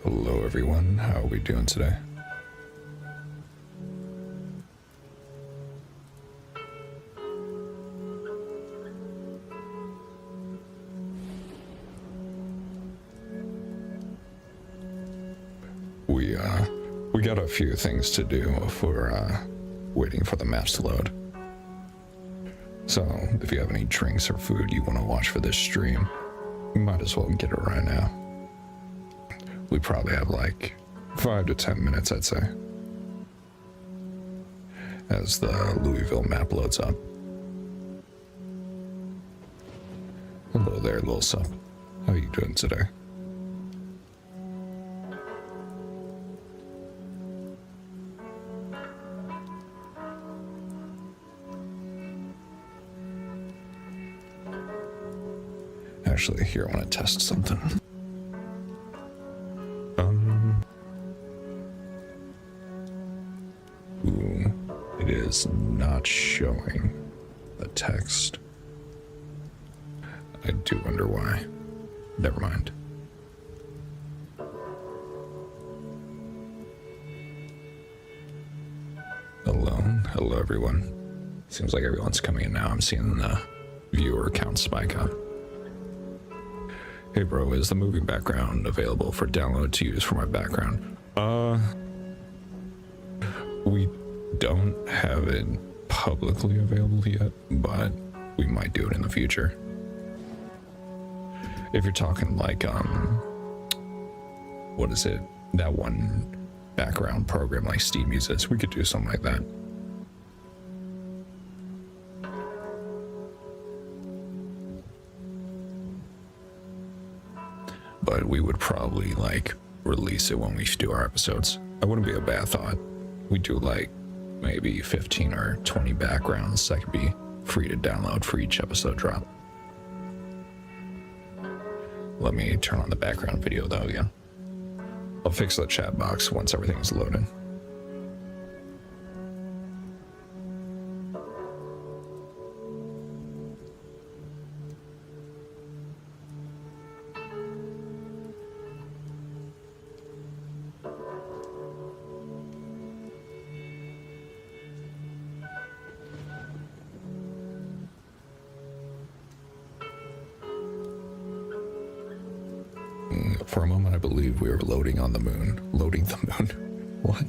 Hello everyone, how are we doing today? We got a few things to do if we're waiting for the maps to load. So if you have any drinks or food you want to watch for this stream, you might as well get it right now. We probably have like 5 to 10 minutes, I'd say, as the Louisville map loads up. Hello there, little sup. How you doing today? Actually, here, I want to test something. Ooh, it is not showing the text. I do wonder why. Never mind. Hello everyone. Seems like everyone's coming in now. I'm seeing the viewer count spike up. Hey bro, is the movie background available for download to use for my background? We don't have it publicly available yet, but we might do it in the future. If you're talking like, what is it? That one background program like Steam uses, we could do something like that. But we would probably like release it when we do our episodes. It wouldn't be a bad thought. We do like maybe 15 or 20 backgrounds that could be free to download for each episode drop. Let me turn on the background video though again. I'll fix the chat box once everything's loaded. For a moment, I believe we were loading on the moon. Loading the moon? What?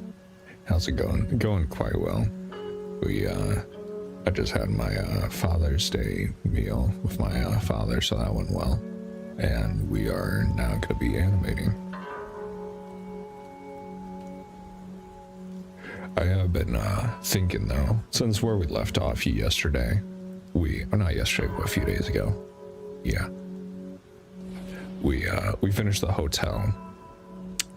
How's it going? Going quite well. I just had my Father's Day meal with my father, so that went well. And we are now going to be animating. I have been thinking though, since where we left off yesterday, not yesterday, but a few days ago. Yeah. We finished the hotel,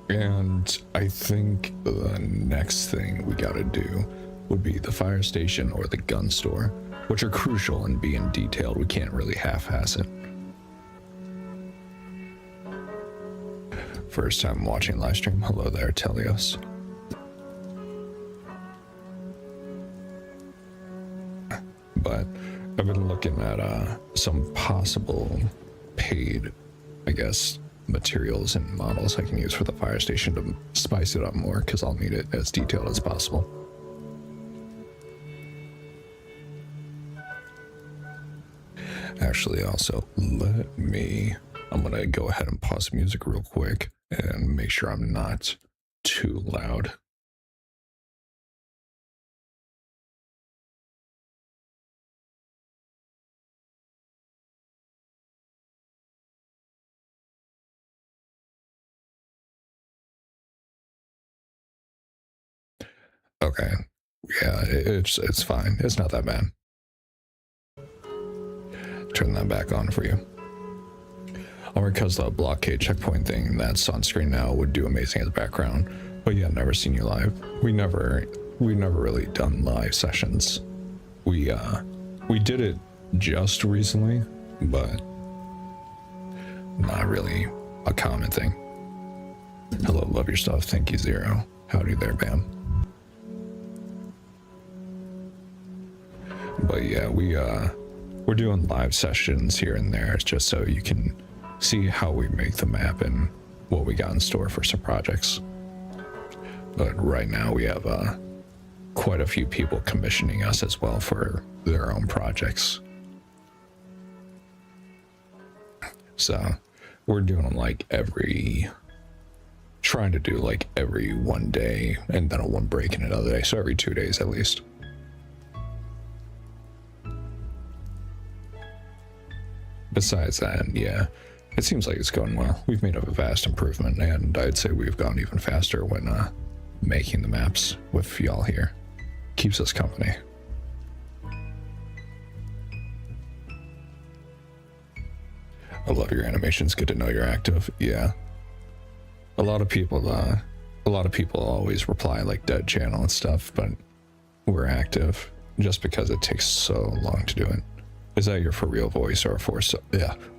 and I think the next thing we gotta do would be the fire station or the gun store, which are crucial in being detailed. We can't really half-ass it. First time watching live stream. Hello there, Telios. But I've been looking at some possible paid, I guess, materials and models I can use for the fire station to spice it up more, because I'll need it as detailed as possible. Actually, also, I'm gonna go ahead and pause the music real quick and make sure I'm not too loud. Okay, yeah, it's fine. It's not that bad. Turn that back on for you. Or because the blockade checkpoint thing that's on screen now would do amazing as a background. But yeah, never seen you live. We've never really done live sessions. We did it just recently, but not really a common thing. Hello, love your stuff. Thank you, Zero. Howdy there, Bam. But yeah, we're doing live sessions here and there just so you can see how we make the map and what we got in store for some projects. But right now we have quite a few people commissioning us as well for their own projects. So we're doing like trying to do like every one day and then a one break in another day. So every 2 days at least. Besides that, yeah, it seems like it's going well. We've made a vast improvement, and I'd say we've gone even faster when making the maps with y'all here. Keeps us company. I love your animations. Good to know you're active. Yeah. A lot of people always reply like dead channel and stuff, but we're active just because it takes so long to do it. Is that your for real voice or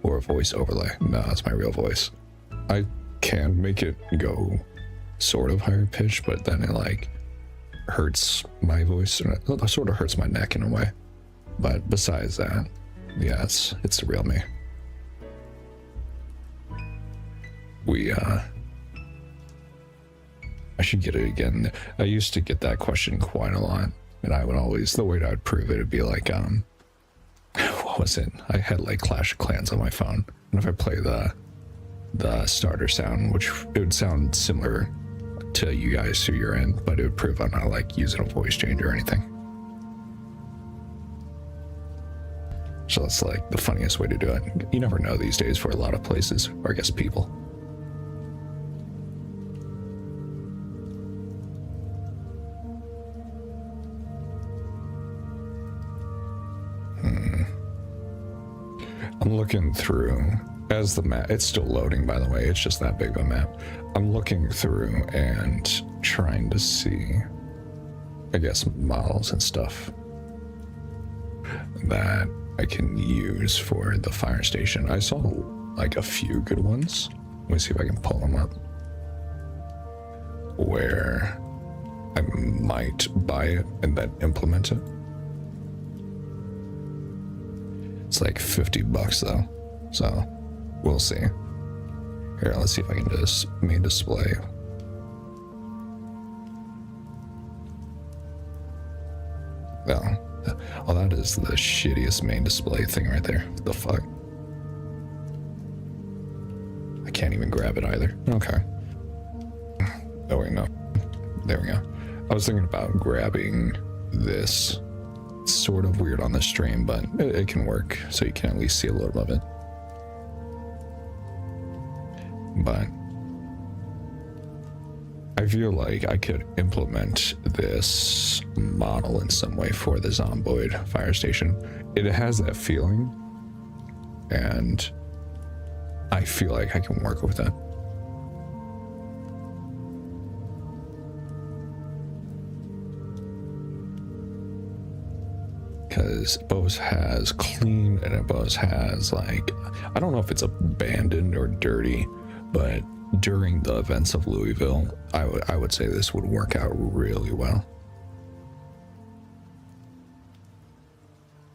or a voice overlay? No, it's my real voice. I can make it go sort of higher pitch, but then it like hurts my voice and it sort of hurts my neck in a way. But besides that, yeah, it's the real me. I should get it again. I used to get that question quite a lot, and I would always, the way that I'd prove it would be like, what was it? I had like Clash of Clans on my phone, and if I play the starter sound, which it would sound similar to you guys who you're in, but it would prove I'm not like using a voice changer or anything. So that's like the funniest way to do it. You never know these days for a lot of places, or I guess people. I'm looking through as the map. It's still loading, by the way. It's just that big of a map. I'm looking through and trying to see, I guess, models and stuff that I can use for the fire station. I saw like a few good ones. Let me see if I can pull them up, where I might buy it and then implement it. It's like $50 though, so we'll see. Here, let's see if I can just main display. Oh, that is the shittiest main display thing right there. What the fuck? I can't even grab it either. Okay. Oh wait, no. There we go. I was thinking about grabbing this. It's sort of weird on the stream, but it can work, so you can at least see a little of it. But I feel like I could implement this model in some way for the Zomboid fire station. It has that feeling, and I feel like I can work with that. Because it both has clean and it both has like, I don't know if it's abandoned or dirty, but during the events of Louisville, I would say this would work out really well.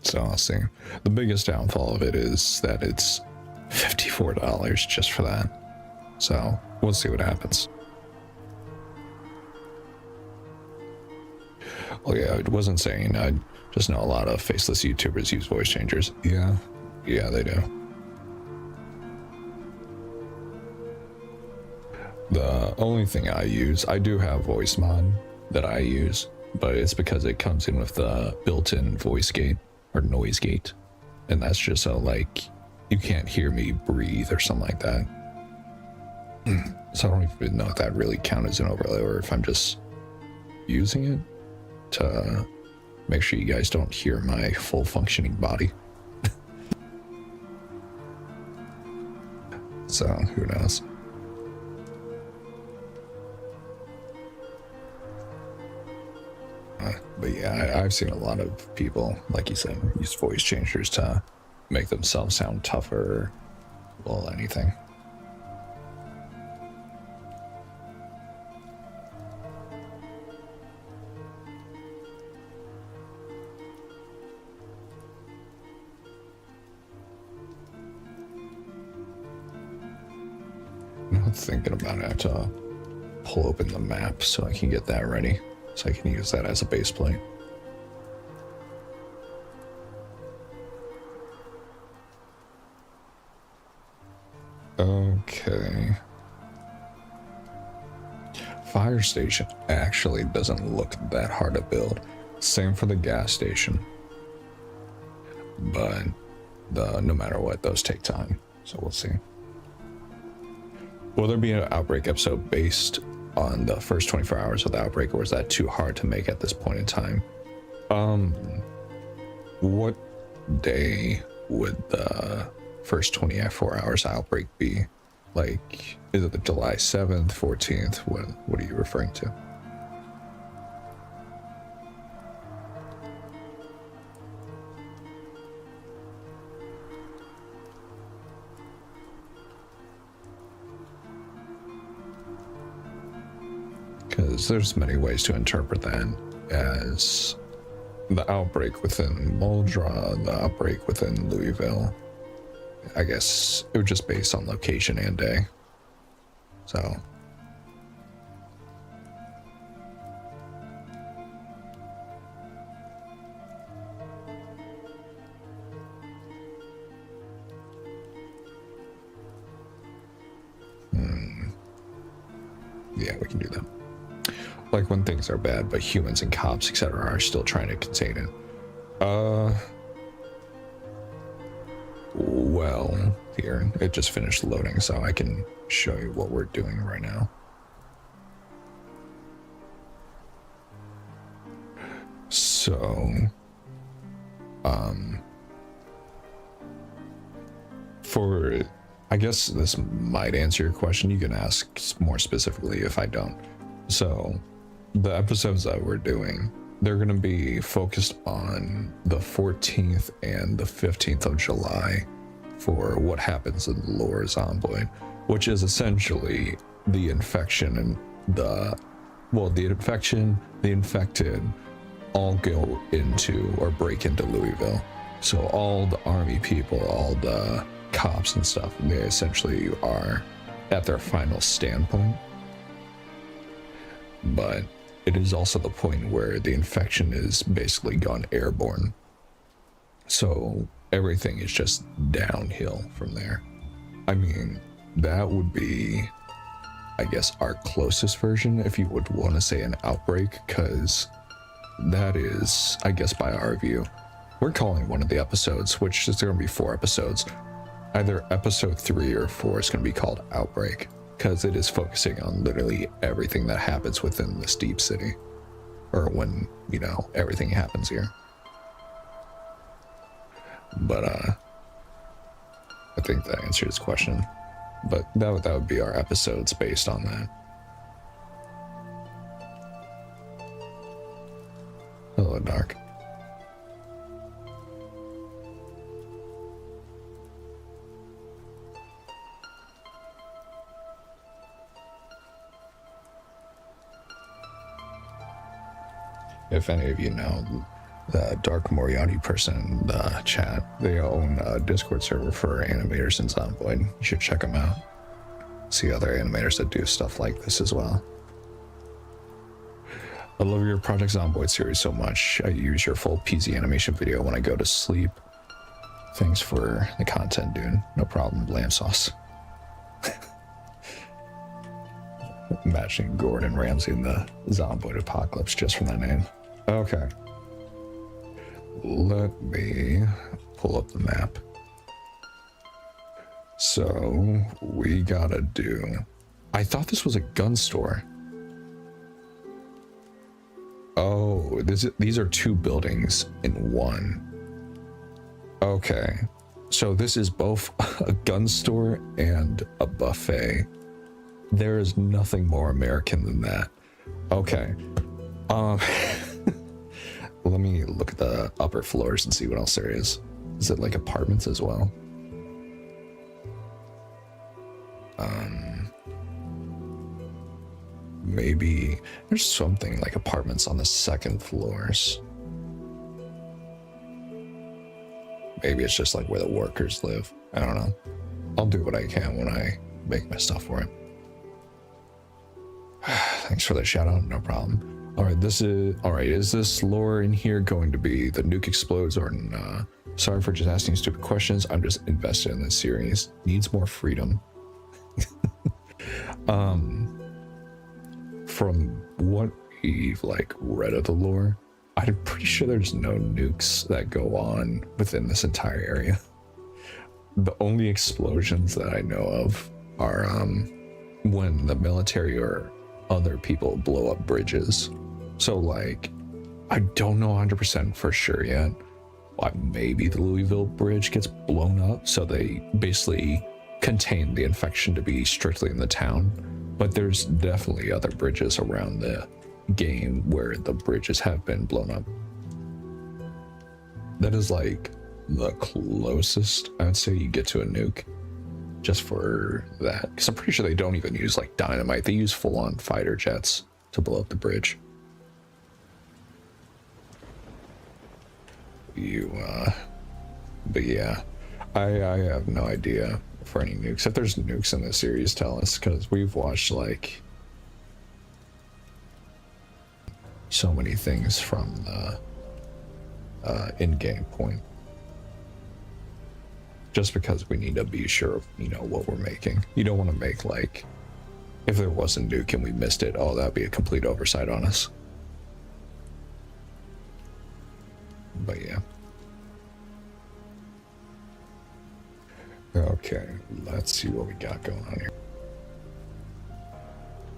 So I'll see. The biggest downfall of it is that it's $54 just for that. So we'll see what happens. Well, yeah, it wasn't saying. I just know a lot of faceless YouTubers use voice changers. Yeah, they do. The only thing I use, I do have voice mod that I use, but it's because it comes in with the built-in voice gate or noise gate, and that's just so like you can't hear me breathe or something like that. So I don't even know if that really counts as an overlay or if I'm just using it to make sure you guys don't hear my full functioning body. So who knows? But yeah, I've seen a lot of people, like you said, use voice changers to make themselves sound tougher. Well, anything. No, thinking about it. I have to pull open the map so I can get that ready, so I can use that as a base plate. Okay. Fire station actually doesn't look that hard to build. Same for the gas station. But no matter what, those take time. So we'll see. Will there be an outbreak episode based on the first 24 hours of the outbreak, or is that too hard to make at this point in time? What day would the first 24 hours outbreak be? Like, is it the July 7th, 14th? What are you referring to? Because there's many ways to interpret that, as the outbreak within Muldra, the outbreak within Louisville. I guess it was just based on location and day. So. Yeah, we can do that. Like when things are bad, but humans and cops, etc., are still trying to contain it. Well, here, it just finished loading, so I can show you what we're doing right now. So, I guess this might answer your question. You can ask more specifically if I don't. So, the episodes that we're doing, they're going to be focused on the 14th and the 15th of July for what happens in the lore Zomboid, which is essentially the infection and the infection, the infected all go into or break into Louisville. So all the army people, all the cops and stuff, they essentially are at their final standpoint. But it is also the point where the infection is basically gone airborne. So everything is just downhill from there. I mean, that would be, I guess, our closest version, if you would want to say an outbreak, because that is, I guess, by our view. We're calling one of the episodes, which is going to be 4 episodes. Either episode 3 or 4 is going to be called Outbreak, because it is focusing on literally everything that happens within this deep city, or when, you know, everything happens here. But I think that answers his question. But that would be our episodes based on that. Hello, Dark. If any of you know the Dark Moriarty person in the chat, they own a Discord server for animators in Zomboid. You should check them out. See other animators that do stuff like this as well. I love your Project Zomboid series so much. I use your full PZ animation video when I go to sleep. Thanks for the content, dude. No problem, lamb sauce. Imagining Gordon Ramsay in the Zomboid apocalypse just from that name. Okay. Let me pull up the map. So we gotta do... I thought this was a gun store. Oh, these are 2 buildings in one. Okay. So this is both a gun store and a buffet. There is nothing more American than that. Okay. Let me look at the upper floors and see what else there is. Is it like apartments as well? Maybe there's something like apartments on the 2nd floors. Maybe it's just like where the workers live. I don't know. I'll do what I can when I make my stuff for it. thanks for the shout out. No problem. All right, is this lore in here going to be the nuke explodes or nah? Sorry for just asking stupid questions. I'm just invested in this series. Needs more freedom. From what we've like read of the lore, I'm pretty sure there's no nukes that go on within this entire area. The only explosions that I know of are when the military or other people blow up bridges. So like, I don't know 100% for sure yet. Like maybe the Louisville bridge gets blown up, so they basically contain the infection to be strictly in the town. But there's definitely other bridges around the game where the bridges have been blown up. That is like the closest I would say you get to a nuke, just for that. Because I'm pretty sure they don't even use like dynamite. They use full-on fighter jets to blow up the bridge. But yeah, I have no idea for any nukes. If there's nukes in this series, tell us, because we've watched like so many things from the in-game point, just because we need to be sure of, you know, what we're making. You don't want to make like, if there was a nuke and we missed it, oh, that'd be a complete oversight on us. But yeah. Okay, let's see what we got going on here.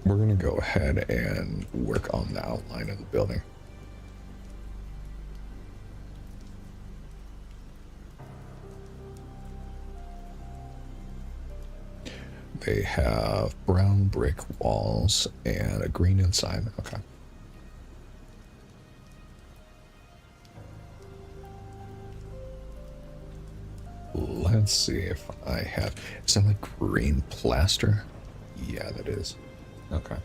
We're gonna go ahead and work on the outline of the building. They have brown brick walls and a green inside. Okay. Let's see if I have, is that like green plaster? Yeah, that is. Okay.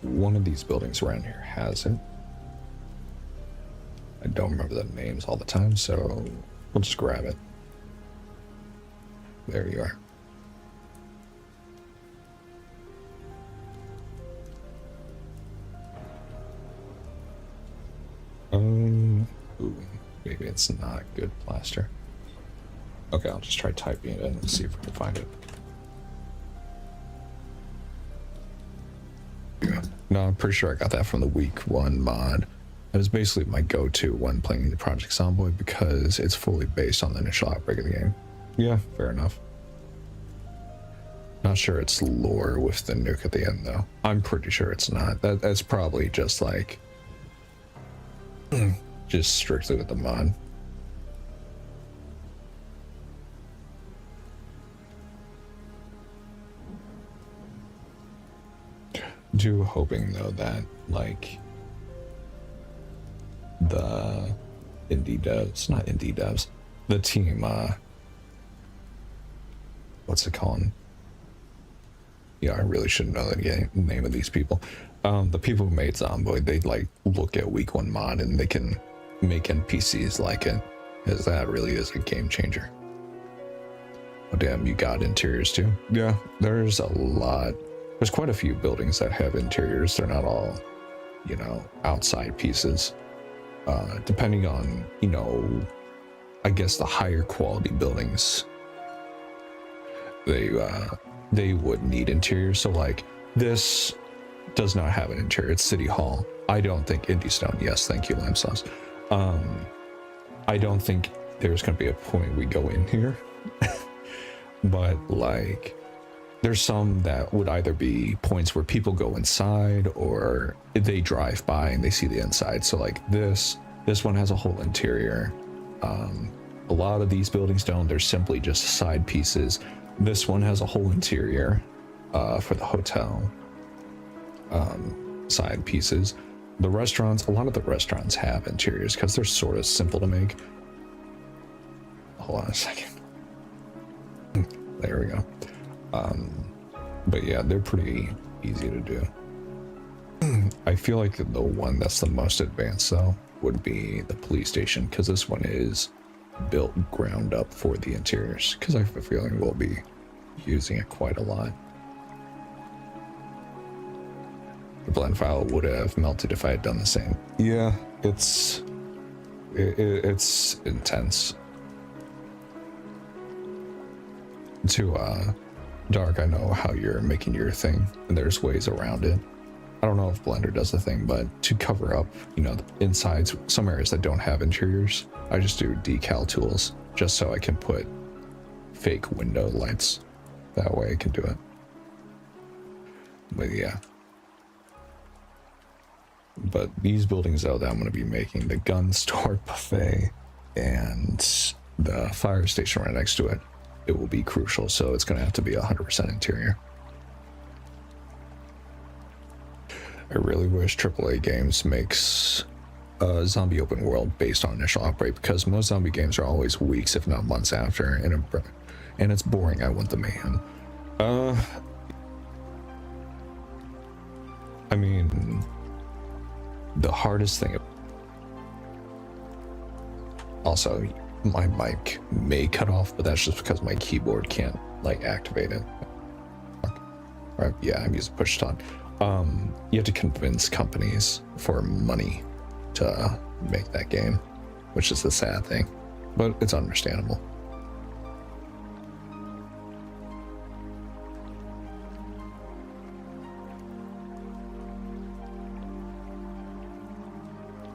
One of these buildings around here has it. I don't remember the names all the time, so we'll just grab it. There you are. Ooh, maybe it's not good plaster. Okay, I'll just try typing it in and see if we can find it. Yeah. No, I'm pretty sure I got that from the week 1 mod. It was basically my go-to when playing the Project Zomboid because it's fully based on the initial outbreak of the game. Yeah, fair enough. Not sure it's lore with the nuke at the end though. I'm pretty sure it's not. That's probably just like, just strictly with the mod. Do hoping though that like the indie devs, not indie devs, the team, what's it called? Yeah, I really should know the name of these people. The people who made Zomboid, they like look at week 1 mod and they can make NPCs like it, as that really is a game changer. Oh damn, you got interiors too? Yeah, there's a lot. There's quite a few buildings that have interiors. They're not all, you know, outside pieces. Depending on, you know, I guess the higher quality buildings, they would need interiors. So like this does not have an interior. It's City Hall. I don't think Indie Stone. Yes, thank you, Lamb Sauce. I don't think there's gonna be a point we go in here, but like, there's some that would either be points where people go inside or they drive by and they see the inside. So like this one has a whole interior. A lot of these buildings don't. They're simply just side pieces. This one has a whole interior for the hotel side pieces. The restaurants, a lot of the restaurants have interiors because they're sort of simple to make. Hold on a second. There we go. But yeah, they're pretty easy to do. I feel like the one that's the most advanced though would be the police station, because this one is built ground up for the interiors, because I have a feeling we'll be using it quite a lot. the blend file would have melted if I had done the same. Yeah, it's intense. To Dark, I know how you're making your thing, and there's ways around it. I don't know if Blender does the thing, but to cover up, you know, the insides, some areas that don't have interiors, I just do decal tools just so I can put fake window lights. That way I can do it. But yeah. But these buildings though that I'm going to be making, the gun store buffet and the fire station right next to it, it will be crucial. So it's going to have to be 100% interior. I really wish AAA games makes a zombie open world based on initial outbreak, because most zombie games are always weeks, if not months after, and it's boring. I want the mayhem. I mean, the hardest thing. Also, my mic may cut off, but that's just because my keyboard can't like activate it. Right? Yeah, I'm using push on. You have to convince companies for money to make that game, which is the sad thing, but it's understandable.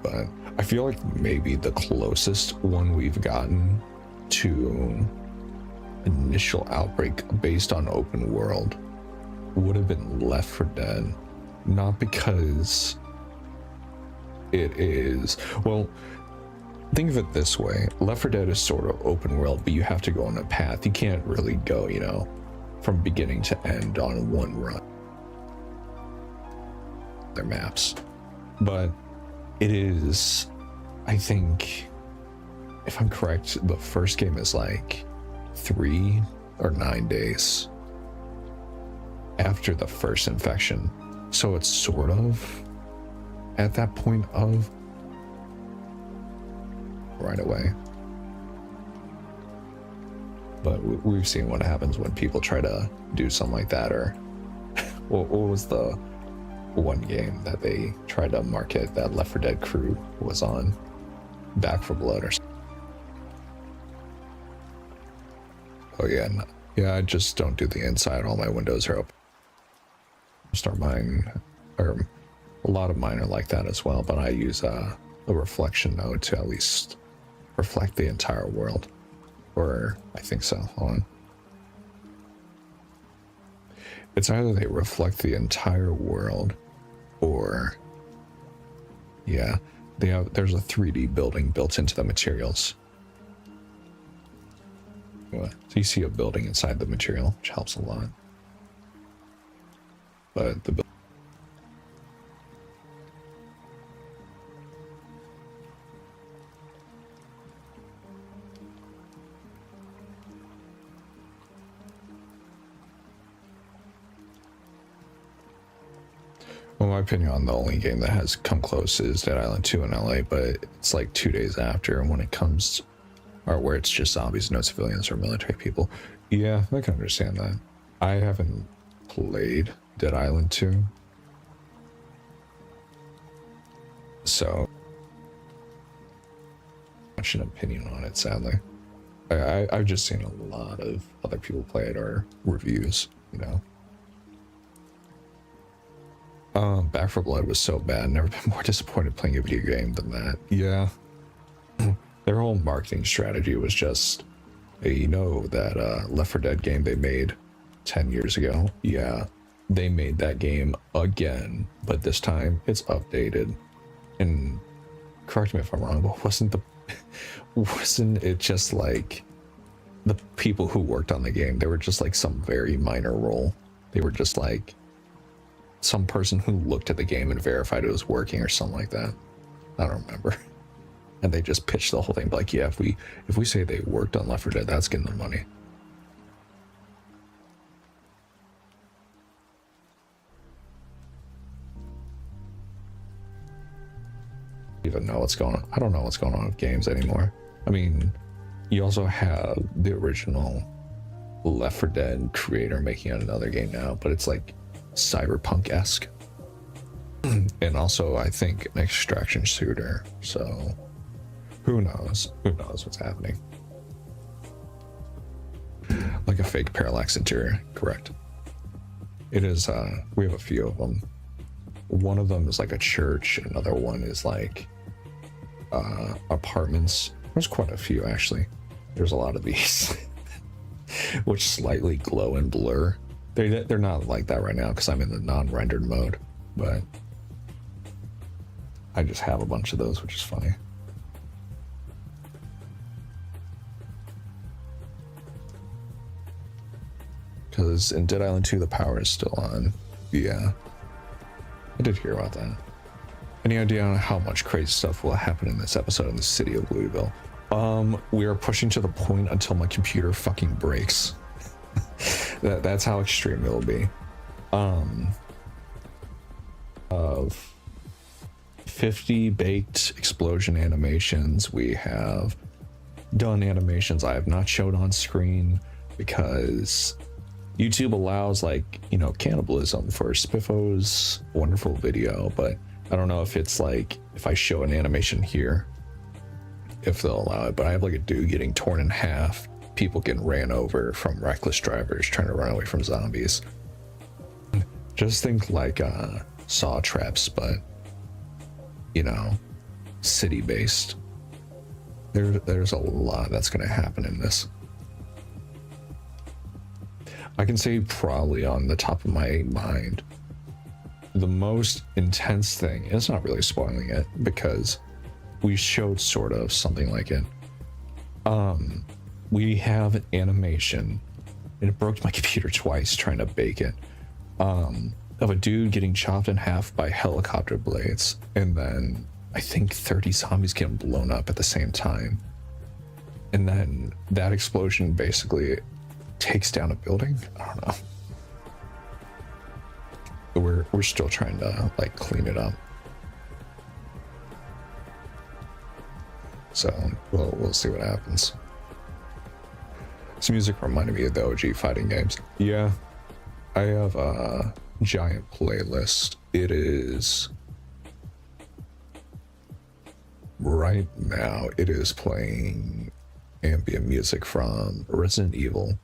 But I feel like maybe the closest one we've gotten to initial outbreak based on open world would have been Left 4 Dead. Not because it is, well, think of it this way. Left 4 Dead is sort of open world, but you have to go on a path. You can't really go, you know, from beginning to end on one run. Their maps. But it is, I think, if I'm correct, the first game is like 3 or 9 days after the first infection. So it's sort of at that point of right away. But we've seen what happens when people try to do something like that. Or what was the one game that they tried to market that Left 4 Dead crew was on? Back 4 Blood or something. Oh yeah, no. Yeah, I just don't do the inside. All my windows are open. Start mine, or a lot of mine are like that as well, but I use a reflection node to at least reflect the entire world. Or I think so. Hold on. It's either they reflect the entire world, or yeah, there's a 3D building built into the materials. So you see a building inside the material, which helps a lot. But the well, my opinion on the only game that has come close is Dead Island 2 in LA, but it's like 2 days after when it comes, or where it's just zombies, no civilians or military people. Yeah, I can understand that. I haven't played Dead Island 2, so much an opinion on it, sadly. I've just seen a lot of other people play it, or reviews, you know. Back 4 Blood was so bad. Never been more disappointed playing a video game than that. Yeah. Their whole marketing strategy was just, hey, you know that Left 4 Dead game they made 10 years ago? Yeah. They made that game again, but this time it's updated. And correct me if I'm wrong, but wasn't it just like the people who worked on the game? They were just like some very minor role. They were just like some person who looked at the game and verified it was working or something like that. I don't remember. And they just pitched the whole thing like, yeah, if we say they worked on Left 4 Dead, that's getting the money. Even know what's going on. I don't know what's going on with games anymore. I mean, you also have the original Left 4 Dead creator making another game now, but it's like cyberpunk-esque. And also, I think an extraction shooter. So, who knows? Who knows what's happening? Like a fake parallax interior, correct? It is. We have a few of them. One of them is like a church. Another one is like apartments. There's quite a few actually. There's a lot of these, which slightly glow and blur. They're not like that right now because I'm in the non-rendered mode, but I just have a bunch of those, which is funny. Because in Dead Island 2, the power is still on. Yeah, I did hear about that. Any idea on how much crazy stuff will happen in this episode in the city of Louisville? We are pushing to the point until my computer fucking breaks. That's how extreme it will be. Of 50 baked explosion animations, we have done animations I have not showed on screen because YouTube allows, like, you know, cannibalism for Spiffo's wonderful video, but I don't know if it's like if I show an animation here, if they'll allow it. But I have like a dude getting torn in half, people getting ran over from reckless drivers trying to run away from zombies. Just think like saw traps, but you know, city based. There's a lot that's gonna happen in this. I can say probably on the top of my mind, the most intense thing, it's not really spoiling it because we showed sort of something like it. We have an animation, and it broke my computer twice trying to bake it, of a dude getting chopped in half by helicopter blades, and then I think 30 zombies getting blown up at the same time. And then that explosion basically takes down a building. I don't know. We're still trying to like clean it up. So we'll see what happens. This music reminded me of the OG fighting games. Yeah, I have a giant playlist. It is right now. It is playing ambient music from Resident Evil,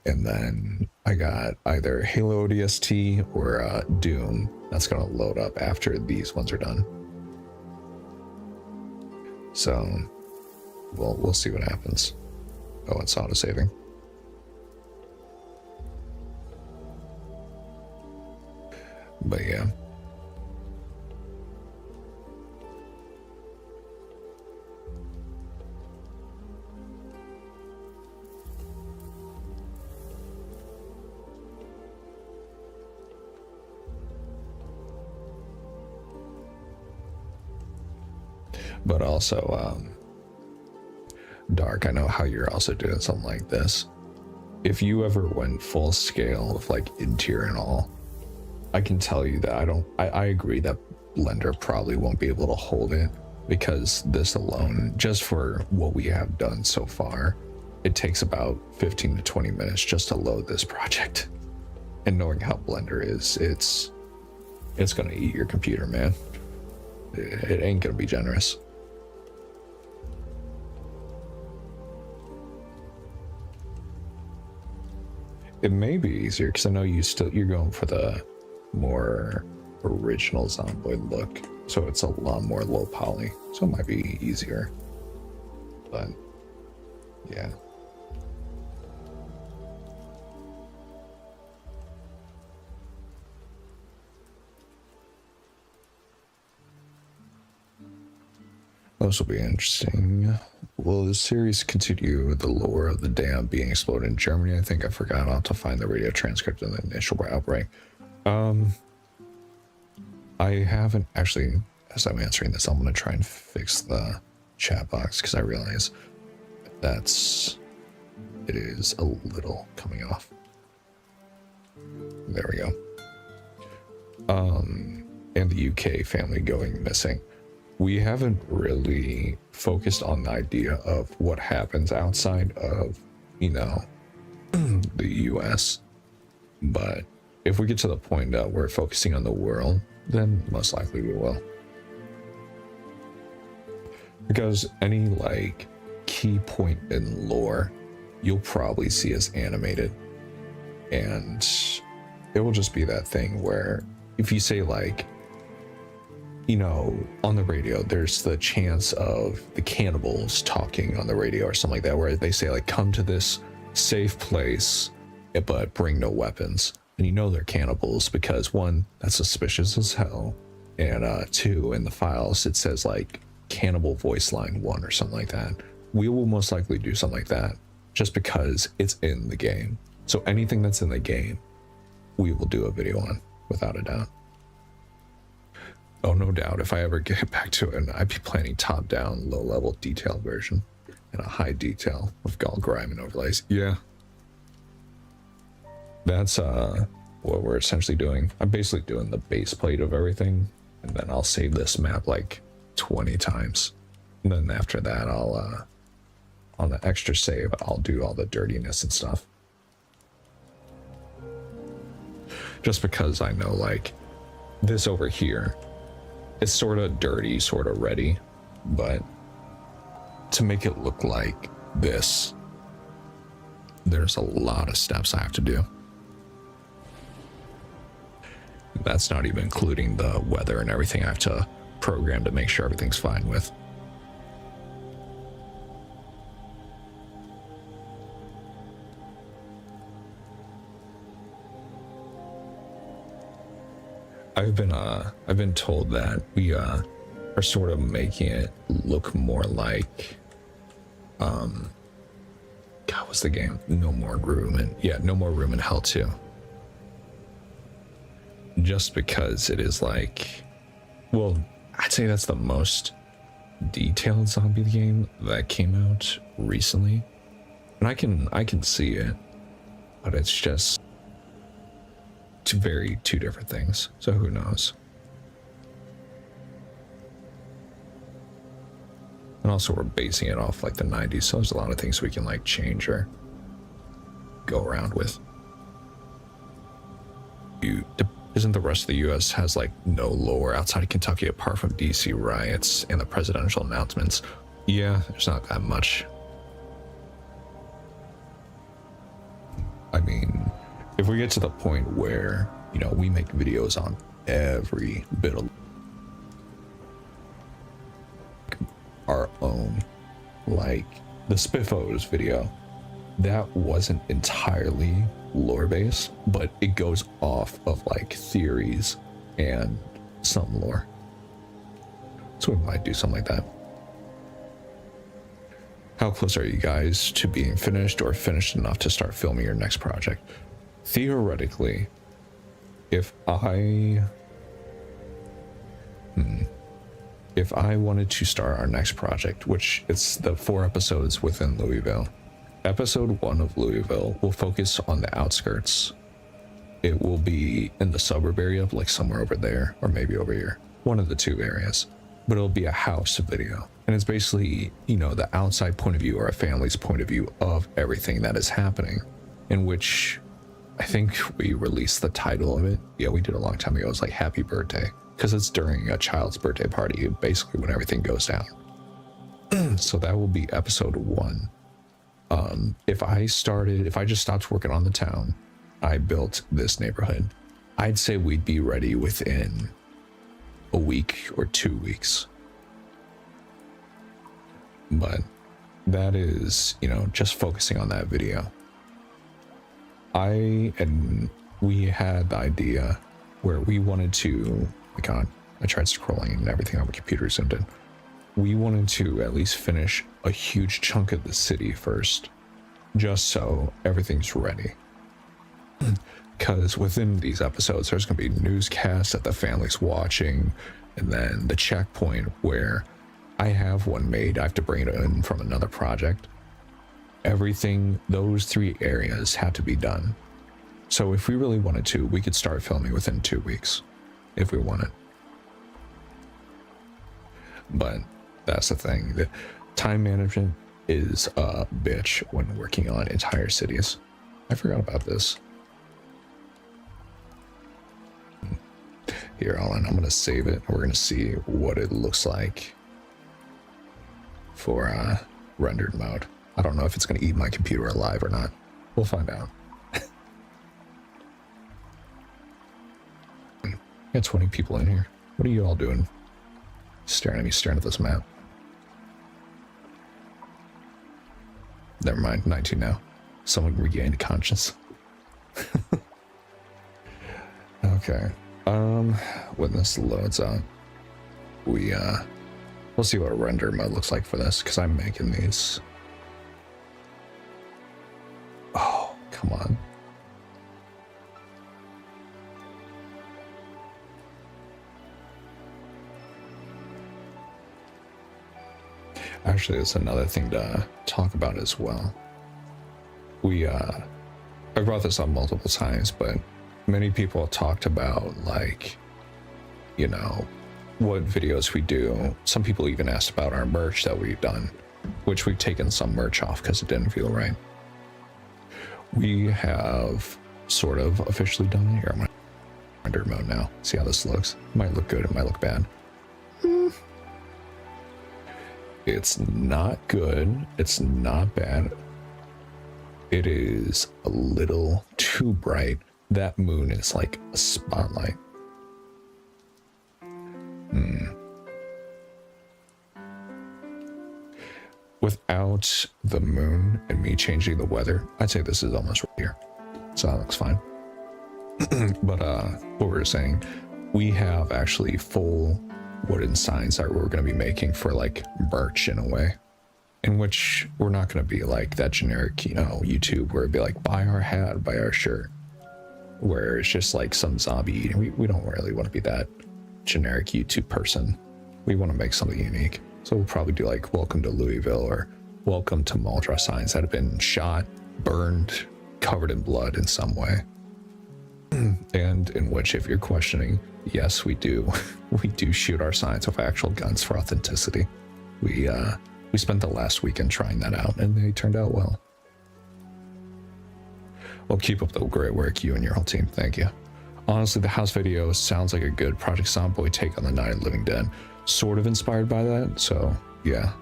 and then I got either Halo ODST or Doom. That's gonna load up after these ones are done. So we'll see what happens. Oh, it's auto saving. But yeah. But also, Dark, I know how you're also doing something like this. If you ever went full scale with like interior and all, I can tell you that I agree that Blender probably won't be able to hold it, because this alone, just for what we have done so far, it takes about 15 to 20 minutes just to load this project. And knowing how Blender is, it's gonna eat your computer, man. It ain't gonna be generous. It may be easier because I know you're going for the more original Zomboid look, so it's a lot more low poly, so it might be easier. But yeah. This will be interesting. Will the series continue with the lore of the dam being exploded in Germany? I think I forgot. I'll have to find the radio transcript of the initial outbreak. I haven't actually, as I'm answering this, I'm going to try and fix the chat box because I realize it is a little coming off. There we go. And the UK family going missing. We haven't really focused on the idea of what happens outside of, you know, the US, but if we get to the point that we're focusing on the world, then most likely we will. Because any like key point in lore, you'll probably see as animated. And it will just be that thing where if you say like, you know, on the radio, there's the chance of the cannibals talking on the radio or something like that, where they say like, come to this safe place, but bring no weapons. And you know they're cannibals because one, that's suspicious as hell. And two, in the files, it says like cannibal voice line 1 or something like that. We will most likely do something like that just because it's in the game. So anything that's in the game, we will do a video on without a doubt. Oh, no doubt. If I ever get back to it, I'd be planning top-down, low-level detail version and a high detail with all grime and overlays. Yeah. That's what we're essentially doing. I'm basically doing the base plate of everything, and then I'll save this map like 20 times. And then after that, I'll on the extra save, I'll do all the dirtiness and stuff. Just because I know like this over here, it's sort of dirty, sort of ready, but to make it look like this, there's a lot of steps I have to do. That's not even including the weather and everything I have to program to make sure everything's fine with. I've been told that we are sort of making it look more like God, what's the game? No More Room in Hell 2. Just because it is like, well, I'd say that's the most detailed zombie game that came out recently. And I can see it, but it's just two different things. So who knows? And also we're basing it off like the 90s, so there's a lot of things we can like change or go around with. Isn't the rest of the US has like no lore outside of Kentucky apart from DC riots and the presidential announcements? Yeah, there's not that much. I mean, if we get to the point where, you know, we make videos on every bit of our own, like the Spiffos video, that wasn't entirely lore based, but it goes off of like theories and some lore. So we might do something like that. How close are you guys to being finished or finished enough to start filming your next project? Theoretically, if I wanted to start our next project, which it's the 4 episodes within Louisville, episode 1 of Louisville will focus on the outskirts. It will be in the suburb area, like somewhere over there, or maybe over here, one of the 2 areas, but it'll be a house video. And it's basically, you know, the outside point of view or a family's point of view of everything that is happening, in which I think we released the title of it. Yeah, we did a long time ago. It was like Happy Birthday, because it's during a child's birthday party, basically when everything goes down. So that will be episode 1. If I just stopped working on the town, I built this neighborhood, I'd say we'd be ready within a week or 2 weeks. But that is, you know, just focusing on that video. We had the idea where we wanted to, oh my God, I tried scrolling and everything on my computer zoomed in. We wanted to at least finish a huge chunk of the city first, just so everything's ready. Because within these episodes, there's going to be newscasts that the family's watching, and then the checkpoint where I have one made. I have to bring it in from another project. Everything, those 3 areas have to be done. So if we really wanted to, we could start filming within 2 weeks, if we wanted. But that's the thing, that time management is a bitch when working on entire cities. I forgot about this. Here, hold on, I'm gonna save it. We're gonna see what it looks like for rendered mode. I don't know if it's gonna eat my computer alive or not. We'll find out. Got 20 people in here. What are you all doing? Staring at me, staring at this map. Never mind, 19 now. Someone regained conscience. Okay. When this loads up, we'll see what a render mode looks like for this, because I'm making these. Oh, come on. Actually, it's another thing to talk about as well. I brought this up multiple times, but many people talked about, like, you know, what videos we do. Some people even asked about our merch that we've done, which we've taken some merch off because it didn't feel right. We have sort of officially done it. Here, I'm gonna render mode now. See how this looks. It might look good, it might look bad. It's not good, it's not bad. It is a little too bright. That moon is like a spotlight. Without the moon and me changing the weather, I'd say this is almost right here. So that looks fine. But what we were saying, we have actually full wooden signs that we're going to be making for like merch in a way, in which we're not going to be like that generic, you know, YouTube where it'd be like, buy our hat, buy our shirt, where it's just like some zombie eating. We don't really want to be that generic YouTube person. We want to make something unique. So we'll probably do like welcome to Louisville or welcome to Muldra signs that have been shot, burned, covered in blood in some way. And in which, if you're questioning, yes, we do shoot our signs with actual guns for authenticity. We spent the last weekend trying that out, and they turned out well. Well, keep up the great work, you and your whole team. Thank you. Honestly, the house video sounds like a good Project Zomboid take on the Night of the Living Dead. Sort of inspired by that, so yeah.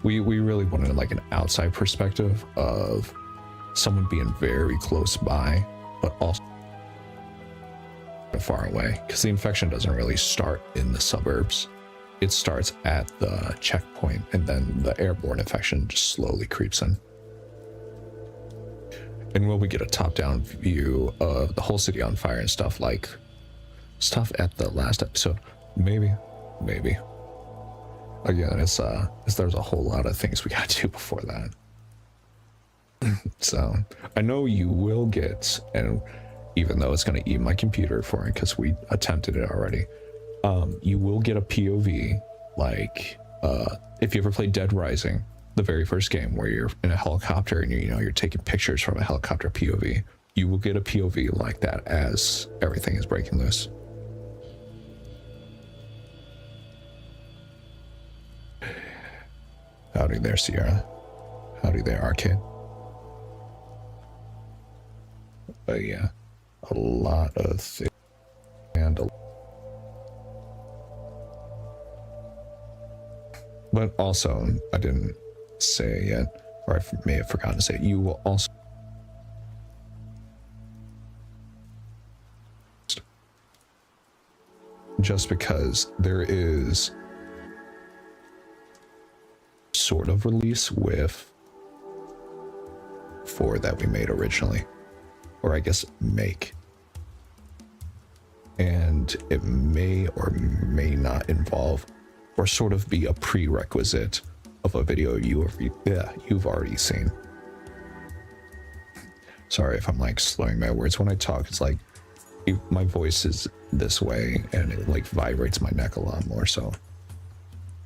We really wanted like an outside perspective of someone being very close by, but also far away, because the infection doesn't really start in the suburbs. It starts at the checkpoint, and then the airborne infection just slowly creeps in. And will we get a top-down view of the whole city on fire and stuff like stuff at the last episode? Maybe. Again, there's a whole lot of things we gotta do before that. So I know you will get, and even though it's going to eat my computer for it because we attempted it already, you will get a POV, like if you ever played Dead Rising, the very first game where you're in a helicopter and you're taking pictures from a helicopter POV. You will get a POV like that as everything is breaking loose. Howdy there, Sierra. Howdy there, Arcade. But yeah, a lot of things. And but also, I didn't say it yet, or I may have forgotten to say it, you will also just because there is sort of release with 4 that we made originally, or I guess make, and it may or may not involve or sort of be a prerequisite of a video you've already seen. Sorry if I'm like slurring my words when I talk. It's like my voice is this way and it like vibrates my neck a lot more, so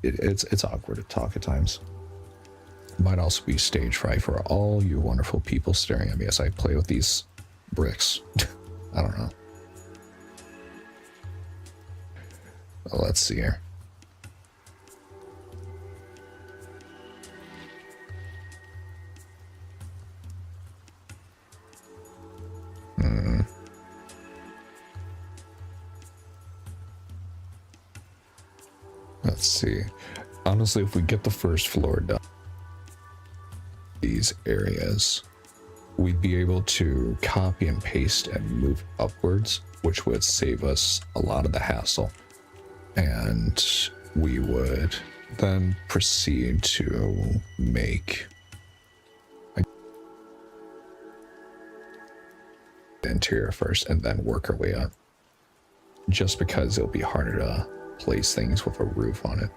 it's awkward to talk at times. Might also be stage fright for all you wonderful people staring at me as I play with these bricks. I don't know. Well, let's see here. Let's see. Honestly, if we get the first floor done, these areas, we'd be able to copy and paste and move upwards, which would save us a lot of the hassle. And we would then proceed to make the interior first and then work our way up. Just because it'll be harder to place things with a roof on it.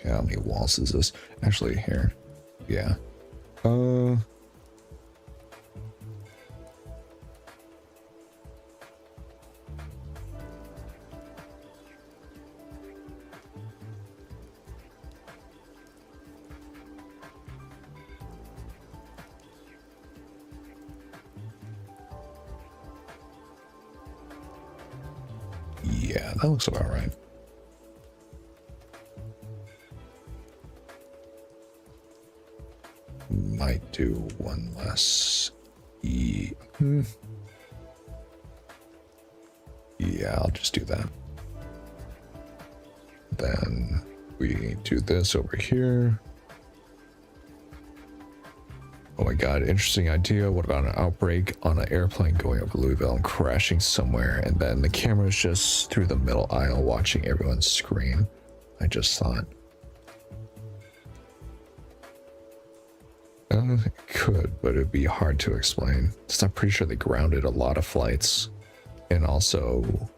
How many walls is this? Actually, here. Yeah. Yeah, that looks about right. Might do one less. Yeah, I'll just do that. Then we do this over here. Oh my god, interesting idea. What about an outbreak on an airplane going over Louisville and crashing somewhere, and then the camera's just through the middle aisle watching everyone scream? I just thought. It could, but it'd be hard to explain. I'm pretty sure they grounded a lot of flights. And also...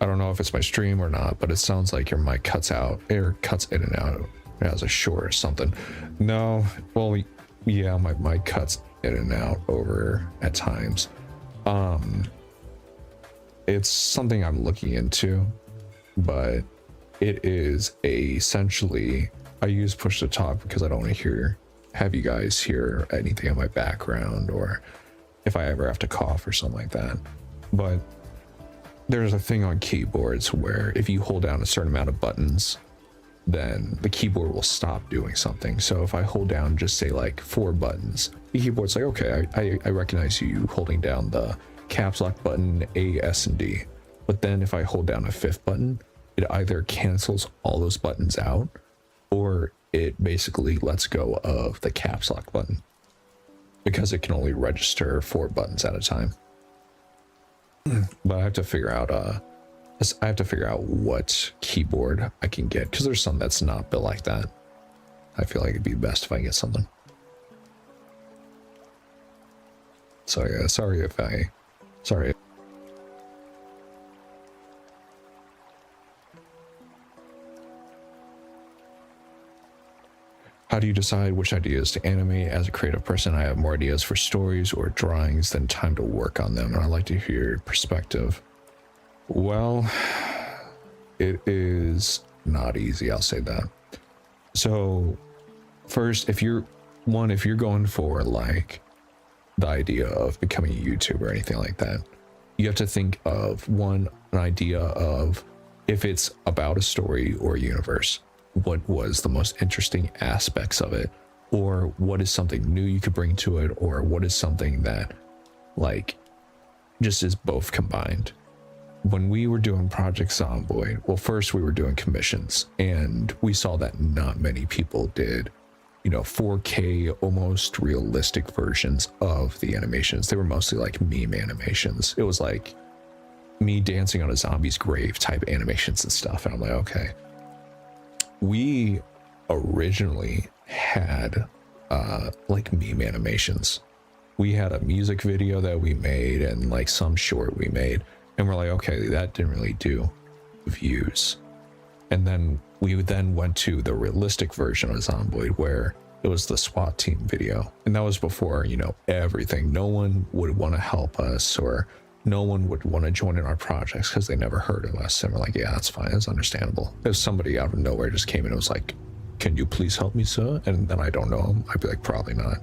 I don't know if it's my stream or not, but it sounds like your mic cuts out, or cuts in and out as a short or something. No, well, yeah, my mic cuts in and out over at times. It's something I'm looking into, but it is essentially, I use push to talk because I don't want to have you guys hear anything in my background, or if I ever have to cough or something like that. But there's a thing on keyboards where if you hold down a certain amount of buttons, then the keyboard will stop doing something. So if I hold down, just say like 4 buttons, the keyboard's like, okay, I recognize you holding down the caps lock button, A, S, and D. But then if I hold down a 5th button, it either cancels all those buttons out, or it basically lets go of the caps lock button, because it can only register 4 buttons at a time. But I have to figure out what keyboard I can get, because there's some that's not built like that. I feel like it'd be best if I get something. So yeah, sorry. How do you decide which ideas to animate? As a creative person, I have more ideas for stories or drawings than time to work on them, and I'd like to hear your perspective. Well, it is not easy, I'll say that. So first, if you're going for like the idea of becoming a YouTuber or anything like that, you have to think of an idea of if it's about a story or a universe, what was the most interesting aspects of it, or what is something new you could bring to it, or what is something that like just is both combined. When we were doing Project Zomboid, well, first we were doing commissions, and we saw that not many people did 4K almost realistic versions of the animations. They were mostly like meme animations. It was like me dancing on a zombie's grave type animations and stuff, and I'm like, okay. We originally had like meme animations. We had a music video that we made and like some short we made, and we're like, okay, that didn't really do views. And then we went to the realistic version of Zomboid, where it was the SWAT team video, and that was before everything. No one would want to help us, or no one would want to join in our projects because they never heard of us. And we're like, yeah, that's fine. That's understandable. If somebody out of nowhere just came in and was like, can you please help me, sir? And then I don't know him, I'd be like, probably not.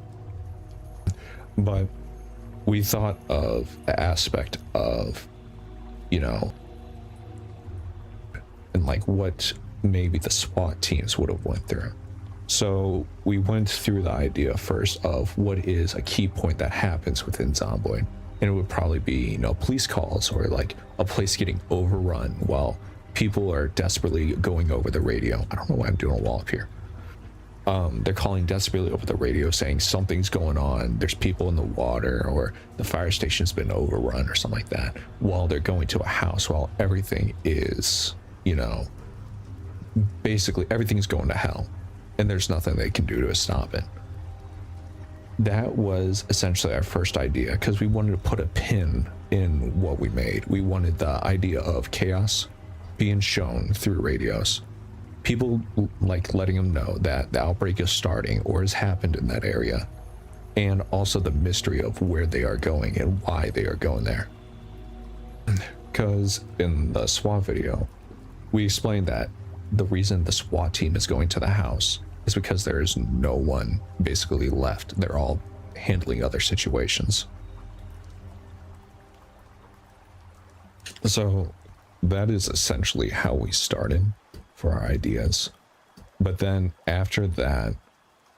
But we thought of the aspect of, you know, and like what maybe the SWAT teams would have went through. So we went through the idea first of what is a key point that happens within Zomboid. And it would probably be, you know, police calls or like a place getting overrun while people are desperately going over the radio. I don't know why I'm doing a wall up here. They're calling desperately over the radio saying something's going on. There's people in the water, or the fire station's been overrun or something like that, while they're going to a house while everything is, you know, basically everything's going to hell and there's nothing they can do to stop it. That was essentially our first idea because we wanted to put a pin in what we made. We wanted the idea of chaos being shown through radios. People like letting them know that the outbreak is starting or has happened in that area, and also the mystery of where they are going and why they are going there. Because in the SWAT video, we explained that the reason the SWAT team is going to the house is because there is no one basically left. They're all handling other situations. So that is essentially how we started for our ideas. But then after that,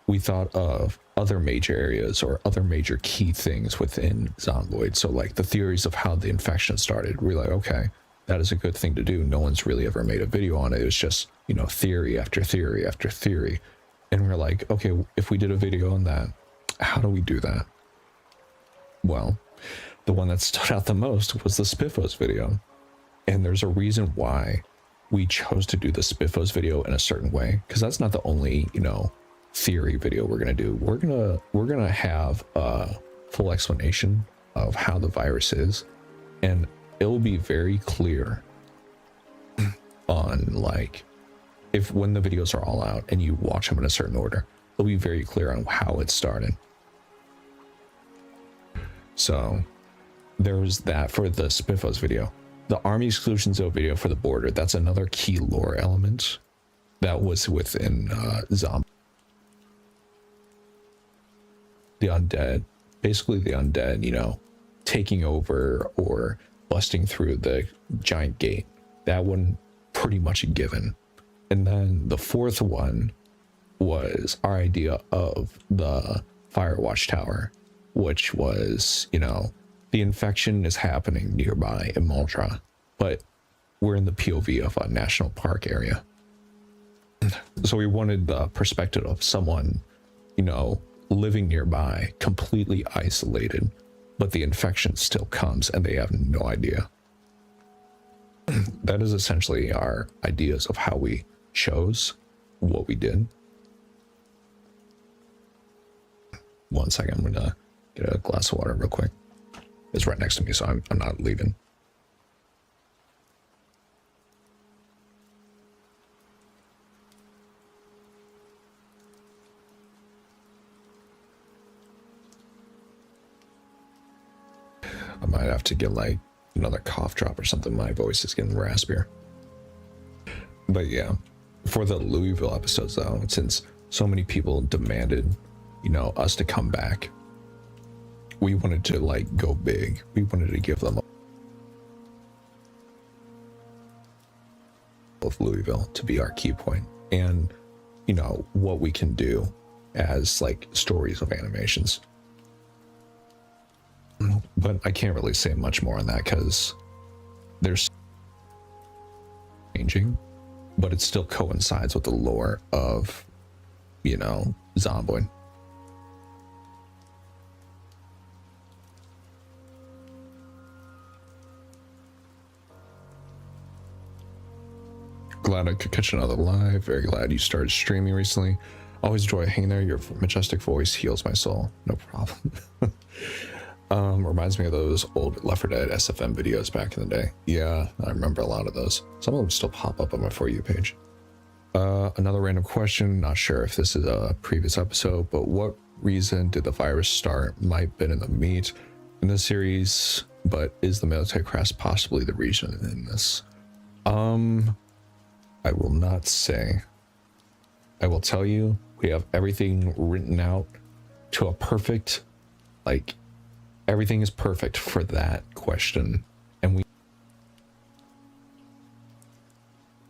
we thought of other major areas or other major key things within Zomboid. So like the theories of how the infection started. We're like, okay, that is a good thing to do. No one's really ever made a video on it. It was just, you know, theory after theory after theory. And we're like, okay, if we did a video on that, how do we do that? Well, the one that stood out the most was the Spiffos video. And there's a reason why we chose to do the Spiffos video in a certain way, because that's not the only, you know, theory video we're gonna do. We're gonna have a full explanation of how the virus is, and it'll be very clear on like if when the videos are all out and you watch them in a certain order, it'll be very clear on how it started. So there was that for the Spiffos video. The Army Exclusion Zone video for the border, that's another key lore element that was within Zombie. The undead, basically the undead, you know, taking over or busting through the giant gate. That one pretty much a given. And then the fourth one was our idea of the fire watchtower, which was, you know, the infection is happening nearby in Maltra, but we're in the POV of a national park area. So we wanted the perspective of someone, you know, living nearby, completely isolated, but the infection still comes and they have no idea. That is essentially our ideas of how we chose what we did. 1 second, I'm gonna get a glass of water real quick. It's right next to me, so I'm not leaving. I might have to get like another cough drop or something. My voice is getting raspier. But yeah, for the Louisville episodes though, since so many people demanded, you know, us to come back, we wanted to like go big. We wanted to give them of Louisville to be our key point, and you know what we can do as like stories of animations. But I can't really say much more on that because there's changing, but it still coincides with the lore of, you know, Zomboid. Glad I could catch another live. Very glad you started streaming recently. Always enjoy hanging there. Your majestic voice heals my soul. No problem. Reminds me of those old Left 4 Dead SFM videos back in the day. Yeah, I remember a lot of those. Some of them still pop up on my For You page. Another random question. Not sure if this is a previous episode, but what reason did the virus start? Might have been in the meat. In this series, but is the military crest possibly the reason in this? I will not say. I will tell you, we have everything written out to a perfect, like, everything is perfect for that question, and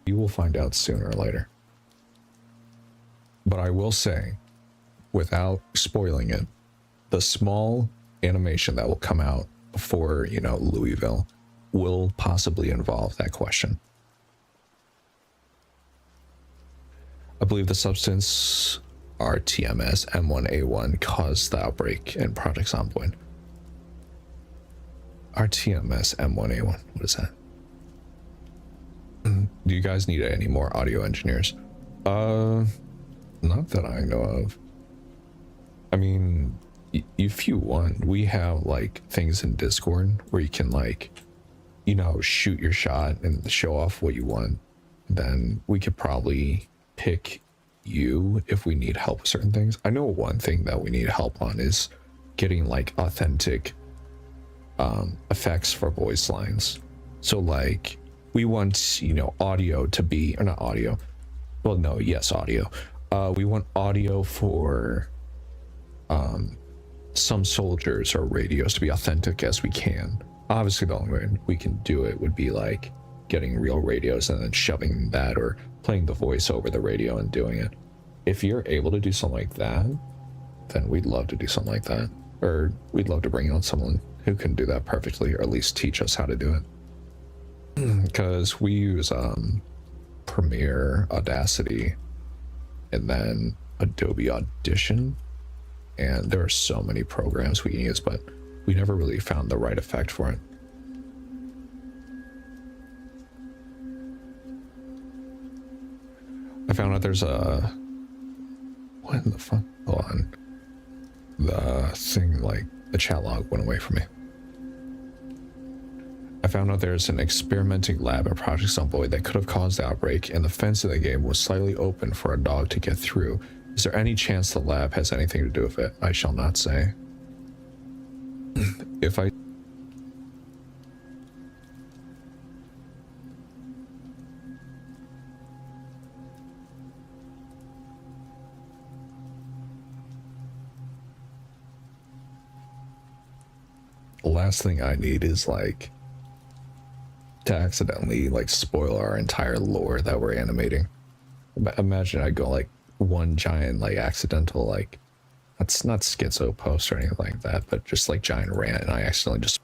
you will find out sooner or later. But I will say, without spoiling it, the small animation that will come out for, you know, Louisville will possibly involve that question. I believe the substance RTMS M1A1 caused the outbreak in Project Zomboid. RTMS M1A1, what is that? Do you guys need any more audio engineers? Not that I know of. I mean, if you want, we have like things in Discord where you can, like, you know, shoot your shot and show off what you want. Then we could probably pick you if we need help with certain things. I know one thing that we need help on is getting like authentic effects for voice lines. So like we want, you know, audio to be, or not audio, well, no, yes, audio. We want audio for some soldiers or radios to be authentic as we can. Obviously the only way we can do it would be like getting real radios and then shoving that, or playing the voice over the radio and doing it. If you're able to do something like that, then we'd love to do something like that. Or we'd love to bring on someone who can do that perfectly, or at least teach us how to do it. Because we use Premiere, Audacity, and then Adobe Audition, and there are so many programs we can use, but we never really found the right effect for it. I found out there's a, what in the fuck? Hold on. The thing, like, the chat log went away from me. I found out there's an experimenting lab in Project Zomboid that could have caused the outbreak, and the fence in the game was slightly open for a dog to get through. Is there any chance the lab has anything to do with it? I shall not say. If I... The last thing I need is, like, to accidentally, like, spoil our entire lore that we're animating. Imagine I go, like, one giant, like, accidental, like, that's not schizo post or anything like that, but just, like, giant rant, and I accidentally just...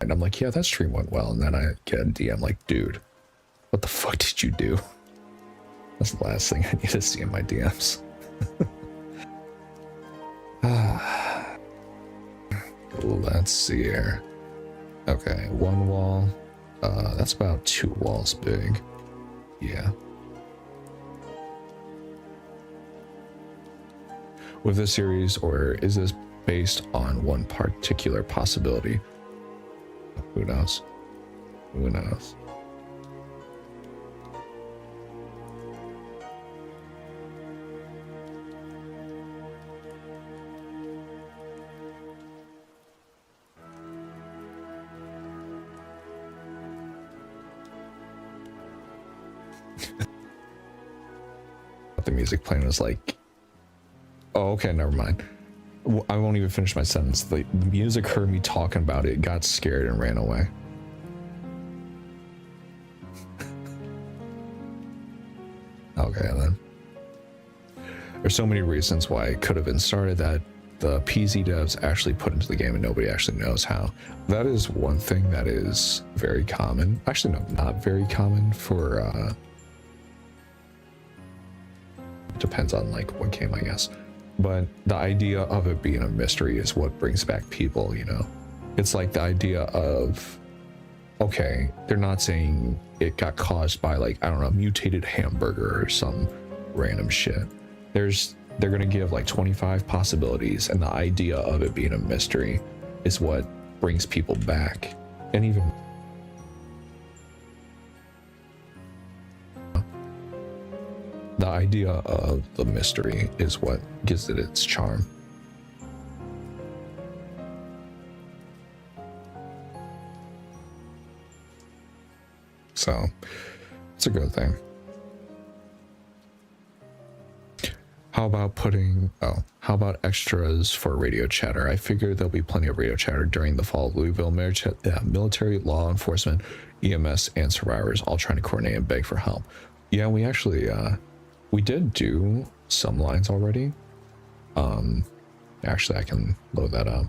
And I'm like, yeah, that stream went well, and then I get a DM like, dude, what the fuck did you do? That's the last thing I need to see in my DMs. Let's see here. Okay, one wall. That's about 2 walls big. Yeah. With this series, or is this based on one particular possibility? Who knows? Who knows? The music playing was like, oh, okay, never mind. I won't even finish my sentence. The music heard me talking about it, got scared, and ran away. Okay, then. There's so many reasons why it could have been started that the PZ devs actually put into the game and nobody actually knows how. That is one thing that is very common. Actually, no, not very common for... depends on like what game, I guess. But the idea of it being a mystery is what brings back people, you know? It's like the idea of, okay, they're not saying it got caused by, like, I don't know, mutated hamburger or some random shit. They're gonna give like 25 possibilities, and the idea of it being a mystery is what brings people back. And even the idea of the mystery is what gives it its charm. So it's a good thing. How about how about extras for radio chatter? I figure there'll be plenty of radio chatter during the fall of Louisville. Military, law enforcement, EMS, and survivors all trying to coordinate and beg for help. Yeah, we actually, we did do some lines already. Actually, I can load that up.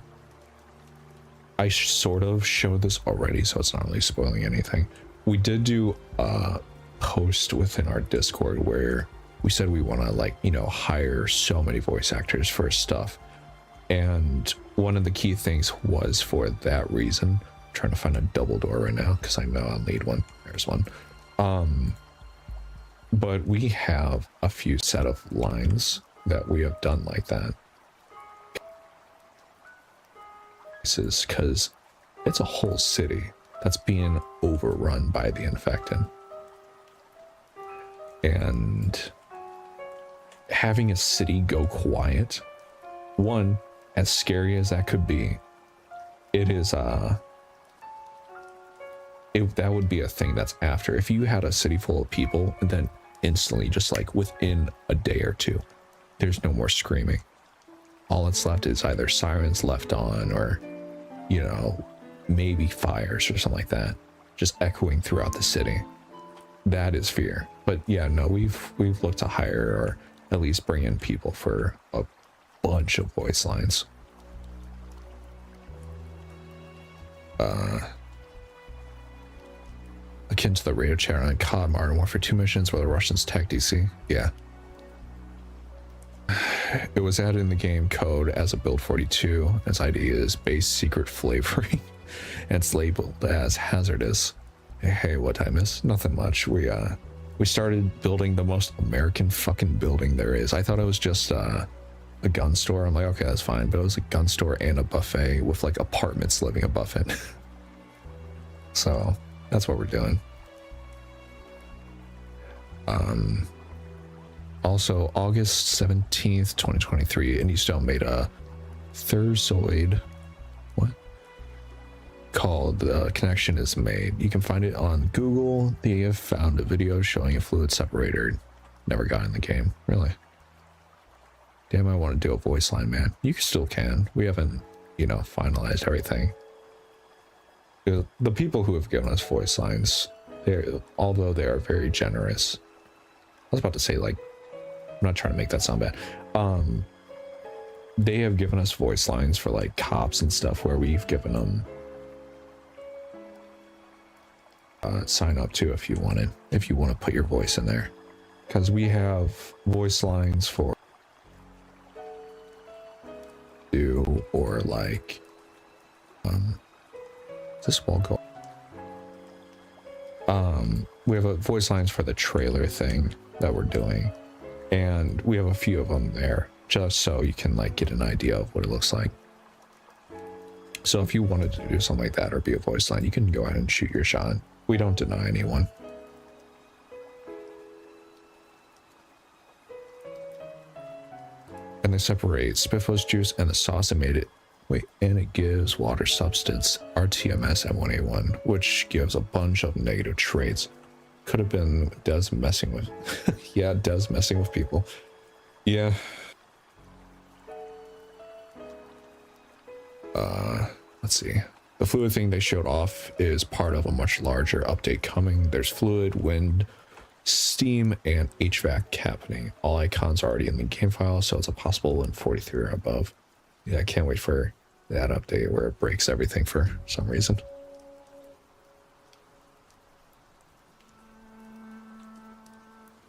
I sort of showed this already, so it's not really spoiling anything. We did do a post within our Discord where we said we want to, like, you know, hire so many voice actors for stuff. And one of the key things was for that reason. I'm trying to find a double door right now because I know I'll need one. There's one. But we have a few set of lines that we have done like that. This is because it's a whole city that's being overrun by the infected. And having a city go quiet, one, as scary as that could be, it is that would be a thing that's after. If you had a city full of people and then instantly, just like within a day or two, there's no more screaming. All that's left is either sirens left on or, you know, maybe fires or something like that, just echoing throughout the city. That is fear. But yeah, no, we've looked to hire or at least bring in people for a bunch of voice lines. Akin to the radio chatter on COD Modern Warfare 2 missions where the Russians tech DC. Yeah. It was added in the game code as a build 42. Its ID is base secret flavoring and it's labeled as hazardous. Hey, what time is? Nothing much. We started building the most American fucking building there is. I thought it was just a gun store. I'm like, okay, that's fine. But it was a gun store and a buffet with like apartments living above it. So that's what we're doing. Also, August 17th, 2023, Indystone made a Zomboid. What? Called The Connection is Made. You can find it on Google. They have found a video showing a fluid separator. Never got in the game. Really? Damn, I want to do a voice line, man. You still can. We haven't, you know, finalized everything. The people who have given us voice lines, although they are very generous. I was about to say, like, I'm not trying to make that sound bad. They have given us voice lines for like cops and stuff where we've given them sign up to if you want to put your voice in there, because we have voice lines for do or like this wall go we have a voice lines for the trailer thing that we're doing, and we have a few of them there just so you can like get an idea of what it looks like. So if you wanted to do something like that or be a voice line, you can go ahead and shoot your shot. We don't deny anyone. And they separate Spiffos juice and the sauce and made it. Wait, and it gives water substance RTMS M1A1, which gives a bunch of negative traits. Could have been Des messing with, yeah, Des messing with people. Yeah. Let's see. The fluid thing they showed off is part of a much larger update coming. There's fluid, wind, steam, and HVAC happening. All icons are already in the game file, so it's a possible in 43 or above. Yeah, I can't wait for that update where it breaks everything for some reason.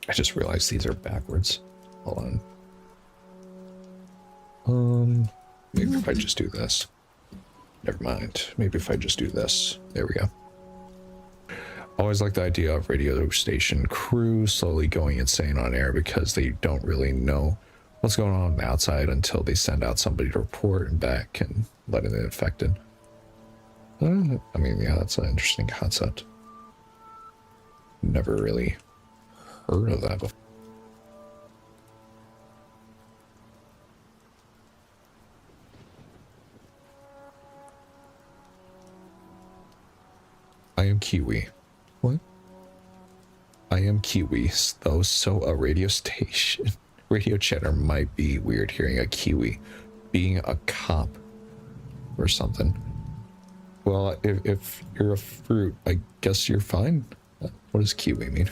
I just realized these are backwards. Hold on. Maybe if I just do this. Never mind. Maybe if I just do this. There we go. Always like the idea of radio station crew slowly going insane on air because they don't really know what's going on the outside until they send out somebody to report and back and let it infected. I mean, yeah, that's an interesting concept. Never really heard of that before. I am Kiwi. What? I am Kiwi, though, so a radio station, radio chatter might be weird hearing a Kiwi being a cop or something. Well, if you're a fruit, I guess you're fine. What does Kiwi mean?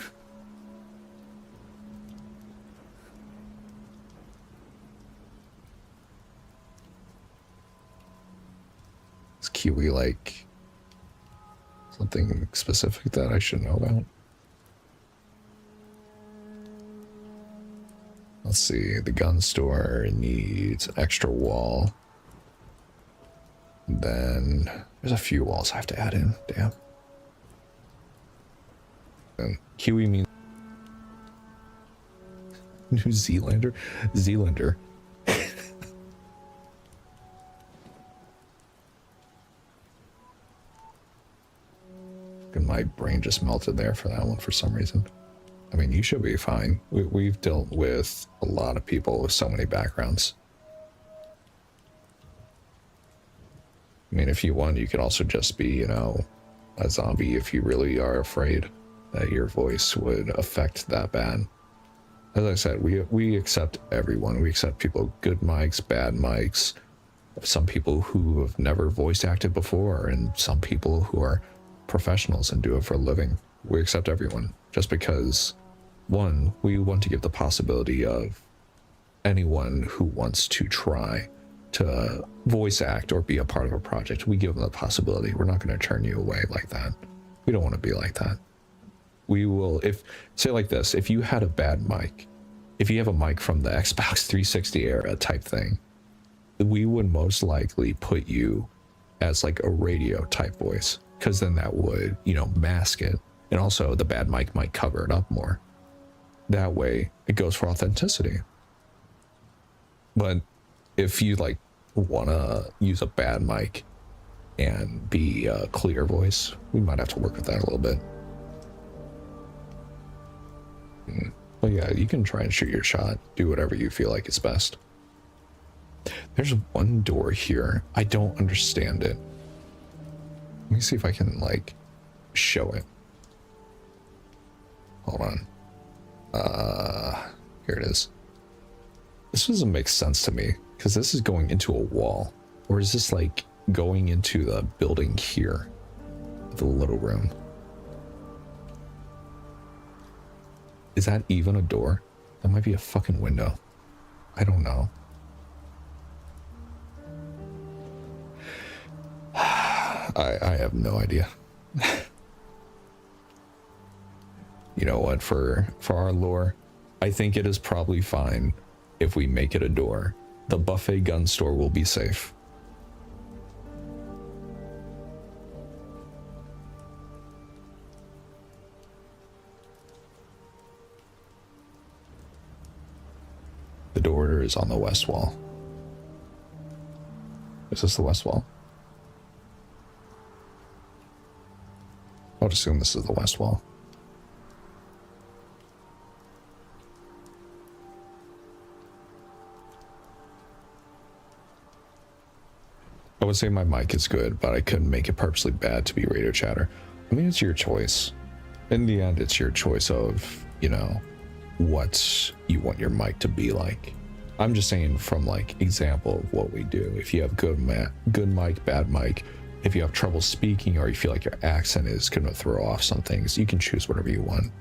Is Kiwi like something specific that I should know about? Let's see, the gun store needs an extra wall. And then there's a few walls I have to add in, damn. And Kiwi means New Zealander? Zealander. And my brain just melted there for that one for some reason. I mean, you should be fine. We've dealt with a lot of people with so many backgrounds. I mean, if you want, you could also just be, you know, a zombie if you really are afraid that your voice would affect that bad. As I said, we accept everyone. We accept people, good mics, bad mics, some people who have never voice acted before, and some people who are professionals and do it for a living. We accept everyone just because, one, we want to give the possibility of anyone who wants to try to voice act or be a part of a project. We give them the possibility. We're not going to turn you away like that. We don't want to be like that. We will, if, say like this, if you had a bad mic, if you have a mic from the Xbox 360 era type thing, we would most likely put you as like a radio type voice, because then that would, you know, mask it. And also the bad mic might cover it up more. That way it goes for authenticity. But if you like want to use a bad mic and be a clear voice, we might have to work with that a little bit. But yeah, you can try and shoot your shot. Do whatever you feel like is best. There's one door here. I don't understand it. Let me see if I can like show it. Hold on. Here it is. This doesn't make sense to me because this is going into a wall. Or is this like going into the building here? The little room. Is that even a door? That might be a fucking window. I don't know. I have no idea. You know what, for our lore, I think it is probably fine if we make it a door. The buffet gun store will be safe. The door is on the west wall. Is this the west wall? I'll assume this is the west wall. I would say my mic is good, but I couldn't make it purposely bad to be radio chatter. I mean, it's your choice. In the end, it's your choice of, you know, what you want your mic to be like. I'm just saying from like example of what we do. If you have good mic, bad mic, if you have trouble speaking or you feel like your accent is going to throw off some things, you can choose whatever you want.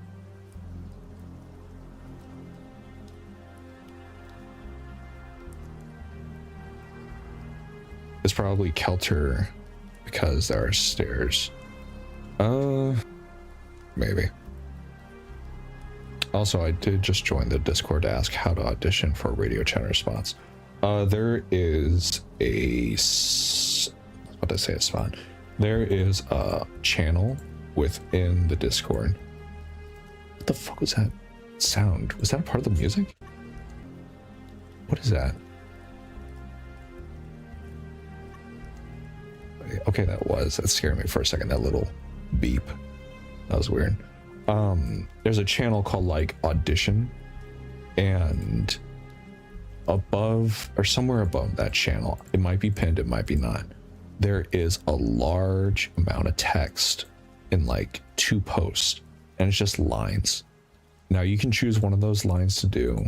It's probably Kelter because there are stairs. Maybe. Also, I did just join the Discord to ask how to audition for radio chatter spots. There is a... What did I say a spot? There is a channel within the Discord. What the fuck was that sound? Was that a part of the music? What is that? Okay, that scared me for a second, that little beep. That was weird. There's a channel called like Audition, and above or somewhere above that channel, it might be pinned, it might be not, there is a large amount of text in like 2 posts and it's just lines. Now you can choose one of those lines to do,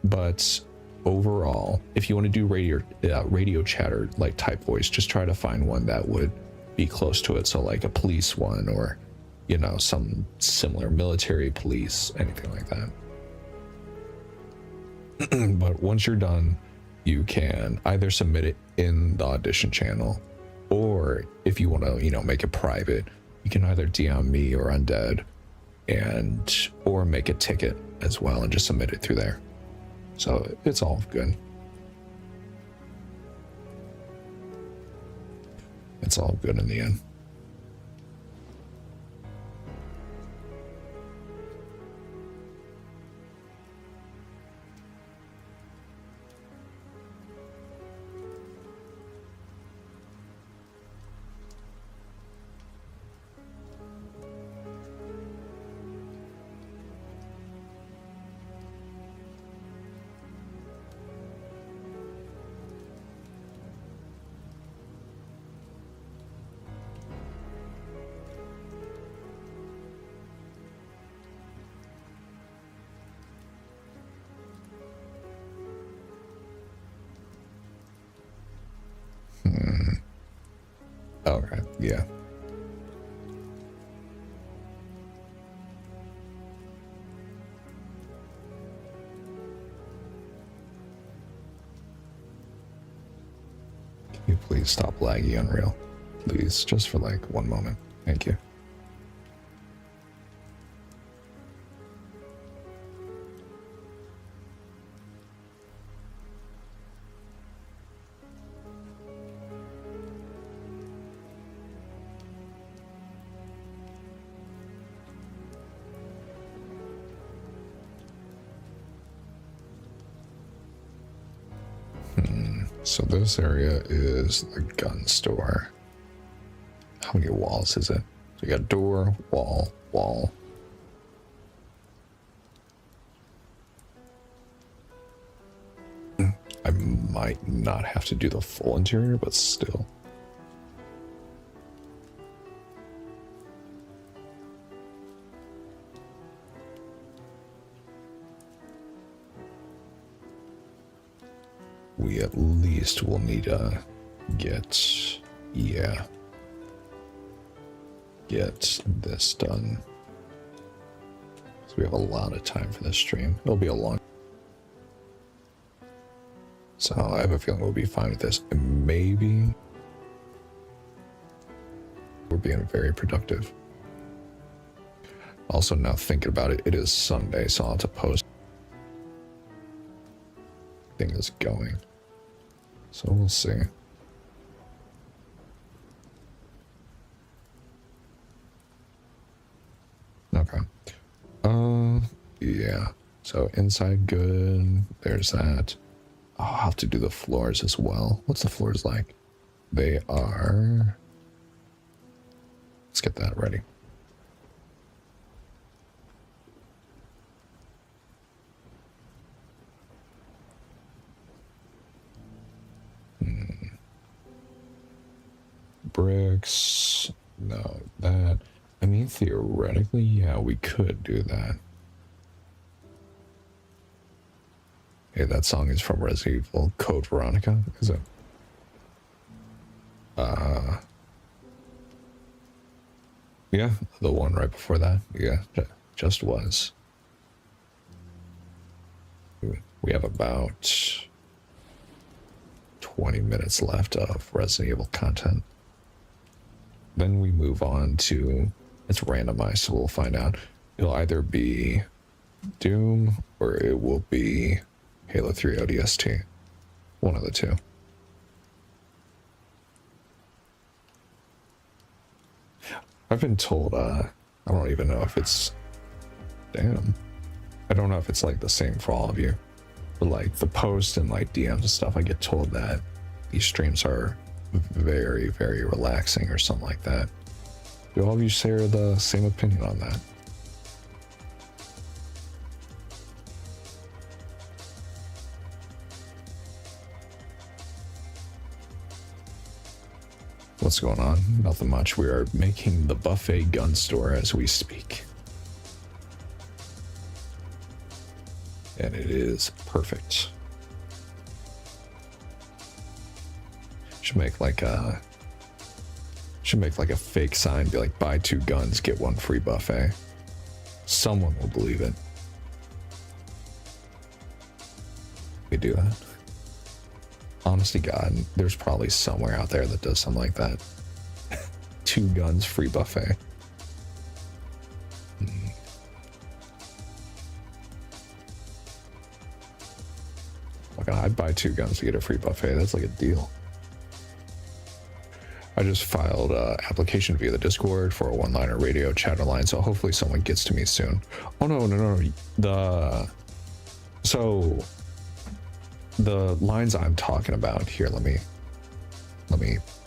but overall, if you want to do radio chatter like type voice, just try to find one that would be close to it. So like a police one, or you know, some similar military police, anything like that. But once you're done, you can either submit it in the audition channel, or if you want to, you know, make it private, you can either DM me or Undead, or make a ticket as well and just submit it through there. So it's all good. It's all good in the end. Okay, yeah. Can you please stop laggy, Unreal? Please, just for like 1 moment. Thank you. So this area is the gun store. How many walls is it? So you got door, wall, wall. I might not have to do the full interior, but still. We at least will need to get this done. So we have a lot of time for this stream. It'll be a long. So I have a feeling we'll be fine with this. And maybe we're being very productive. Also, now thinking about it, it is Sunday, so I'll have to post. Thing is going. So we'll see. Okay. Yeah. So inside good. There's that. I'll have to do the floors as well. What's the floors like? They are... Let's get that ready. Bricks. No, that. I mean, theoretically, yeah, we could do that. Hey, that song is from Resident Evil. Code Veronica, is it? Yeah, the one right before that. Yeah, just was. We have about 20 minutes left of Resident Evil content. Then we move on to, it's randomized, so we'll find out. It'll either be Doom or it will be Halo 3 ODST. One of the two. I've been told, I don't even know if it's, damn. I don't know if it's like the same for all of you. But like the posts and like DMs and stuff, I get told that these streams are very, very relaxing or something like that. Do all of you share the same opinion on that? What's going on? Nothing much. We are making the buffet gun store as we speak. And it is perfect. Should make like a fake sign, be like, buy 2 guns, get 1 free buffet. Someone will believe it. We do that. Honest to God, there's probably somewhere out there that does something like that. 2 guns, free buffet. Like, I'd buy 2 guns to get a free buffet. That's like a deal. I just filed an application via the Discord for a one-liner radio chatter line, so hopefully someone gets to me soon. Oh no. The lines I'm talking about here, let me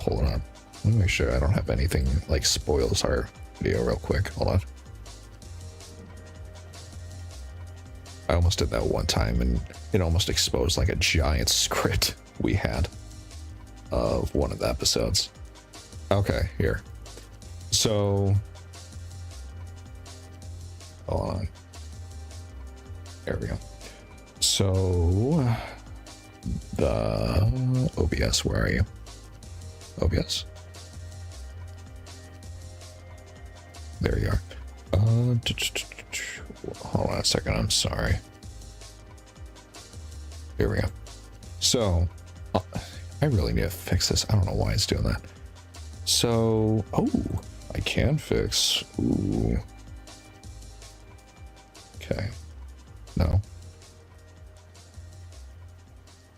pull it up. Let me make sure I don't have anything like spoils our video real quick. Hold on. I almost did that one time and it almost exposed like a giant script we had of one of the episodes. Okay, here. So, hold on. There we go. So, the OBS, where are you? OBS? There you are. Hold on a second, I'm sorry. Here we go. So, I really need to fix this. I don't know why it's doing that. So, oh, I can fix. Ooh. Okay. No.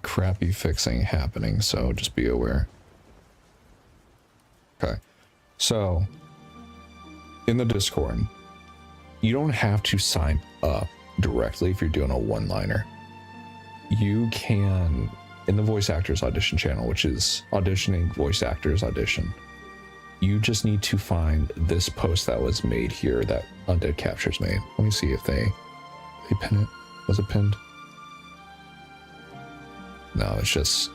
Crappy fixing happening, so just be aware. Okay. So, in the Discord, you don't have to sign up directly if you're doing a one-liner. You can, in the voice actors audition channel, which is auditioning voice actors audition, you just need to find this post that was made here that Undead Captures made. Let me see if they pin it. Was it pinned? No, it's just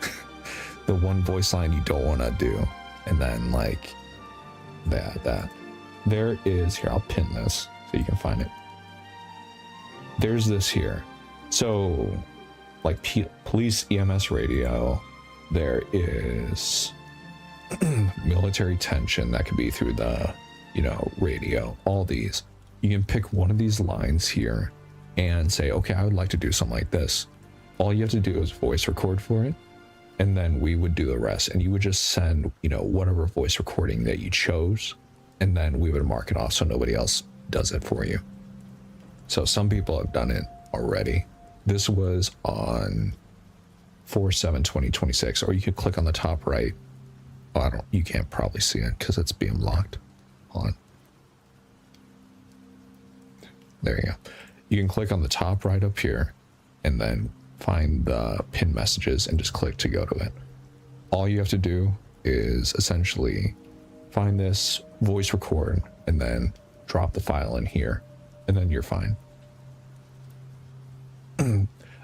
the one voice line you don't want to do. And then like that. There is, here, I'll pin this so you can find it. There's this here. So like police EMS radio, there is military tension that could be through the, radio, all these. You can pick one of these lines here and say, okay, I would like to do something like this. All you have to do is voice record for it, and then we would do the rest, and you would just send, whatever voice recording that you chose, and then we would mark it off so nobody else does it for you. So some people have done it already. This was on 4/7/2026, or you could click on the top right. Oh, you can't probably see it because it's being locked. Hold on. There you go. You can click on the top right up here and then find the pin messages and just click to go to it. All you have to do is essentially find this, voice record, and then drop the file in here, and then you're fine.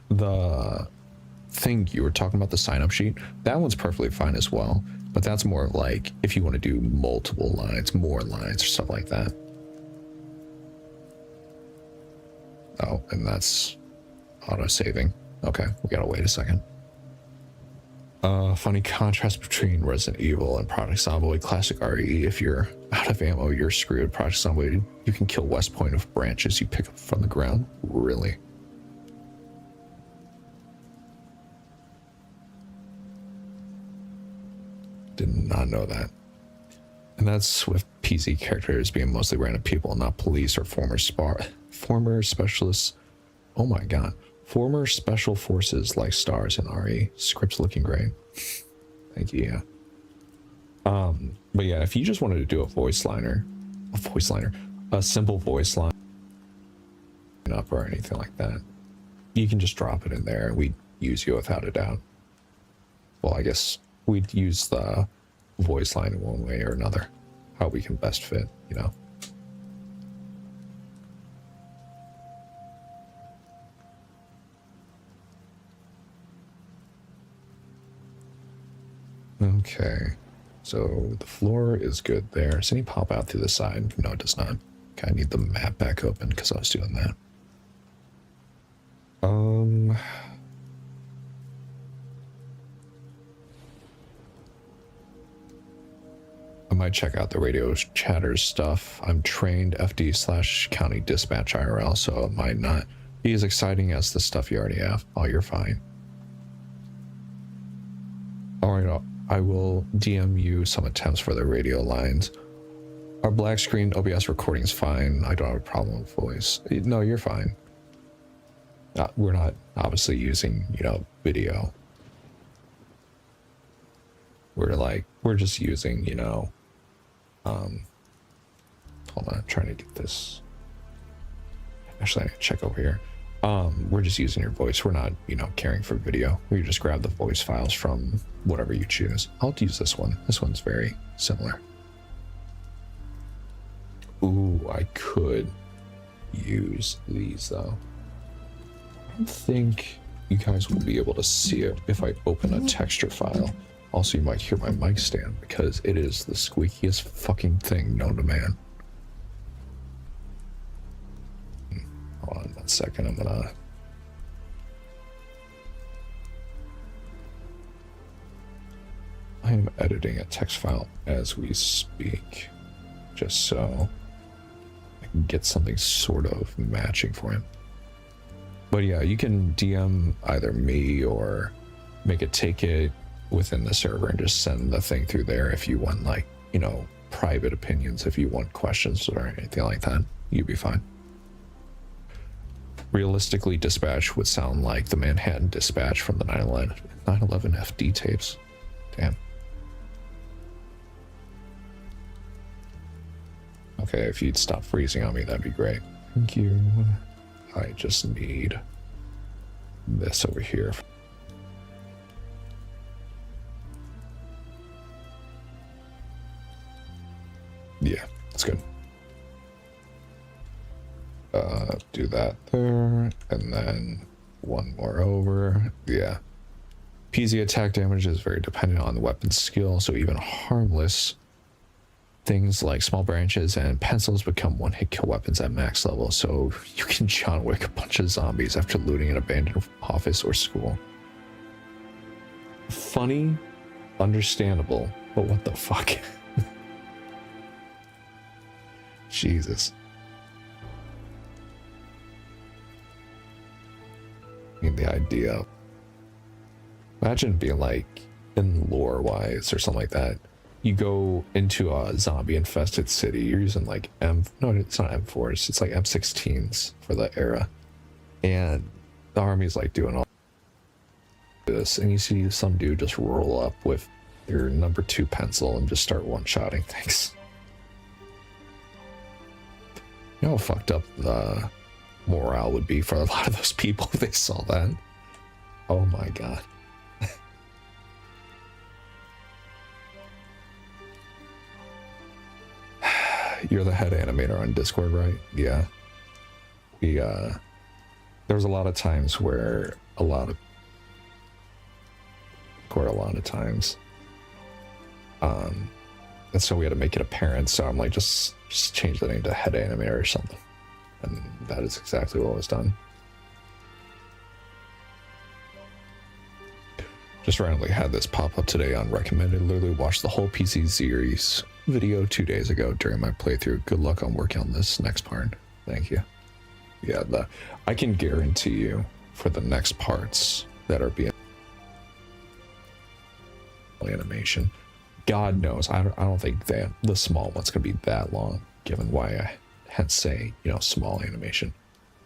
The thing you were talking about, the sign-up sheet, that one's perfectly fine as well, but that's more like if you want to do multiple lines, more lines, or stuff like that. Oh, and that's auto-saving. Okay, we gotta wait a second. Funny contrast between Resident Evil and Project Zomboid Classic RE. If you're out of ammo, you're screwed. Project Zomboid, you can kill West Point with branches you pick up from the ground. Really? Did not know that. And that's with PC characters being mostly random people, not police or former specialists. Oh my god. Former special forces like stars in RE. Script's looking great. Thank you, yeah. But yeah, if you just wanted to do a simple voice line up or anything like that, you can just drop it in there and we'd use you without a doubt. Well, I guess we'd use the voice line in one way or another, how we can best fit, Okay. So the floor is good there. Does any pop out through the side? No, it does not. Okay, I need the map back open because I was doing that. I might check out the radio chatter stuff. I'm trained FD/county dispatch IRL, so it might not be as exciting as the stuff you already have. Oh, you're fine. All right, I will DM you some attempts for the radio lines. Our black screen OBS recording is fine. I don't have a problem with voice. No, you're fine. We're not obviously using, you know, video. We're just using, you know, hold on, I'm trying to get this. Actually, I need to check over here. We're just using your voice. We're not, you know, caring for video. We just grab the voice files from whatever you choose. I'll use this one. This one's very similar. Ooh, I could use these though. I don't think you guys will be able to see it if I open a texture file. Also, you might hear my mic stand because it is the squeakiest fucking thing known to man. Hold on 1 second, I am editing a text file as we speak, just so I can get something sort of matching for him. But yeah, you can DM either me or make a ticket within the server and just send the thing through there if you want, like, you know, private opinions. If you want questions or anything like that, you'd be fine. Realistically, dispatch would sound like the Manhattan Dispatch from the 9/11 FD tapes. Damn. Okay, if you'd stop freezing on me, that'd be great. Thank you. I just need this over here. Yeah, that's good. Do that there, and then one more over. Yeah. PZ attack damage is very dependent on the weapon's skill, so even harmless things like small branches and pencils become one-hit kill weapons at max level, so you can John Wick a bunch of zombies after looting an abandoned office or school. Funny, understandable, but what the fuck? Jesus. I mean, the idea. Imagine being like, in lore-wise or something like that, you go into a zombie-infested city, you're using like no, it's not M4s, it's like M16s for the era. And the army's like doing all this, and you see some dude just roll up with your #2 pencil and just start one-shotting things. You know how fucked up the morale would be for a lot of those people if they saw that? Oh my god. You're the head animator on Discord, right? Yeah. There was a lot of times where a lot of times. And so we had to make it apparent. So I'm like, just change the name to head animator or something. And that is exactly what was done. Just randomly had this pop up today on recommended. Literally watched the whole PC series video 2 days ago during my playthrough. Good luck on working on this next part. Thank you. Yeah, I can guarantee you for the next parts that are being animation. God knows, I don't think that the small one's gonna be that long, given why I had say, you know, small animation.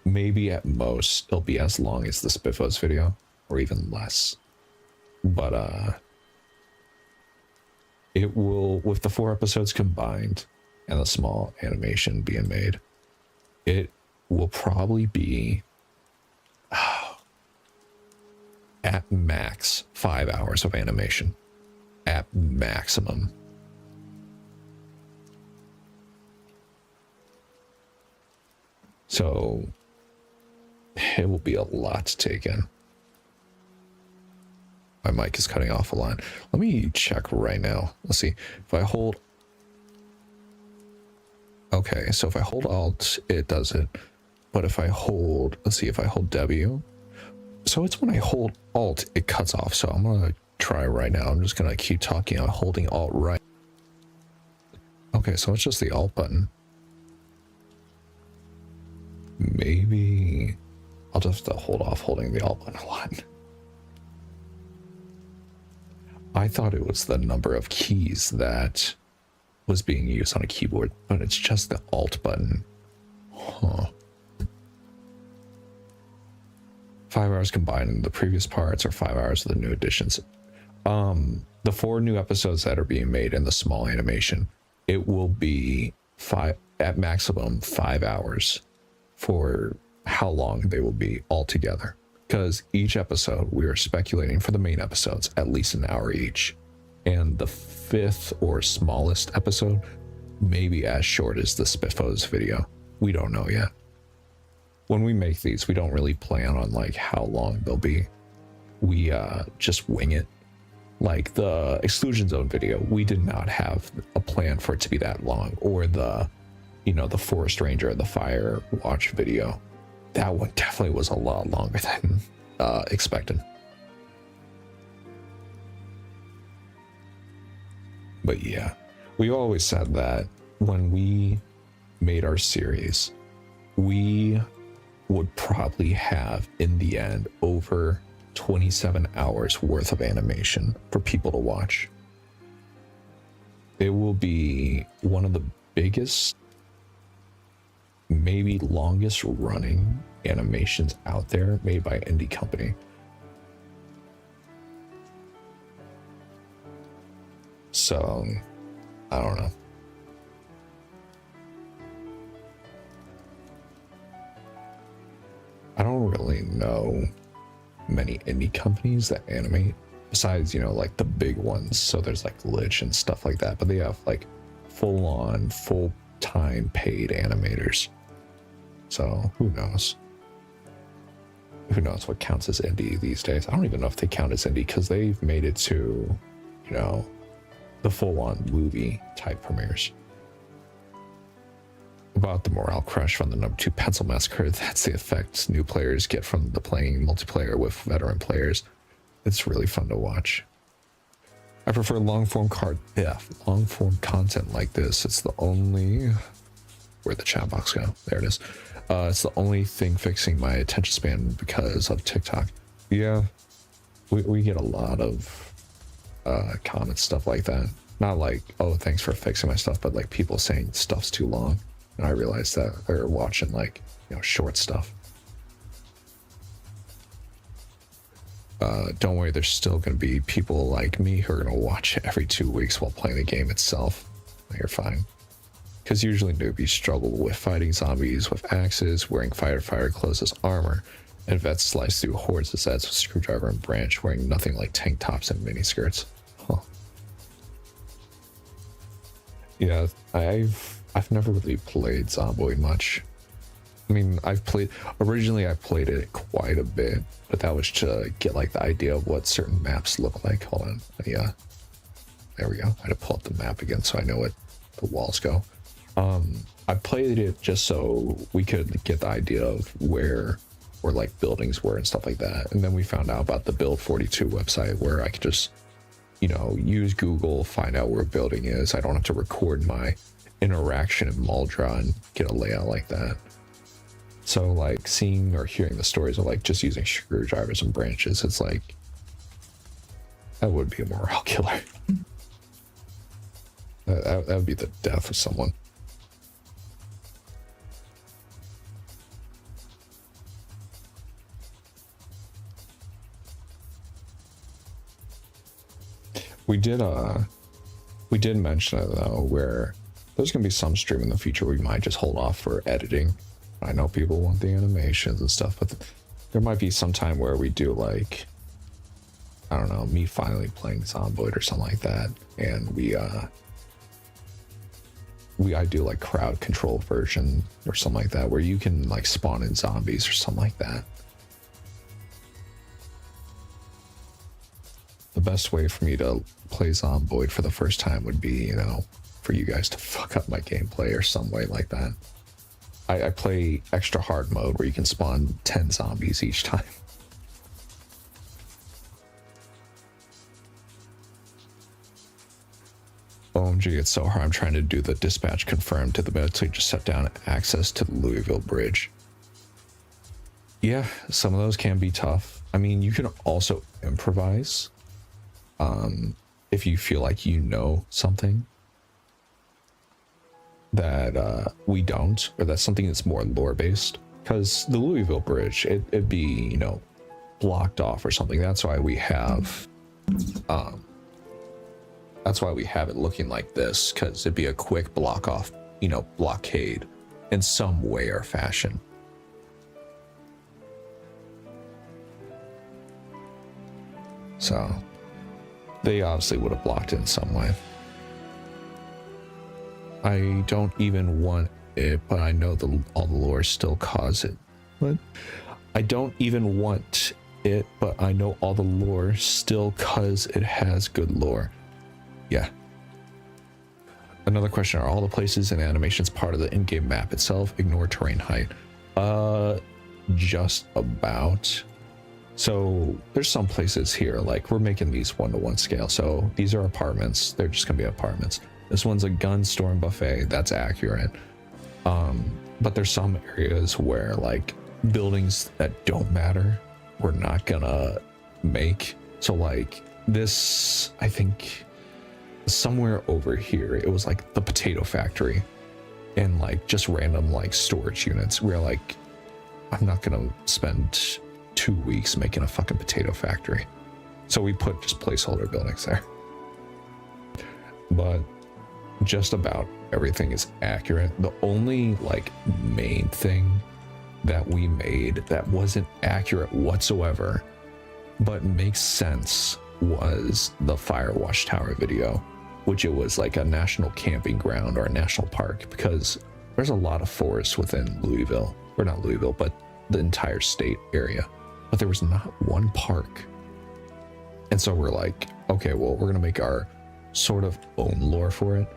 Maybe at most it'll be as long as the Spiffos video, or even less. But it will, with the 4 episodes combined and the small animation being made, it will probably be at max 5 hours of animation. At maximum. So it will be a lot to take in. My mic is cutting off a lot. Let me check right now. Let's see. If I hold... Okay, so if I hold Alt, it does it. But if I hold... Let's see, if I hold W... So it's when I hold Alt, it cuts off. So I'm going to try right now. I'm just going to keep talking. I'm holding Alt right. Okay, so it's just the Alt button. Maybe... I'll just have to hold off holding the Alt button a lot. I thought it was the number of keys that was being used on a keyboard, but it's just the Alt button. Huh. 5 hours combined in the previous parts, or 5 hours of the new additions. The 4 new episodes that are being made in the small animation, it will be at maximum 5 hours for how long they will be altogether. Because each episode, we are speculating for the main episodes, at least an hour each. And the 5th or smallest episode may be as short as the Spiffos video. We don't know yet. When we make these, we don't really plan on like how long they'll be. We just wing it. Like the Exclusion Zone video, we did not have a plan for it to be that long. Or the, you know, the Forest Ranger, the Fire Watch video. That one definitely was a lot longer than expected. But yeah, we always said that when we made our series, we would probably have, in the end, over 27 hours worth of animation for people to watch. It will be one of the biggest, maybe longest running animations out there made by an indie company. So, I don't know. I don't really know many indie companies that animate besides, you know, like the big ones. So there's like Lich and stuff like that, but they have like full-on, full-time paid animators. So who knows? Who knows what counts as indie these days? I don't even know if they count as indie because they've made it to, you know, the full-on movie type premieres. About the morale crush from the #2 Pencil Massacre, that's the effect new players get from the playing multiplayer with veteran players. It's really fun to watch. I prefer long-form content like this. It's the only... Where'd the chat box go? There it is. It's the only thing fixing my attention span because of TikTok. Yeah, we get a lot of comments, stuff like that. Not like, oh, thanks for fixing my stuff, but like people saying stuff's too long. And I realized that they're watching like, you know, short stuff. Don't worry, there's still going to be people like me who are going to watch it every 2 weeks while playing the game itself. You're fine. Because usually newbies struggle with fighting zombies with axes, wearing fighter clothes as armor, and vets slice through hordes of Zeds with screwdriver and branch, wearing nothing like tank tops and miniskirts. Huh. Yeah, I've never really played Zomboid much. I mean, originally I played it quite a bit, but that was to get like the idea of what certain maps look like. Hold on. Yeah. There we go. I had to pull up the map again so I know what the walls go. I played it just so we could get the idea of where like buildings were and stuff like that. And then we found out about the Build 42 website where I could just, you know, use Google, find out where a building is. I don't have to record my interaction in Muldra and get a layout like that. So like seeing or hearing the stories of like just using screwdrivers and branches, it's like, that would be a morale killer. That would be the death of someone. We did mention it though, where there's gonna be some stream in the future we might just hold off for editing. I know people want the animations and stuff, but there might be some time where we do like, I don't know, me finally playing Zomboid or something like that, and I do like crowd control version or something like that, where you can like spawn in zombies or something like that. best way for me to play Zomboid for the first time would be, you know, for you guys to fuck up my gameplay or some way like that. I play extra hard mode where you can spawn 10 zombies each time. OMG, it's so hard. I'm trying to do the dispatch confirmed to the military just shut down access to the Louisville bridge. Yeah, some of those can be tough. I mean, you can also improvise if you feel like you know something that we don't, or that's something that's more lore based. Because the Louisville bridge, it'd be, you know, blocked off or something. That's why we have it looking like this, because it'd be a quick block off, you know, blockade in some way or fashion. So they obviously would have blocked it in some way. I don't even want it, but I know all the lore still cause it. What? I don't even want it, but I know all the lore still cause it has good lore. Yeah. Another question, are all the places and animations part of the in-game map itself? Ignore terrain height. Just about. So there's some places here, like we're making these 1-to-1 scale. So these are apartments. They're just gonna be apartments. This one's a gun store and buffet. That's accurate. But there's some areas where like buildings that don't matter, we're not gonna make. So like this, I think somewhere over here, it was like the potato factory and like just random like storage units where like, I'm not gonna spend 2 weeks making a fucking potato factory. So we put just placeholder buildings there. But just about everything is accurate. The only like main thing that we made that wasn't accurate whatsoever, but makes sense, was the Fire Watchtower video, which it was like a national camping ground or a national park, because there's a lot of forests within Louisville, or not Louisville, but the entire state area, but there was not one park. And so we're like, okay, well, we're gonna make our sort of own lore for it,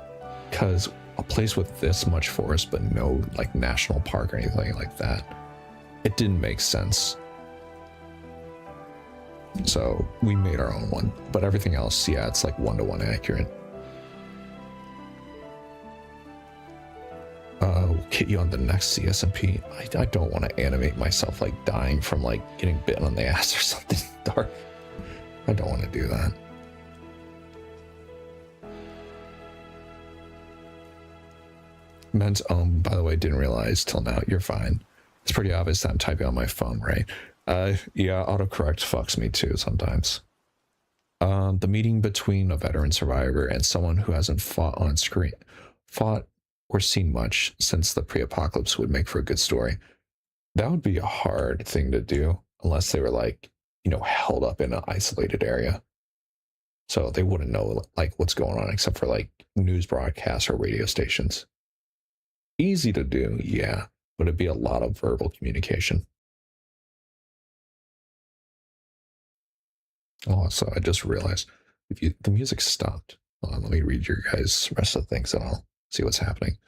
because a place with this much forest but no like national park or anything like that, it didn't make sense. So we made our own one, but everything else, yeah, it's like 1-to-1 accurate. We'll get you on the next CSMP. I don't want to animate myself like dying from like getting bitten on the ass or something dark. I don't want to do that. Men's by the way, didn't realize till now, you're fine. It's pretty obvious that I'm typing on my phone, right? Yeah, autocorrect fucks me too sometimes. The meeting between a veteran survivor and someone who hasn't fought or seen much since the pre-apocalypse would make for a good story. That would be a hard thing to do unless they were like, you know, held up in an isolated area. So they wouldn't know like what's going on except for like news broadcasts or radio stations. Easy to do, yeah, but it'd be a lot of verbal communication. Oh, so I just realized the music stopped. Hold on, let me read your guys' rest of the things and I'll see what's happening.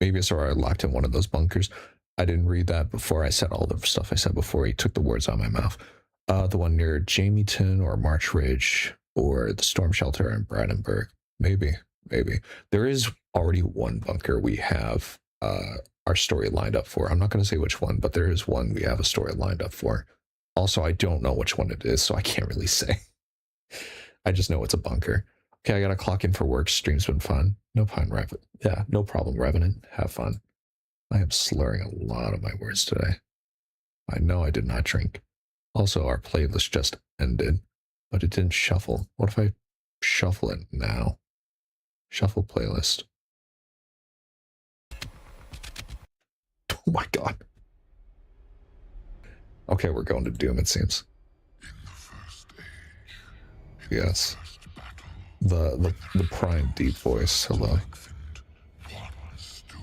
Maybe it's alright, I locked in one of those bunkers. I didn't read that before I said all the stuff I said before he took the words out of my mouth. The one near Jamieton or March Ridge or the storm shelter in Brandenburg. Maybe. There is already one bunker we have our story lined up for. I'm not going to say which one, but there is one we have a story lined up for. Also, I don't know which one it is, so I can't really say. I just know it's a bunker. Okay, I gotta clock in for work. Stream's been fun. No problem, yeah, no problem, Revenant. Have fun. I am slurring a lot of my words today. I know I did not drink. Also, our playlist just ended, but it didn't shuffle. What if I shuffle it now? Shuffle playlist. Oh my god. Okay, we're going to Doom, it seems. In the first age, yes. first battle, the prime deep voice. Hello. one stood.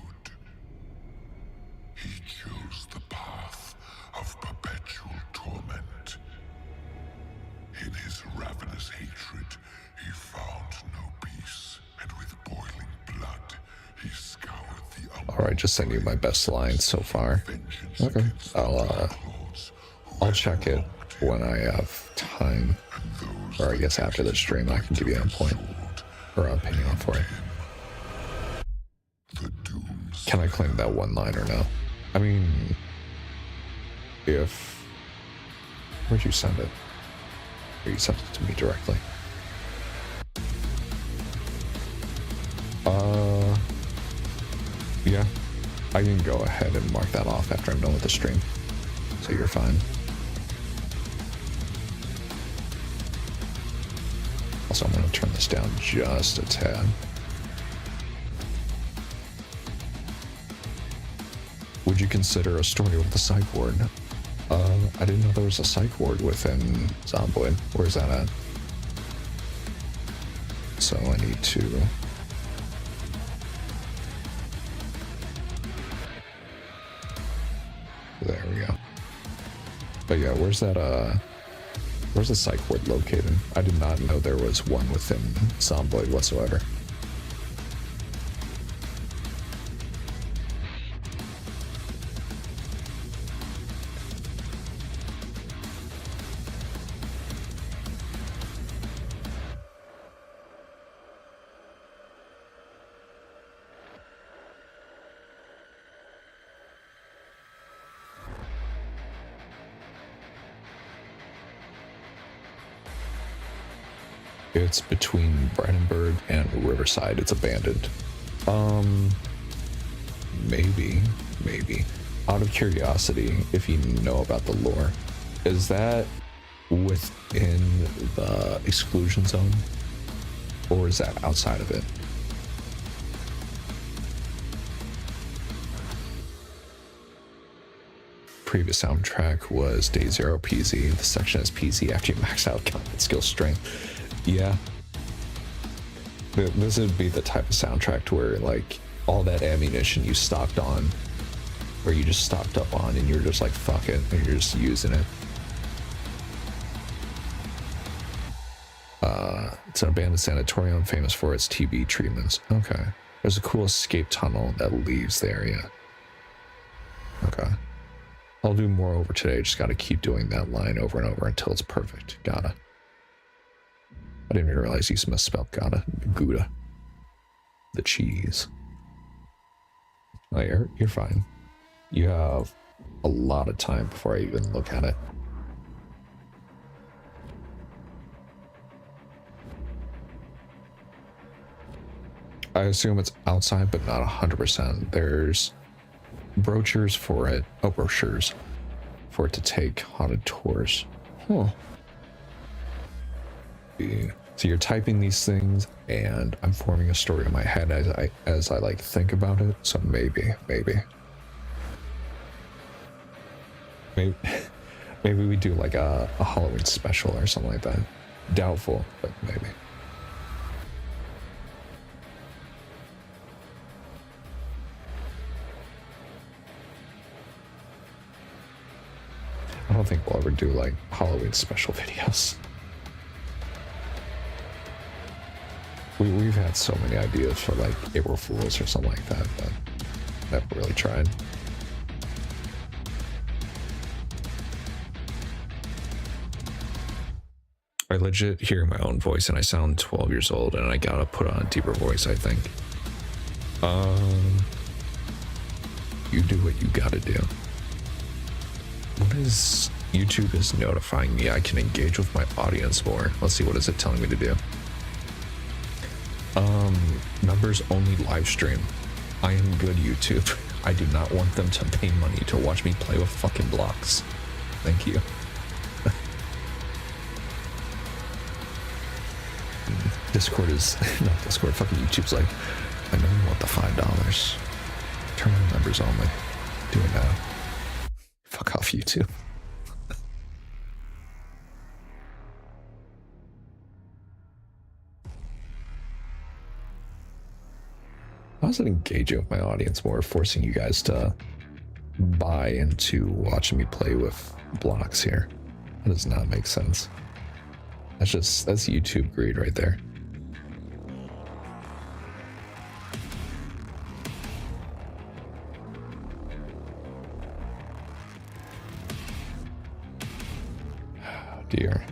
He chose the path of perpetual torment. In his or I just send you my best lines so far? Okay, I'll check it when I have time, or I guess after the stream I can give you a point or opinion for it. Can I claim that one line or no? I mean, if... Where'd you send it? Or you sent it to me directly? Yeah, I can go ahead and mark that off after I'm done with the stream. So you're fine. Also, I'm gonna turn this down just a tad. Would you consider a story with the psych ward? I didn't know there was a psych ward within Zomboid. Where's that at? So I need to... There we go. But yeah, where's that, where's the psych ward located? I did not know there was one within Zomboid whatsoever. It's between Brandenburg and Riverside. It's abandoned. Maybe. Out of curiosity, if you know about the lore, is that within the exclusion zone? Or is that outside of it? Previous soundtrack was Day Zero PZ. The section is PZ after you max out combat skill strength. Yeah. This would be the type of soundtrack to where, like, all that ammunition you stocked on, or you just stocked up on, and you're just like, fuck it, and you're just using it. It's an abandoned sanatorium famous for its TB treatments. Okay. There's a cool escape tunnel that leaves the area. Okay. I'll do more over today. Just gotta keep doing that line over and over until it's perfect. Gotta. I didn't even realize you misspelled gotta. Gouda. The cheese. Oh, you're fine. You have a lot of time before I even look at it. I assume it's outside, but not 100%. There's brochures for it. Oh, brochures for it to take haunted tours. Huh. So you're typing these things, and I'm forming a story in my head as I like think about it. So maybe we do like a Halloween special or something like that. Doubtful, but maybe. I don't think we'll ever do like Halloween special videos. We've had so many ideas for like April Fools or something like that, but never really tried. I legit hear my own voice and I sound 12 years old, and I gotta put on a deeper voice, I think. You do what you gotta do. What is... YouTube is notifying me I can engage with my audience more. Let's see, what is it telling me to do? Members only live stream. I am good, YouTube. I do not want them to pay money to watch me play with fucking blocks. Thank you. Discord is not Discord, fucking YouTube's like, I know you want the $5. Turn on members only. Do it now. Fuck off, YouTube. I wasn't engaging with my audience more, forcing you guys to buy into watching me play with blocks here. That does not make sense. That's YouTube greed right there. dear.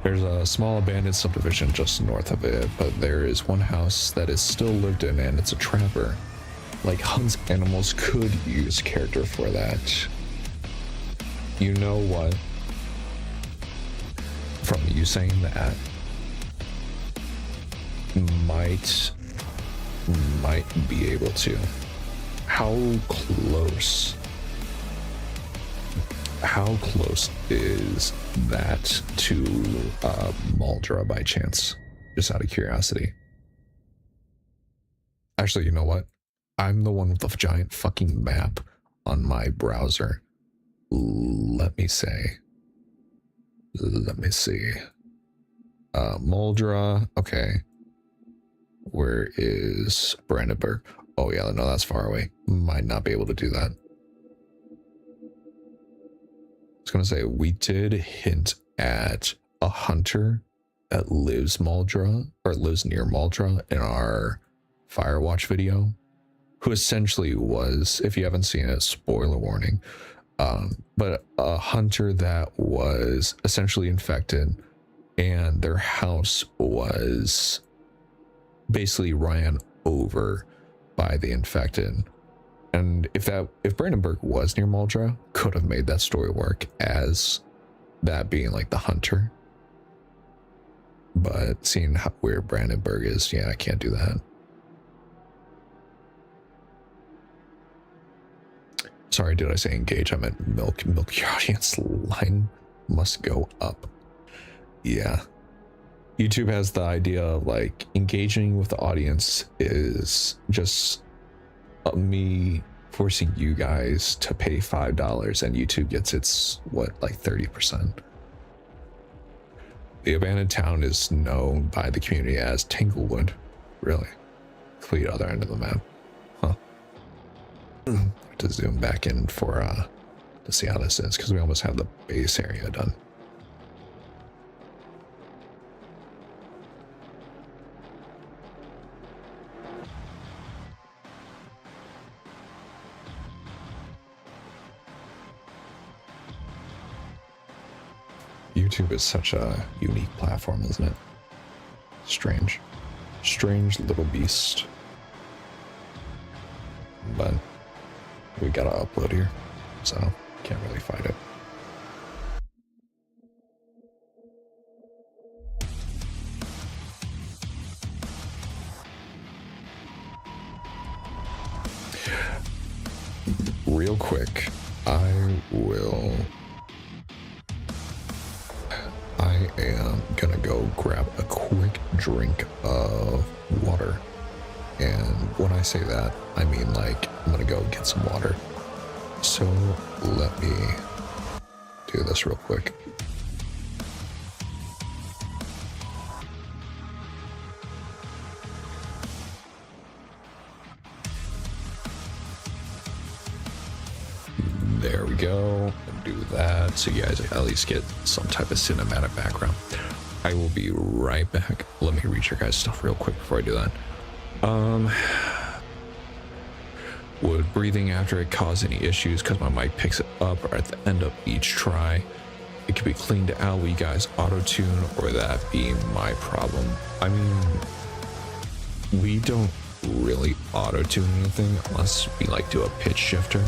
There's a small abandoned subdivision just north of it, but there is one house that is still lived in, and it's a trapper. Like, hunts animals could use character for that. You know what? From you saying that, might be able to. How close is that to Maldra by chance? Just out of curiosity. Actually, you know what? I'm the one with the giant fucking map on my browser. Let me see. Maldra, okay. Where is Brandenburg? Oh yeah, no, that's far away. Might not be able to do that. I was gonna say, we did hint at a hunter that lives Maldra, or lives near Maldra in our Firewatch video, who essentially was, if you haven't seen it, spoiler warning, but a hunter that was essentially infected, and their house was basically ran over by the infected. And if Brandenburg was near Maldra, could have made that story work as that being like the hunter. But seeing where Brandenburg is, yeah, I can't do that. Sorry, did I say engage? I meant milk your audience. Line must go up. Yeah. YouTube has the idea of like engaging with the audience is just me forcing you guys to pay $5, and YouTube gets its, what, like 30%. The abandoned town is known by the community as Tanglewood. Really? Complete other end of the map. Huh. To zoom back in for to see how this is, because we almost have the base area done. YouTube is such a unique platform, isn't it? Strange little beast. But we gotta upload here, so can't really fight it. Real quick, I am gonna go grab a quick drink of water. And when I say that, I mean like I'm gonna go get some water. So let me do this real quick. There we go. And do that so you guys at least get some type of cinematic background. I will be right back. Let me read your guys' stuff real quick before I do that. Would breathing after it cause any issues because my mic picks it up or at the end of each try? It could be cleaned out. Will you guys auto-tune, or that be my problem? I mean, we don't really auto-tune anything unless we like do a pitch shifter,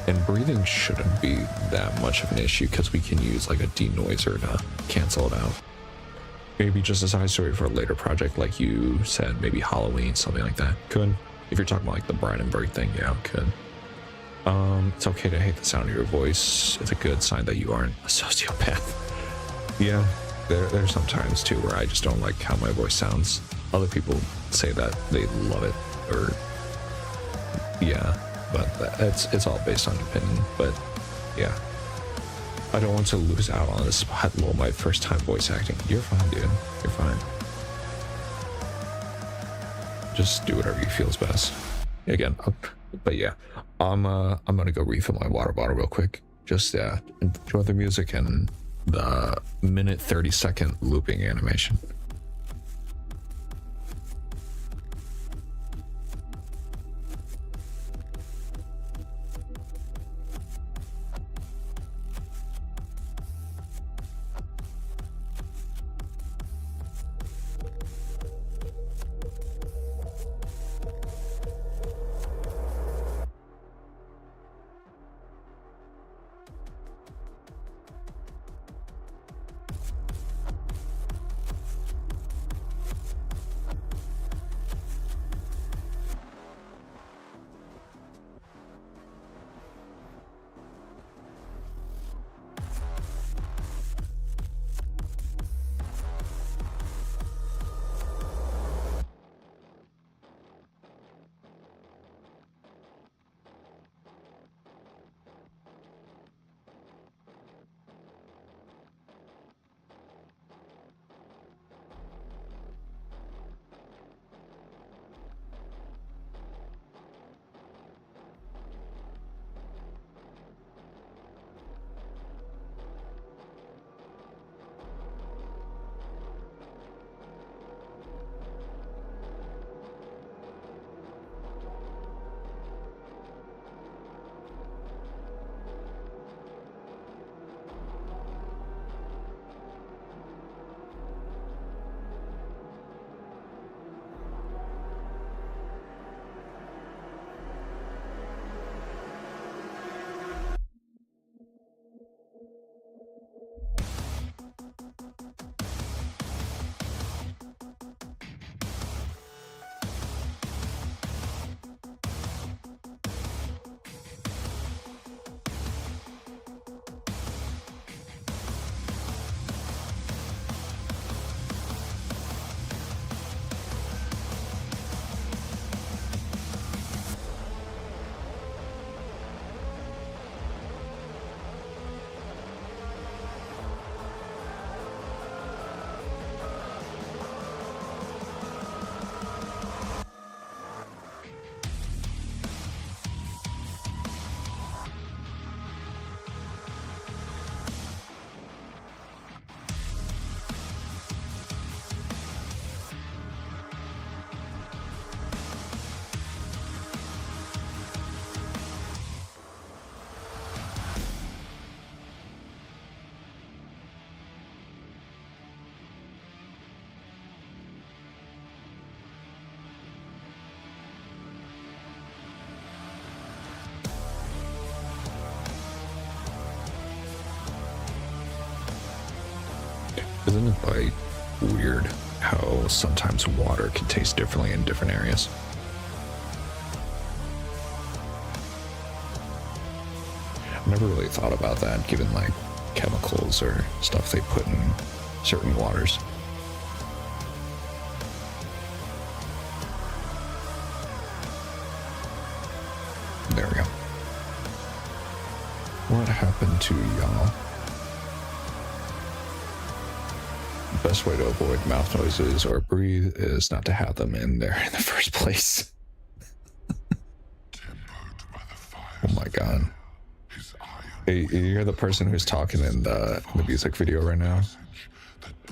and breathing shouldn't be that much of an issue because we can use like a denoiser to cancel it out. Maybe just a side story for a later project, like you said, maybe Halloween, something like that. Could. If you're talking about like the Brandenburg thing, yeah, could. It's okay to hate the sound of your voice. It's a good sign that you aren't a sociopath. Yeah, there's some times too where I just don't like how my voice sounds. Other people say that they love it, or yeah, but it's all based on opinion. But yeah, I don't want to lose out on this spot. Well, my first time voice acting. You're fine, dude. You're fine. Just do whatever you feel is best. Again, but yeah, I'm gonna go refill my water bottle real quick. Just enjoy the music and the minute 30-second looping animation. Isn't it like weird how sometimes water can taste differently in different areas? I've never really thought about that, given like chemicals or stuff they put in certain waters. There we go. What happened to y'all? The best way to avoid mouth noises or breathe is not to have them in there in the first place. Oh my god. Hey, you're the person who's talking in the music video right now.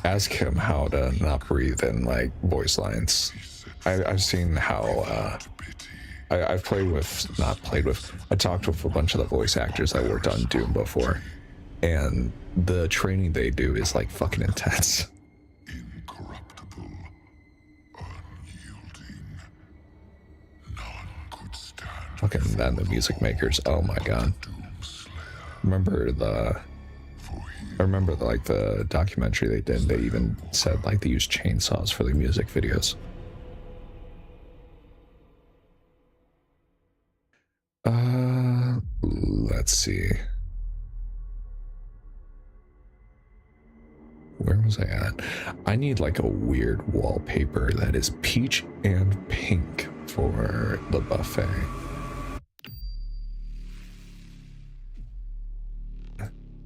Ask him how to not breathe in like voice lines. I've seen how I've played with, not played with, I talked with a bunch of the voice actors that worked on Doom before, and the training they do is like fucking intense. Incorruptible, unyielding, none could stand. Fucking then the music makers, oh my god. I remember like the documentary they did, they even said like they used chainsaws for the music videos. Let's see. Where was I at? I need like a weird wallpaper that is peach and pink for the buffet.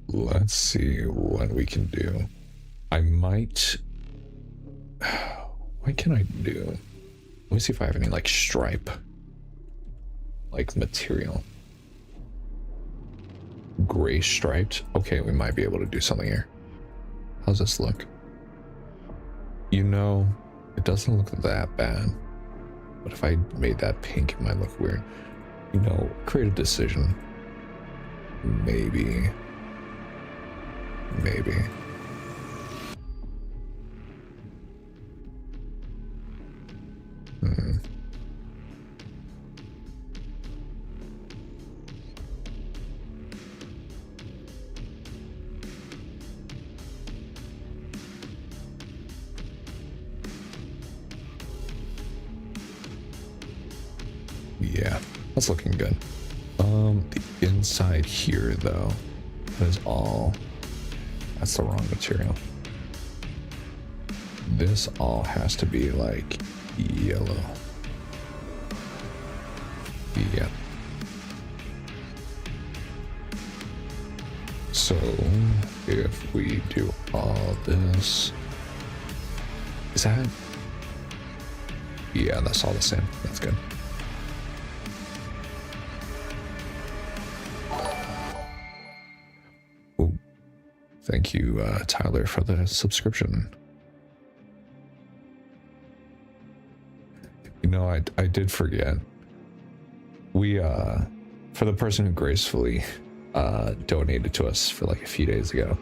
Let's see what we can do. I might... What can I do? Let me see if I have any like stripe, like material. Gray striped. Okay, we might be able to do something here. How's this look? You know, it doesn't look that bad. But if I made that pink, it might look weird. You know, create a decision. Maybe. Yeah, that's looking good. The inside here though, that is all, that's the wrong material. This all has to be like yellow. Yep. So if we do all this, is that, yeah, that's all the same. That's good. Ooh. Thank you, Tyler, for the subscription. You know, I did forget. We, for the person who gracefully donated to us for like a few days ago,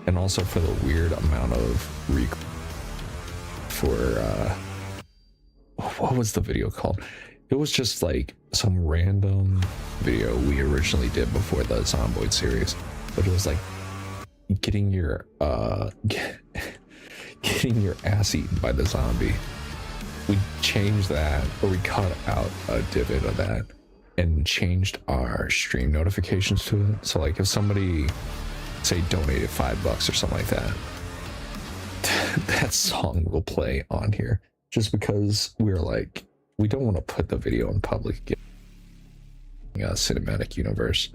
and also for the weird amount of what was the video called? It was just like some random video we originally did before the Zomboid series, but it was like getting your getting your ass eaten by the zombie. We changed that, or we cut out a divot of that and changed our stream notifications to it. So like if somebody say donated $5 or something like that, that song will play on here, just because we're like, we don't want to put the video in public cinematic universe,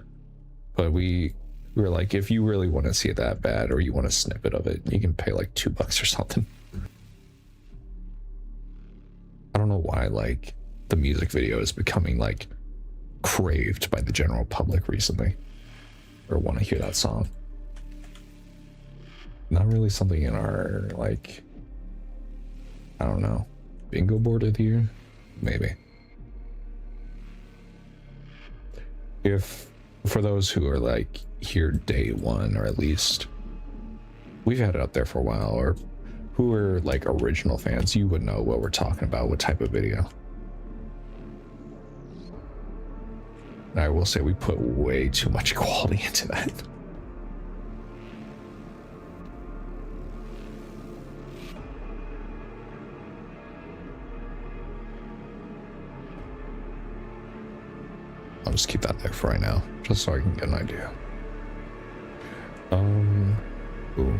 but we were like, if you really want to see it that bad, or you want a snippet of it, you can pay like $2 or something. I don't know why like the music video is becoming like craved by the general public recently, or want to hear that song. Not really something in our like, I don't know, bingo board of the year, maybe. If for those who are like here day one, or at least we've had it up there for a while, or who are like original fans, you would know what we're talking about, what type of video. And I will say we put way too much quality into that. I'll just keep that there for right now, just so I can get an idea. Ooh,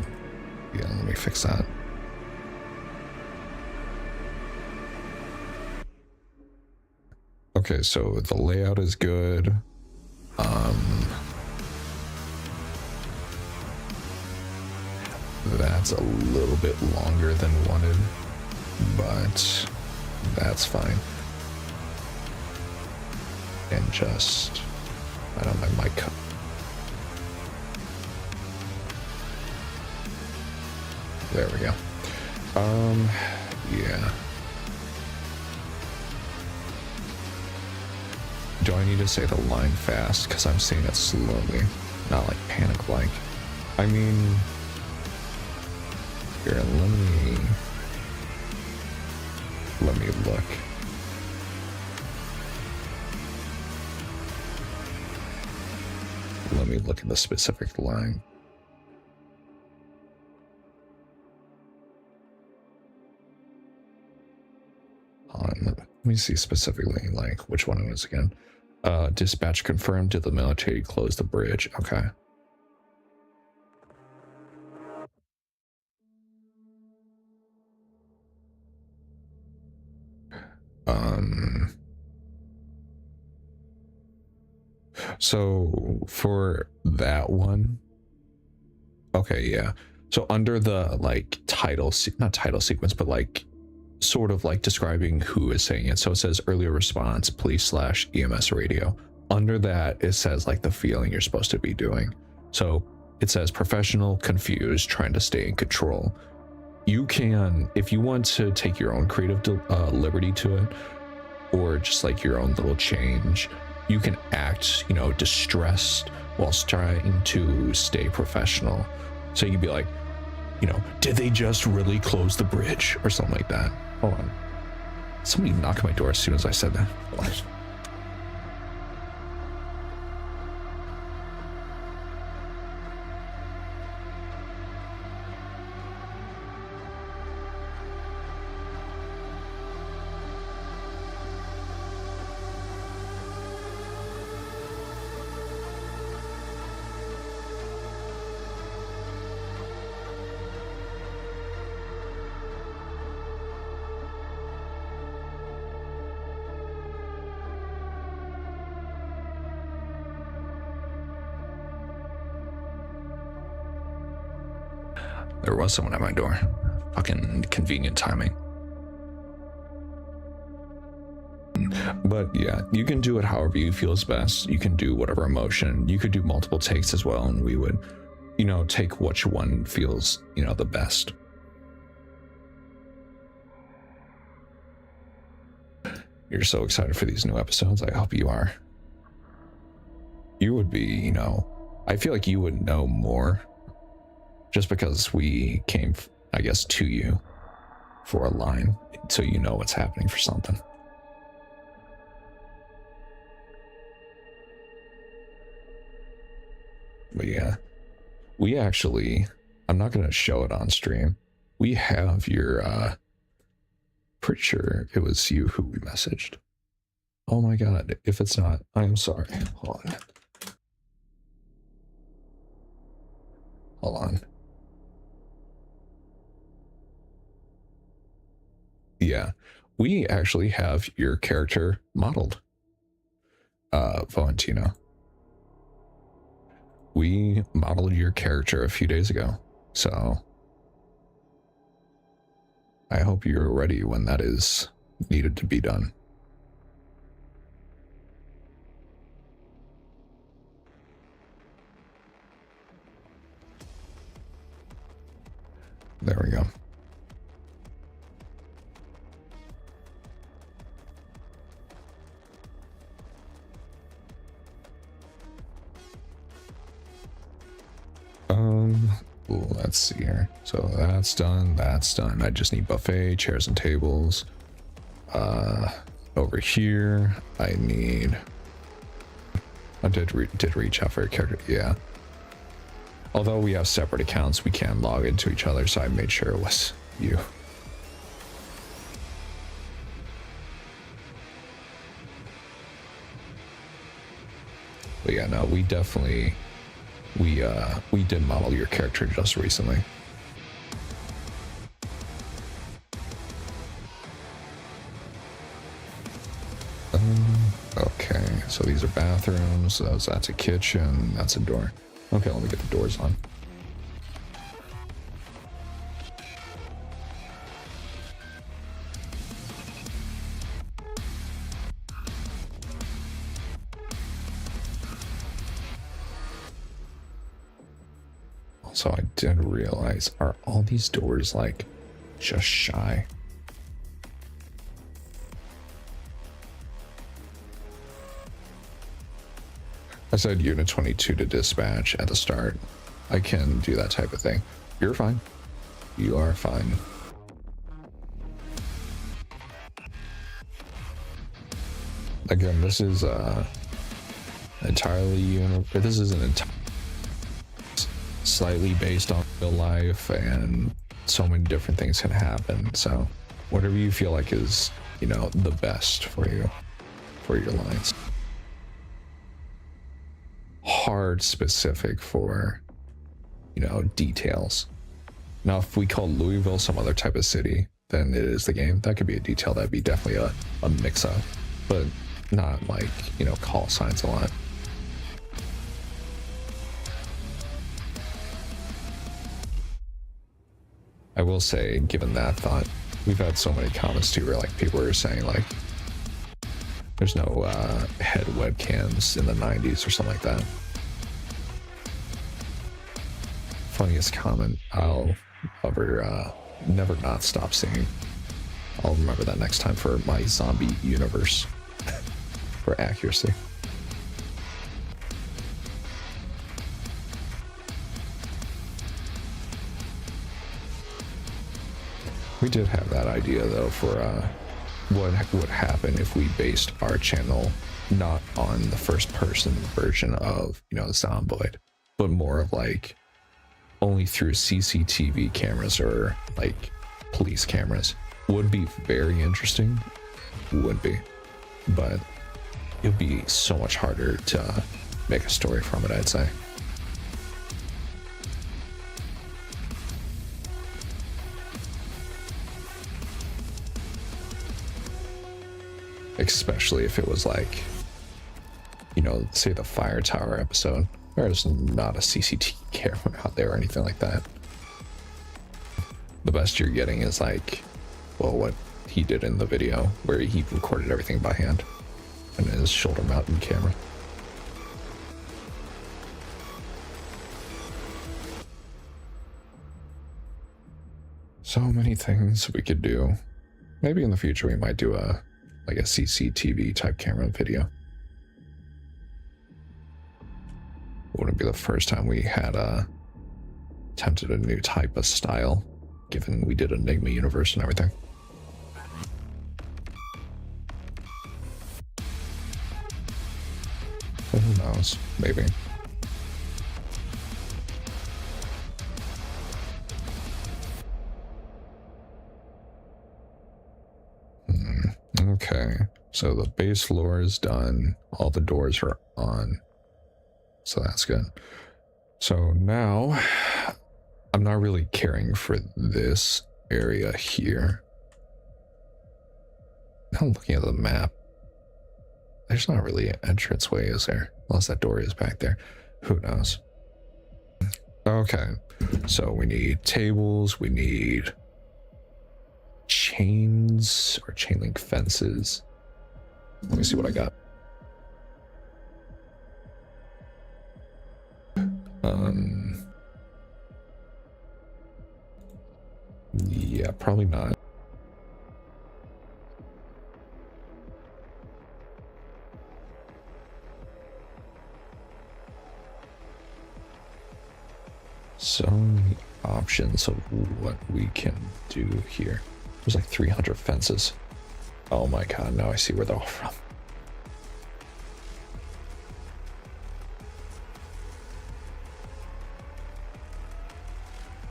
yeah, let me fix that. Okay, so the layout is good. That's a little bit longer than wanted, but that's fine. And just, I don't know, my mic. There we go. Yeah. Do I need to say the line fast? Because I'm saying it slowly, not like panic-like. I mean, here, let me look. Let me look at the specific line. Let me see specifically, like, which one it was again. Dispatch confirmed, did the military close the bridge? Okay. So for that one, okay, yeah. So under the like title, not title sequence, but like sort of like describing who is saying it. So it says earlier response, police / EMS radio. Under that, it says like the feeling you're supposed to be doing. So it says professional, confused, trying to stay in control. You can, if you want to take your own creative liberty to it, or just like your own little change, you can act, you know, distressed whilst trying to stay professional. So you'd be like, you know, did they just really close the bridge or something like that? Hold on. Somebody knocked on my door as soon as I said that. What? There was someone at my door. Fucking convenient timing. But yeah, you can do it however you feel is best. You can do whatever emotion. You could do multiple takes as well, and we would, you know, take which one feels, you know, the best. You're so excited for these new episodes. I hope you are. You would be, you know, I feel like you would know more just because we came, I guess, to you for a line, so you know what's happening for something. But yeah, we actually, I'm not going to show it on stream. We have your, pretty sure it was you who we messaged. Oh my God, if it's not, I'm sorry. Hold on. Hold on. Yeah, we actually have your character modeled, Valentino. We modeled your character a few days ago, so I hope you're ready when that is needed to be done. There we go. Let's see here. So that's done. That's done. I just need buffet, chairs and tables. Over here, I need. I did reach out for a character. Yeah. Although we have separate accounts, we can log into each other, so I made sure it was you. But yeah, no, we definitely we did model your character just recently. Okay, so these are bathrooms. That's a kitchen. That's a door. Okay, let me get the doors on. Also, I did realize, are all these doors like just shy? I said unit 22 to dispatch at the start. I can do that type of thing. You're fine. You are fine. Again, this is this is an slightly based on real life, and so many different things can happen. So whatever you feel like is, you know, the best for you, for your lines. Hard specific for, you know, details. Now, if we call Louisville some other type of city, then it is the game. That could be a detail. That'd be definitely a mix up, but not like, you know, call signs a lot. I will say, given that thought, we've had so many comments too where like people are saying like there's no head webcams in the 90s or something like that. Funniest comment I'll ever never not stop seeing. I'll remember that next time for my zombie universe for accuracy. We did have that idea though for what would happen if we based our channel not on the first person version of, you know, Zomboid, but more of like only through CCTV cameras or like police cameras. Would be very interesting, would be, but it would be so much harder to make a story from it, I'd say. Especially if it was like, you know, say the fire tower episode. There's not a CCTV camera out there or anything like that. The best you're getting is like, well, what he did in the video where he recorded everything by hand and his shoulder mounted camera. So many things we could do. Maybe in the future we might do a CCTV type camera video. Wouldn't be the first time we had attempted a new type of style, given we did Enigma Universe and everything. But who knows? Maybe. Okay, so the base lore is done. All the doors are on. So that's good. So now I'm not really caring for this area here. Now looking at the map, there's not really an entranceway, is there? Unless that door is back there. Who knows? Okay, so we need tables, we need chains or chain link fences. Let me see what I got. Yeah, probably not. So many options of what we can do here. There's like 300 fences. Oh my god, now I see where they're all from.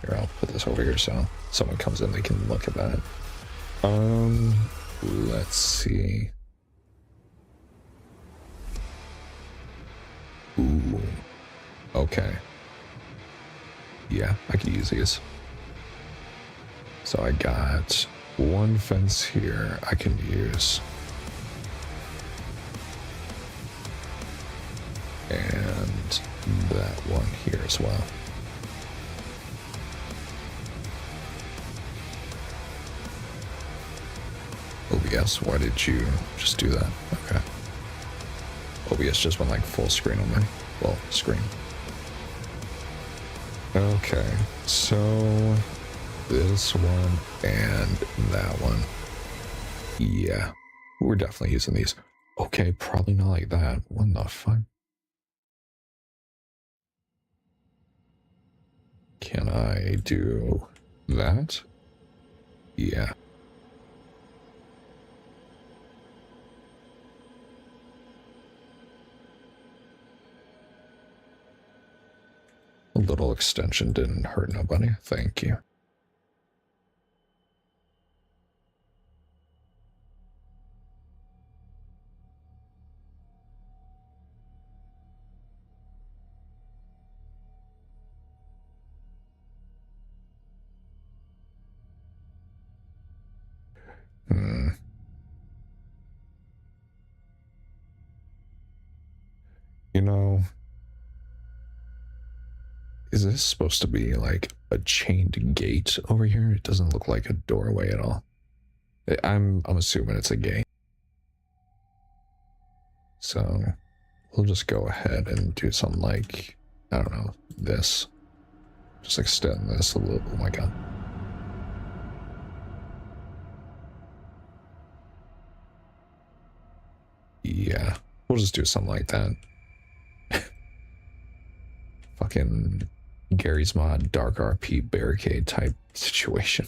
Here, I'll put this over here so someone comes in, they can look at that. Let's see. Ooh. Okay. Yeah, I could use these. So I got one fence here I can use. And that one here as well. OBS, why did you just do that? Okay. OBS just went like full screen on me. Well, screen. Okay, so this one and that one. Yeah, we're definitely using these. Okay, probably not like that. What the fuck? Can I do that? Yeah. A little extension didn't hurt nobody. Thank you. Hmm. You know, is this supposed to be like a chained gate over here? It doesn't look like a doorway at all. I'm assuming it's a gate. So we'll just go ahead and do something like, I don't know, this. Just extend this a little. Oh my god. Yeah, we'll just do something like that. Fucking Gary's Mod Dark RP barricade type situation.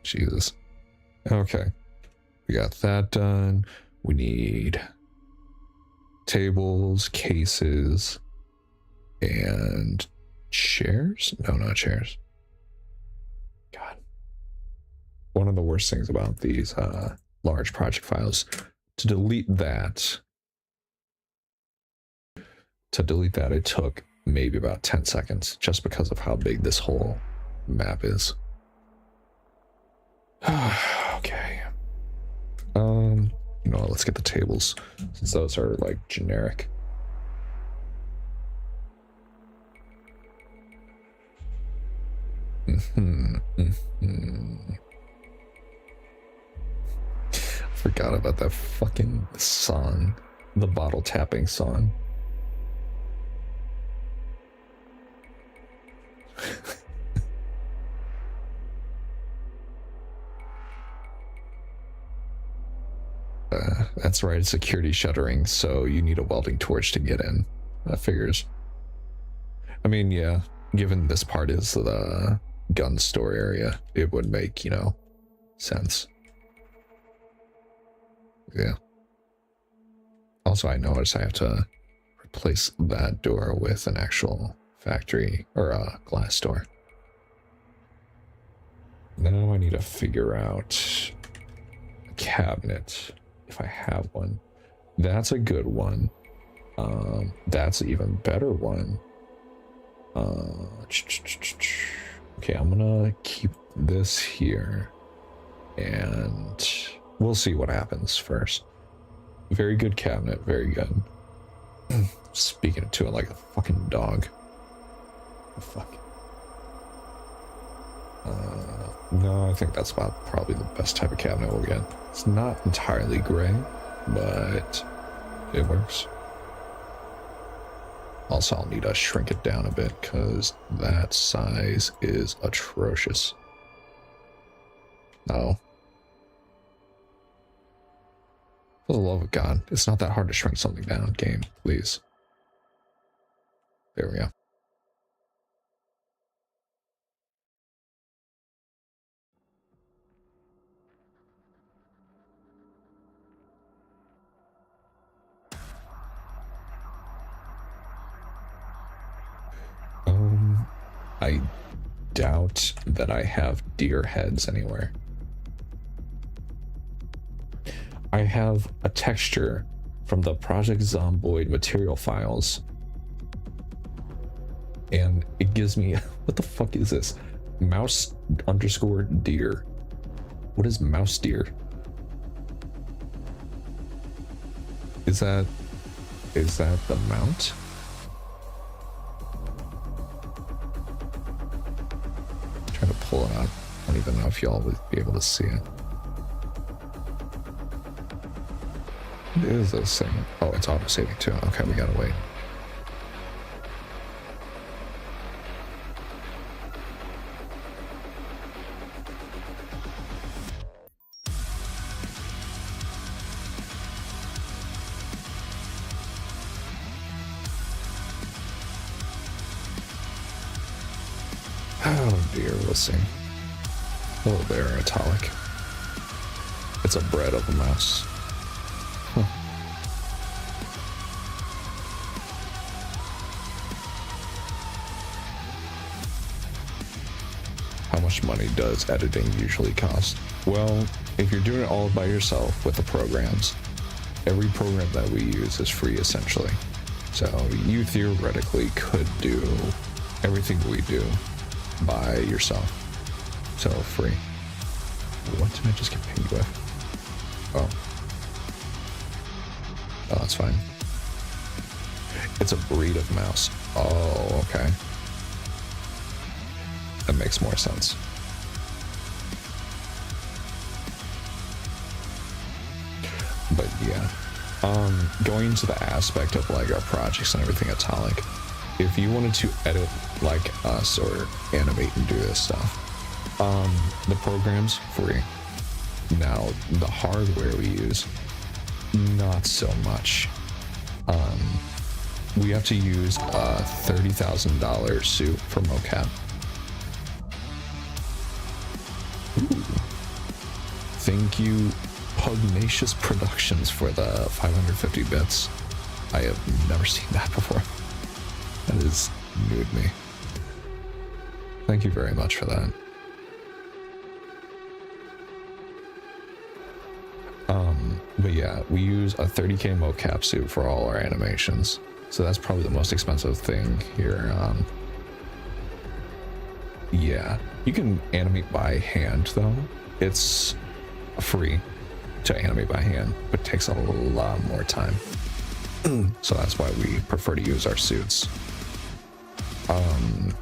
Jesus. Okay. We got that done. We need tables, cases, and chairs? No, not chairs. God. One of the worst things about these large project files, to delete that, it took maybe about 10 seconds just because of how big this whole map is. Okay. You know what, let's get the tables since those are like generic. Forgot about that fucking song, the bottle tapping song. That's right, security shuttering, so you need a welding torch to get in. That figures. I mean, yeah, given this part is the gun store area, it would make, you know, sense. Yeah. Also, I noticed I have to replace that door with an actual factory or a glass door. Now I need to figure out a cabinet. If I have one, that's a good one. That's an even better one. Okay, I'm gonna keep this here and we'll see what happens first. Very good cabinet, very good. Speaking to it like a fucking dog. The fuck. No, I think that's about probably the best type of cabinet we'll get. It's not entirely gray, but it works. Also, I'll need to shrink it down a bit because that size is atrocious. No. For the love of God, it's not that hard to shrink something down, game, please. There we go. I doubt that I have deer heads anywhere. I have a texture from the Project Zomboid material files. And it gives me, what the fuck is this? Mouse underscore deer. What is mouse deer? Is that the mount? I'm trying to pull it out. I don't even know if y'all would be able to see it. What is this thing? Oh, it's auto saving too. Okay, we gotta wait. Oh dear, we'll see. Oh, there, Italic. It's a bread of a mouse. Huh. How much money does editing usually cost? Well, if you're doing it all by yourself with the programs, every program that we use is free essentially. So you theoretically could do everything we do by yourself. So free. What did I just get pinged with? Oh. Oh, that's fine. It's a breed of mouse. Oh, okay. That makes more sense. But yeah. Going into the aspect of like our projects and everything at Tolic, if you wanted to edit like us or animate and do this stuff, the program's free. Now, the hardware we use, not so much. We have to use a $30,000 suit for mocap. Ooh. Thank you, Pugnacious Productions, for the 550 bits. I have never seen that before. That is new to me. Thank you very much for that. But yeah, we use a 30K mocap suit for all our animations. So that's probably the most expensive thing here. Yeah, you can animate by hand though. It's free to animate by hand, but it takes a lot more time. So that's why we prefer to use our suits. And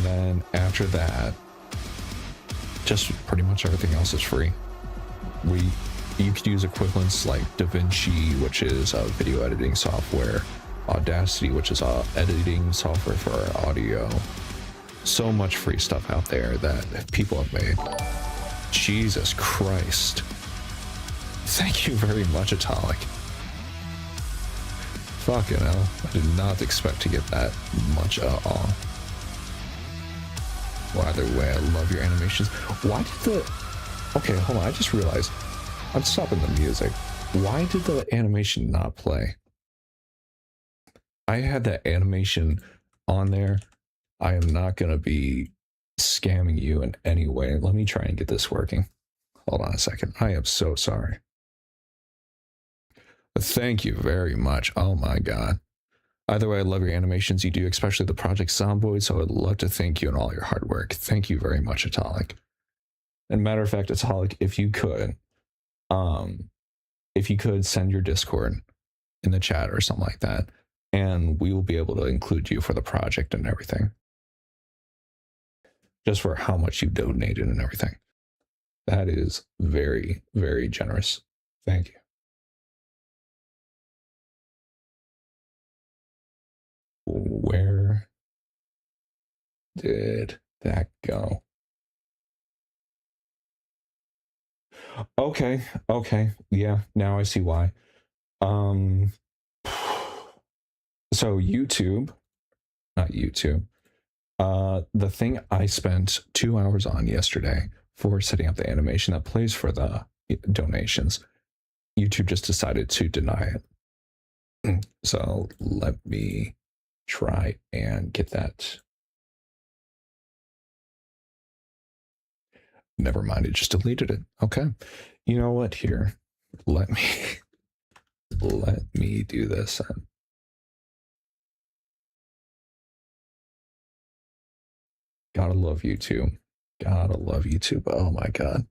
then after that, just pretty much everything else is free. You could use equivalents like DaVinci, which is a video editing software, Audacity, which is editing software for our audio. So much free stuff out there that people have made. Jesus Christ. Thank you very much, Italic. Fucking hell. I did not expect to get that much at all. Well, either way, I love your animations. Why did the... Okay, hold on, I just realized. I'm stopping the music. Why did the animation not play? I had that animation on there. I am not going to be scamming you in any way. Let me try and get this working. Hold on a second. I am so sorry. But thank you very much. Oh my God. Either way, I love your animations you do, especially the Project Zomboid, so I'd love to thank you and all your hard work. Thank you very much, Italic. And matter of fact, Italic, if you could send your Discord in the chat or something like that, and we will be able to include you for the project and everything. Just for how much you donated and everything. That is very, very generous. Thank you. Where did that go? Okay, yeah, now I see why. So YouTube, not YouTube, the thing I spent 2 hours on yesterday for setting up the animation that plays for the donations, YouTube just decided to deny it. So let me try and get that. Never mind, it just deleted it. Okay. You know what? Here, let me let me do this. Gotta love YouTube. Gotta love YouTube. Oh my god.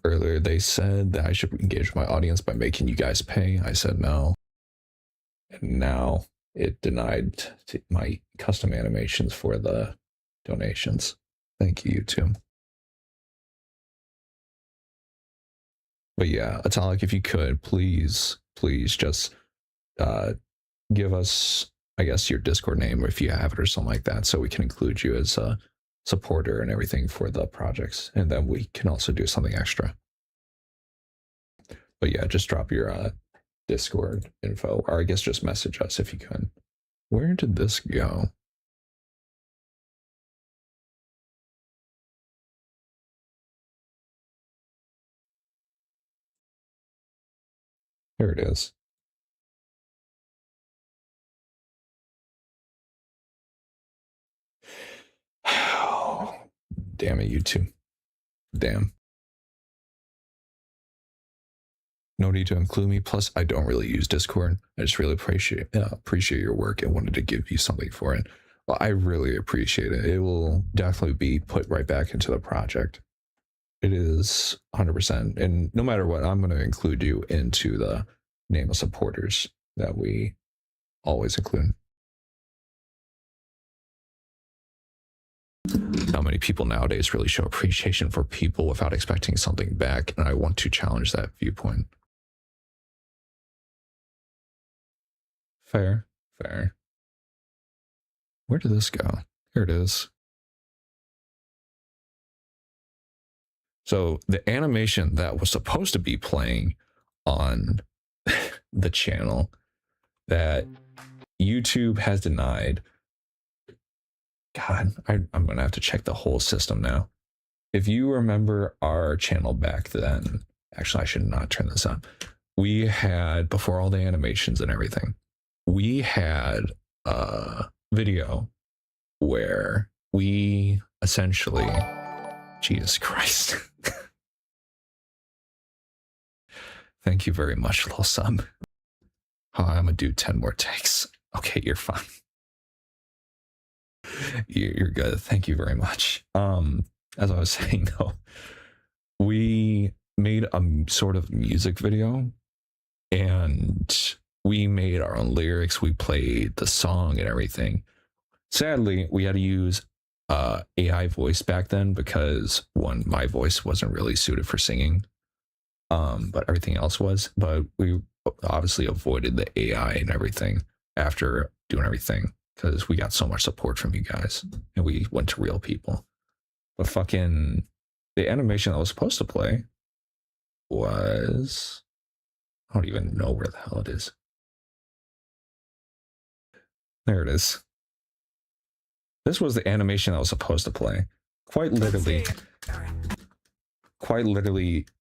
Earlier they said that I should engage my audience by making you guys pay. I said no. And now it denied my custom animations for the donations. Thank you, YouTube. But yeah, Atalic, if you could, please just give us, I guess, your Discord name if you have it or something like that, so we can include you as a supporter and everything for the projects, and then we can also do something extra. But yeah, just drop your Discord info, or I guess just message us if you can. Where did this go? There it is. Damn it, YouTube. Damn. No need to include me. Plus, I don't really use Discord. I just really appreciate your work and wanted to give you something for it. Well, I really appreciate it. It will definitely be put right back into the project. It is 100%. And no matter what, I'm going to include you into the name of supporters that we always include. Not many people nowadays really show appreciation for people without expecting something back, and I want to challenge that viewpoint. Fair, fair. Where did this go? Here it is. So the animation that was supposed to be playing on the channel that YouTube has denied. God, I'm going to have to check the whole system now. If you remember our channel back then, actually, I should not turn this on. We had, before all the animations and everything, we had a video where we essentially, Jesus Christ. Thank you very much, little sub. Oh, I'm gonna do 10 more takes. Okay, you're fine. You're good. Thank you very much. As I was saying though, we made a sort of music video and we made our own lyrics. We played the song and everything. Sadly, we had to use AI voice back then because one, my voice wasn't really suited for singing, but everything else was. But we obviously avoided the AI and everything after doing everything because we got so much support from you guys and we went to real people. But fucking the animation that was supposed to play was, I don't even know where the hell it is. There it is. This was the animation that was supposed to play. Quite literally,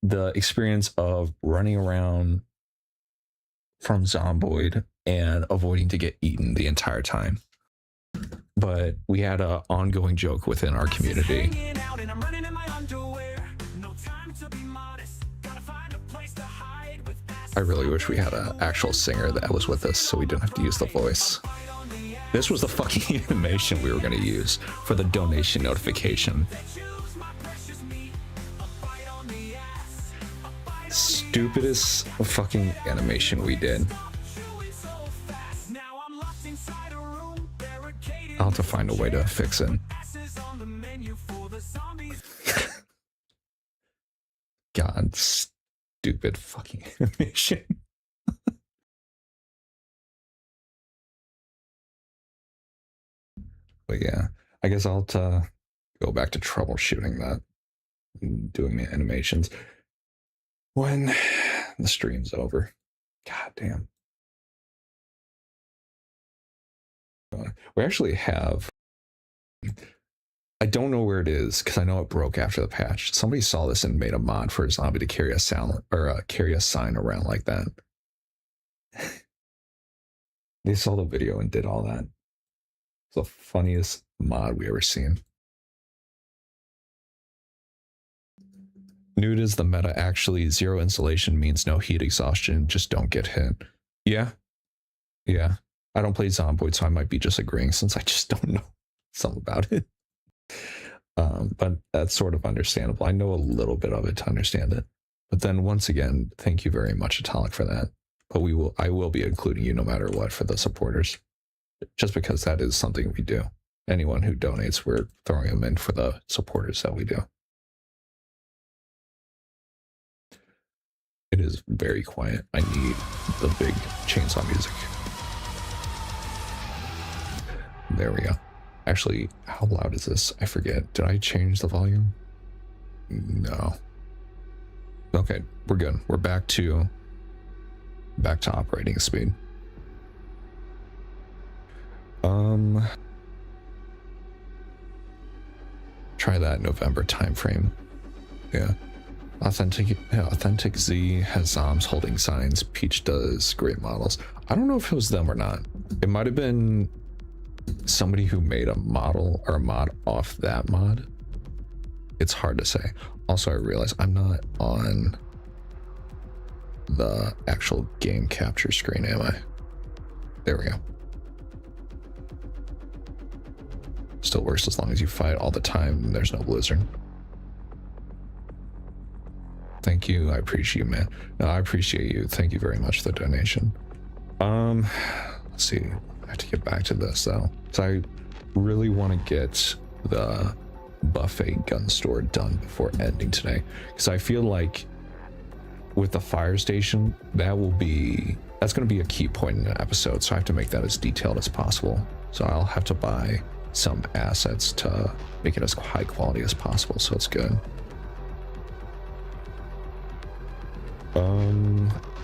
the experience of running around from Zomboid and avoiding to get eaten the entire time. But we had an ongoing joke within our community. I really wish we had an actual singer that was with us so we didn't have to use the voice. This was the fucking animation we were going to use for the donation notification. Stupidest fucking animation we did. I'll have to find a way to fix it. God, stupid fucking animation. But yeah, I guess I'll go back to troubleshooting that and doing the animations when the stream's over. God damn. We actually have, I don't know where it is because I know it broke after the patch. Somebody saw this and made a mod for a zombie to carry a sound or carry a sign around like that. They saw the video and did all that. It's the funniest mod we ever seen. Nude is the meta. Actually, zero insulation means no heat exhaustion. Just don't get hit. Yeah. Yeah. I don't play Zomboid, so I might be just agreeing since I just don't know something about it. But that's sort of understandable. I know a little bit of it to understand it. But then once again, thank you very much, Italic, for that. But I will be including you no matter what for the supporters. Just because that is something we do. Anyone who donates, we're throwing them in for the supporters that we do. It is very quiet. I need the big chainsaw music. There we go. Actually, how loud is this? I forget. Did I change the volume? No. Okay, we're good. We're back to operating speed. Try that November timeframe. Yeah. Authentic Z has Zoms holding signs. Peach does great models. I don't know if it was them or not. It might have been somebody who made a model or a mod off that mod. It's hard to say. Also, I realize I'm not on the actual game capture screen, am I? There we go. Still works as long as you fight all the time and there's no blizzard. Thank you. I appreciate you, man. No, I appreciate you. Thank you very much for the donation. Let's see. I have to get back to this though. So I really want to get the buffet gun store done before ending today. Because I feel like with the fire station, that's going to be a key point in an episode. So I have to make that as detailed as possible. So I'll have to buy some assets to make it as high quality as possible. So it's good.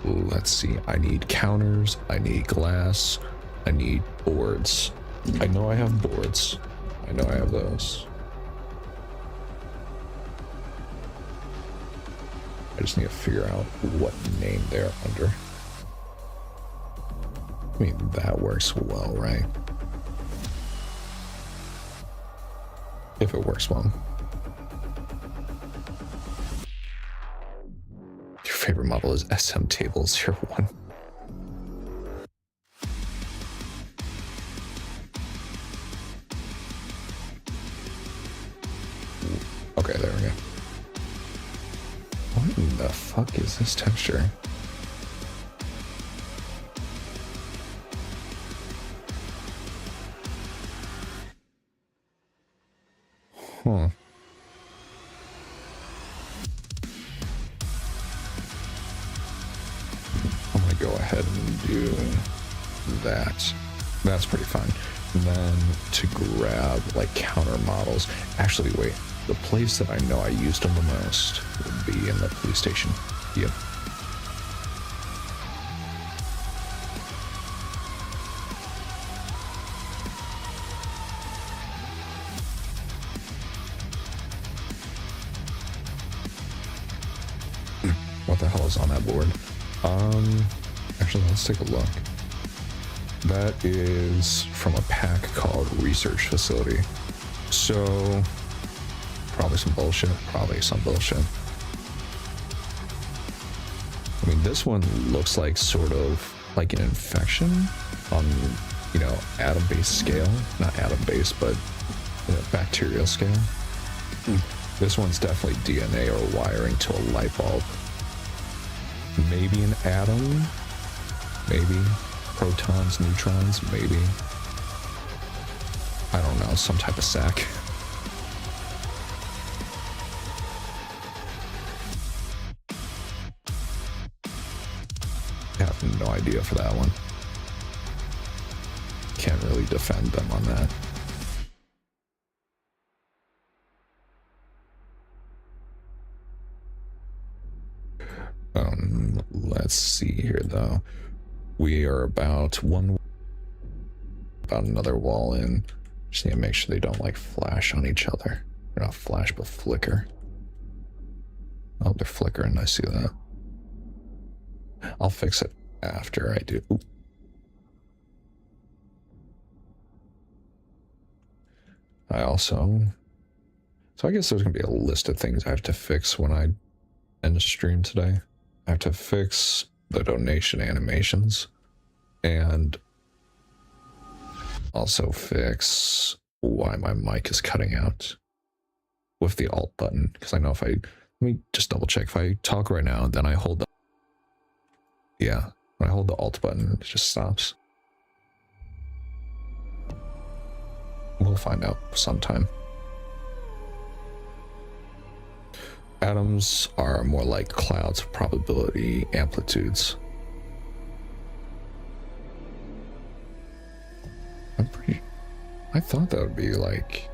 Let's see. I need counters. I need glass. I need boards. I know I have boards. I know I have those. I just need to figure out what name they're under. I mean, that works well, right? If it works well. Your favorite model is SM Table 01. Okay, there we go. What in the fuck is this texture? Huh. I'm gonna go ahead and do that. That's pretty fun. And then to grab like counter models. Actually, wait. The place that I know I used them the most would be in the police station. Yep. What the hell is on that board? Actually, let's take a look. That is from a pack called Research Facility. So probably some bullshit. Probably some bullshit. I mean, this one looks like sort of like an infection on, you know, atom-based scale. Not atom-based, but bacterial scale. This one's definitely DNA or wiring to a light bulb. Maybe an atom. Maybe protons, neutrons. Maybe. I don't know. Some type of sac. I have no idea for that one. Can't really defend them on that. Let's see here though. We are about another wall in. Just need to make sure they don't like flash on each other. They're not flash but flicker. Oh, they're flickering. I see that. I'll fix it after I do. Ooh. So I guess there's gonna be a list of things I have to fix when I end stream today. I have to fix the donation animations and also fix why my mic is cutting out with the alt button, because I know if I, let me just double check, if I talk right now, then I hold the, yeah, when I hold the alt button, it just stops. We'll find out sometime. Atoms are more like clouds of probability amplitudes. I thought that would be like,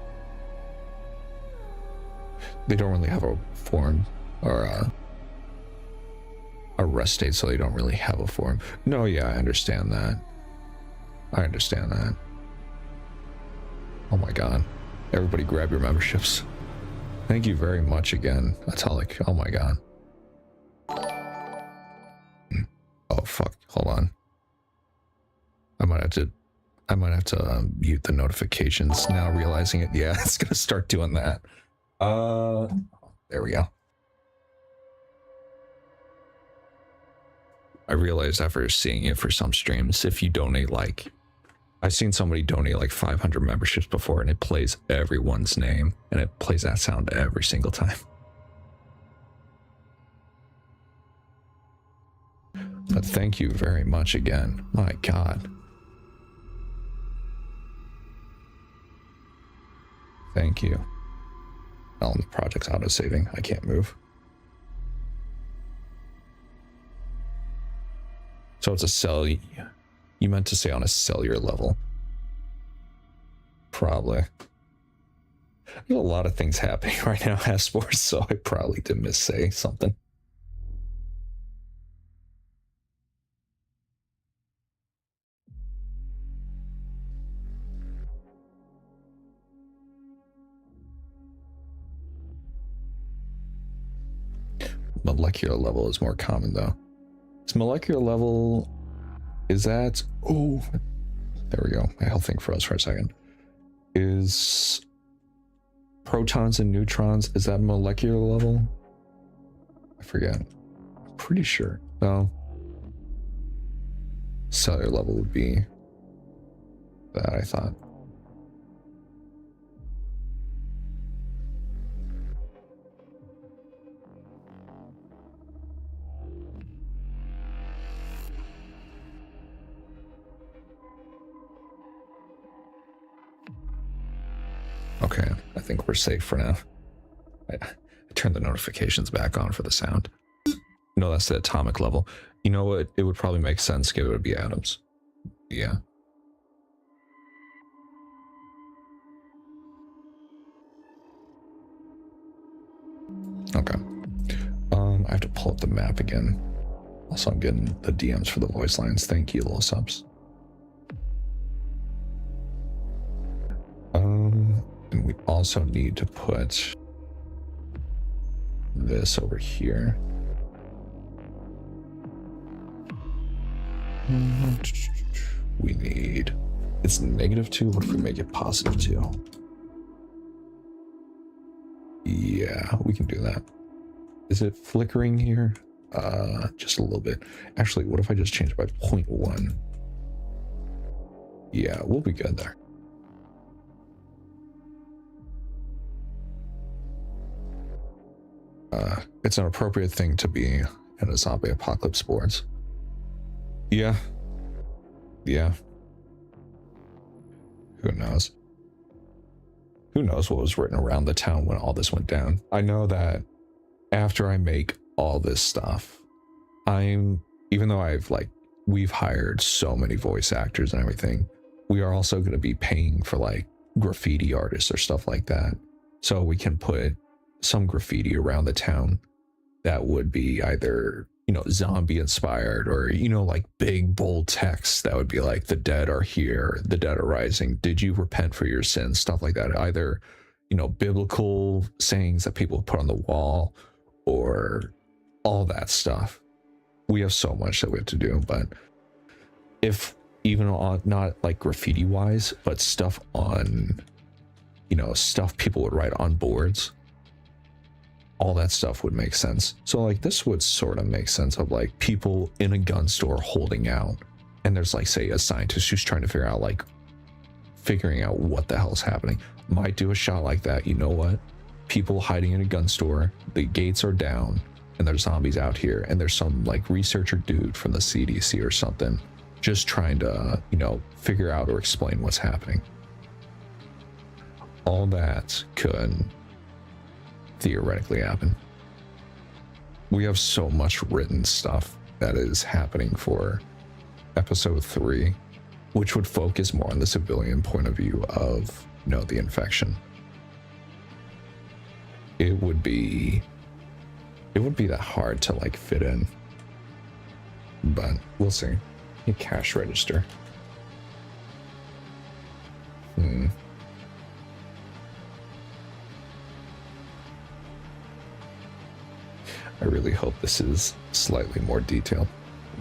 they don't really have a form or a rest state, so they don't really have a form. No, yeah, I understand that. I understand that. Oh my god. Everybody grab your memberships. Thank you very much again. That's all like, oh my god. Oh fuck, hold on. I might have to mute the notifications now, realizing it. Yeah, it's gonna start doing that. There we go. I realized after seeing it for some streams, if you donate like, I've seen somebody donate like 500 memberships before and it plays everyone's name and it plays that sound every single time. But thank you very much again. My god. Thank you. Oh, the project's auto-saving. I can't move. So it's a cell. You meant to say on a cellular level. Probably. There's a lot of things happening right now, Aspor, so I probably did miss-say something. Molecular level is more common though. Is molecular level, is that, oh, there we go. My health thing froze for a second. Is protons and neutrons, is that molecular level? I forget. I'm pretty sure. No. Cellular level would be that, I thought. Okay, I think we're safe for now. I turned the notifications back on for the sound. No, that's the atomic level. You know what? It would probably make sense if it would be atoms. Yeah. Okay. I have to pull up the map again. Also, I'm getting the DMs for the voice lines. Thank you, little subs. And we also need to put this over here. We need, it's -2. What if we make it +2? Yeah, we can do that. Is it flickering here? Just a little bit. Actually, what if I just change it by 0.1? Yeah, we'll be good there. It's an appropriate thing to be in a zombie apocalypse boards. Yeah. Yeah. Who knows? Who knows what was written around the town when all this went down? I know that after I make all this stuff, even though we've hired so many voice actors and everything, we are also going to be paying for like graffiti artists or stuff like that. So we can put some graffiti around the town that would be either, you know, zombie inspired or, you know, like big bold text that would be like, the dead are here, the dead are rising, did you repent for your sins, stuff like that. Either, you know, biblical sayings that people put on the wall or all that stuff. We have so much that we have to do, but if even on, not like graffiti wise, but stuff on, you know, stuff people would write on boards, all that stuff would make sense. So like this would sort of make sense of like people in a gun store holding out, and there's like say a scientist who's trying to figuring out what the hell's happening. Might do a shot like that. You know what? People hiding in a gun store, the gates are down, and there's zombies out here, and there's some like researcher dude from the CDC or something just trying to, you know, figure out or explain what's happening. All that could theoretically happen. We have so much written stuff that is happening for episode 3, which would focus more on the civilian point of view of, you know, the infection. It would be that hard to like fit in, but we'll see. A cash register. I really hope this is slightly more detailed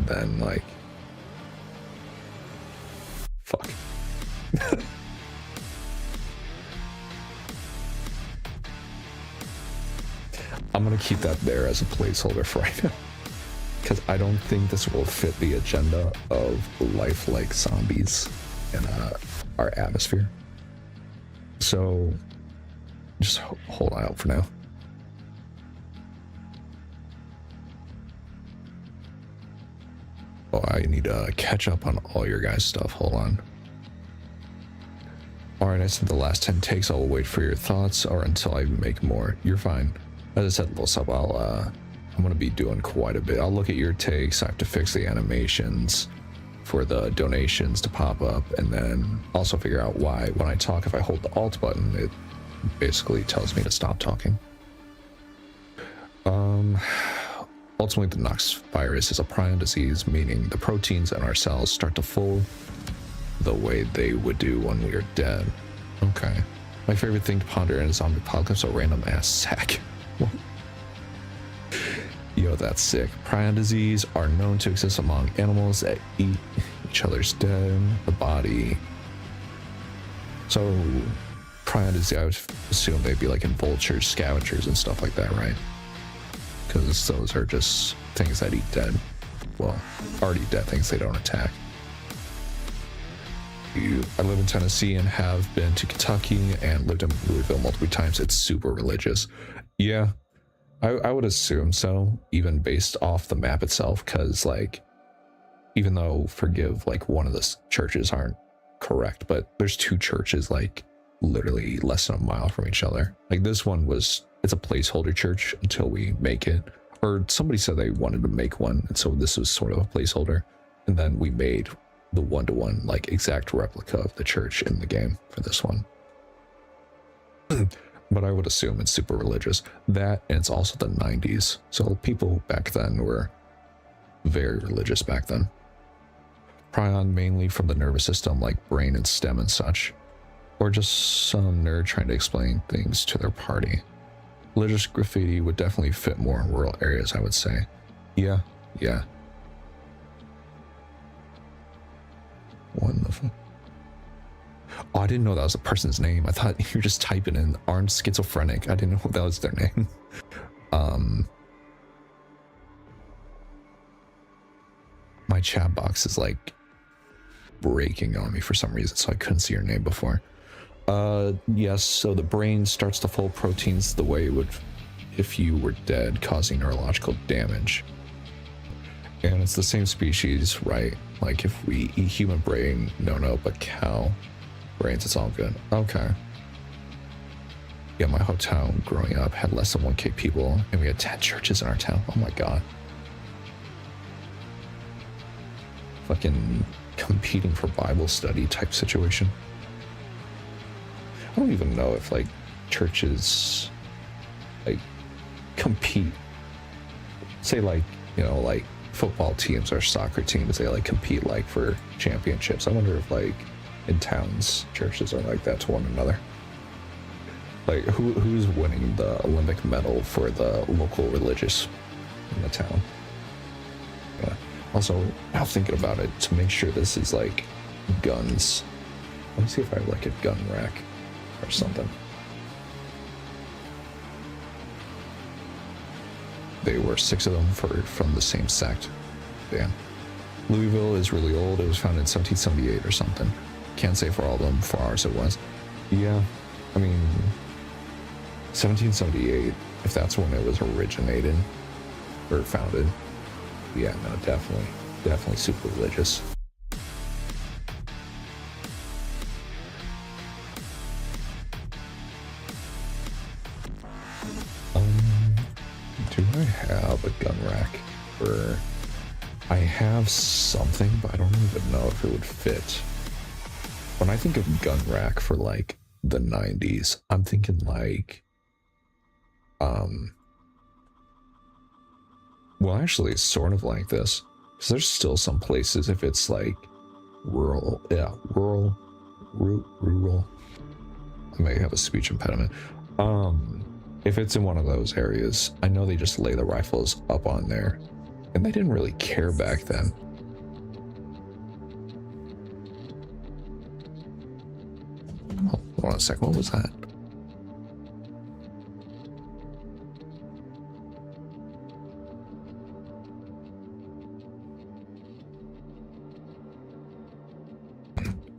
than like fuck. I'm gonna keep that there as a placeholder for right now, because I don't think this will fit the agenda of lifelike zombies in our atmosphere. So just hold out for now. Oh, I need to catch up on all your guys' stuff. Hold on. Alright, I said the last 10 takes. I'll wait for your thoughts or until I make more. You're fine. As I said, what's up? I'm gonna be doing quite a bit. I'll look at your takes. I have to fix the animations for the donations to pop up, and then also figure out why when I talk, if I hold the Alt button, it basically tells me to stop talking. Ultimately, the Nox virus is a prion disease, meaning the proteins in our cells start to fold the way they would do when we are dead. Okay. My favorite thing to ponder in a zombie apocalypse: a random ass sack. Yo, that's sick. Prion disease are known to exist among animals that eat each other's dead. The body. So, prion disease, I would assume they'd be like in vultures, scavengers, and stuff like that, right? Because those are just things that eat dead. Well, already dead things they don't attack. I live in Tennessee and have been to Kentucky and lived in Louisville multiple times. It's super religious. Yeah, I would assume so, even based off the map itself, because like, even though, forgive, like one of the churches aren't correct, but there's 2 churches like literally less than a mile from each other. Like this one it's a placeholder church until we make it, or somebody said they wanted to make one, and so this was sort of a placeholder, and then we made the 1-to-1 like exact replica of the church in the game for this one. But I would assume it's super religious. That, and it's also the 90s, so people back then were very religious back then. Prion mainly from the nervous system, like brain and stem and such, or just some nerd trying to explain things to their party. Religious graffiti would definitely fit more in rural areas, I would say. Yeah. What the fuck? Oh, I didn't know that was a person's name. I thought you were just typing in armed schizophrenic. I didn't know that was their name. My chat box is like breaking on me for some reason, so I couldn't see your name before. Yes, so the brain starts to fold proteins the way it would if you were dead, causing neurological damage. And it's the same species, right? Like if we eat human brain, no, but cow brains, it's all good. Okay. Yeah, my hotel growing up had less than 1K people, and we had 10 churches in our town. Oh my god. Fucking competing for Bible study type situation. I don't even know if like churches like compete, say like, you know, like football teams or soccer teams, they like compete like for championships. I wonder if like in towns churches are like that to one another. Like who's winning the Olympic medal for the local religious in the town. Yeah. Also, now thinking about it, to make sure this is like guns, let me see if I have like a gun rack or something. They were 6 of them from the same sect. Damn. Louisville is really old. It was founded in 1778 or something. Can't say for all of them. For ours it was. Yeah, I mean, 1778, if that's when it was originated or founded. Yeah, no, definitely super religious. Do I have a gun rack? Or I have something, but I don't even know if it would fit. When I think of gun rack for like the 90s, I'm thinking like, well, actually, it's sort of like this. Because there's still some places, if it's like rural. I may have a speech impediment. If it's in one of those areas, I know they just lay the rifles up on there. And they didn't really care back then. Hold on a second, what was that?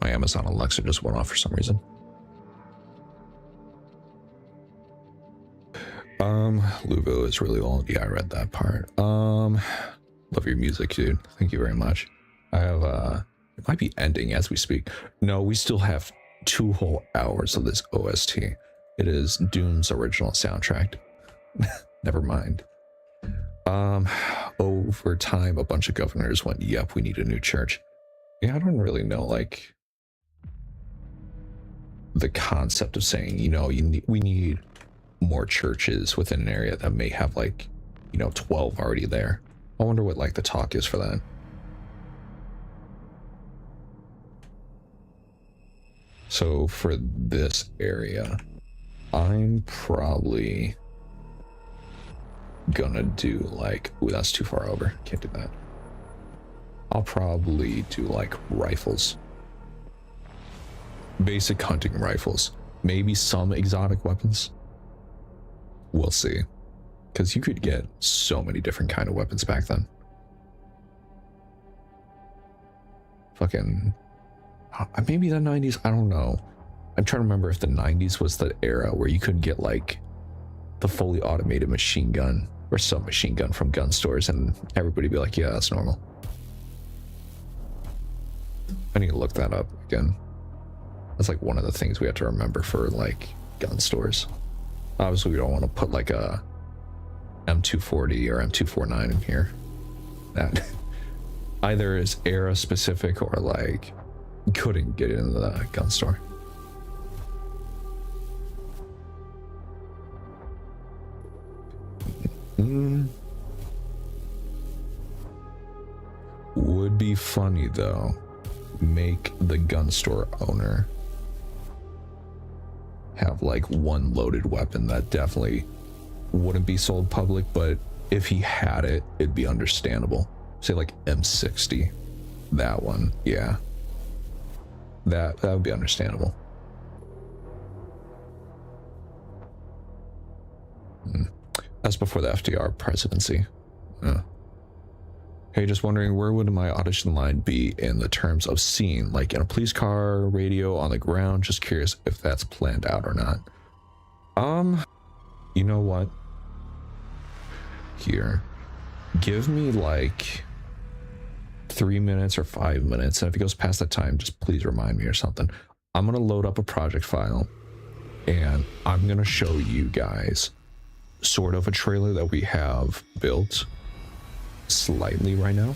My Amazon Alexa just went off for some reason. Louisville is really old. Yeah, I read that part. Love your music, dude. Thank you very much. I have, it might be ending as we speak. No, we still have 2 whole hours of this OST. It is Doom's original soundtrack. Never mind. Over time, a bunch of governors went, yep, we need a new church. Yeah, I don't really know, like, the concept of saying, you know, we need more churches within an area that may have, like, you know, 12 already there. I wonder what, like, the talk is for that. So for this area, I'm probably gonna do like, ooh, that's too far over. Can't do that. I'll probably do like rifles. Basic hunting rifles. Maybe some exotic weapons. We'll see. Because you could get so many different kind of weapons back then. Fucking... maybe the 90s, I don't know. I'm trying to remember if the 90s was the era where you could get like the fully automated machine gun or submachine gun from gun stores and everybody be like, yeah, that's normal. I need to look that up again. That's like one of the things we have to remember for like gun stores. Obviously we don't want to put like a M240 or M249 in here. That either is era specific or like couldn't get into the gun store. Would be funny though, make the gun store owner have like one loaded weapon that definitely wouldn't be sold public, but if he had it, it'd be understandable. Say like M60, that one, yeah. That would be understandable. That's before the FDR presidency. Hey, just wondering, where would my audition line be in the terms of scene? Like in a police car, radio, on the ground? Just curious if that's planned out or not. You know what? Here. Give me like 3 minutes or 5 minutes, and if it goes past that time, just please remind me or something. I'm gonna load up a project file and I'm gonna show you guys sort of a trailer that we have built slightly right now,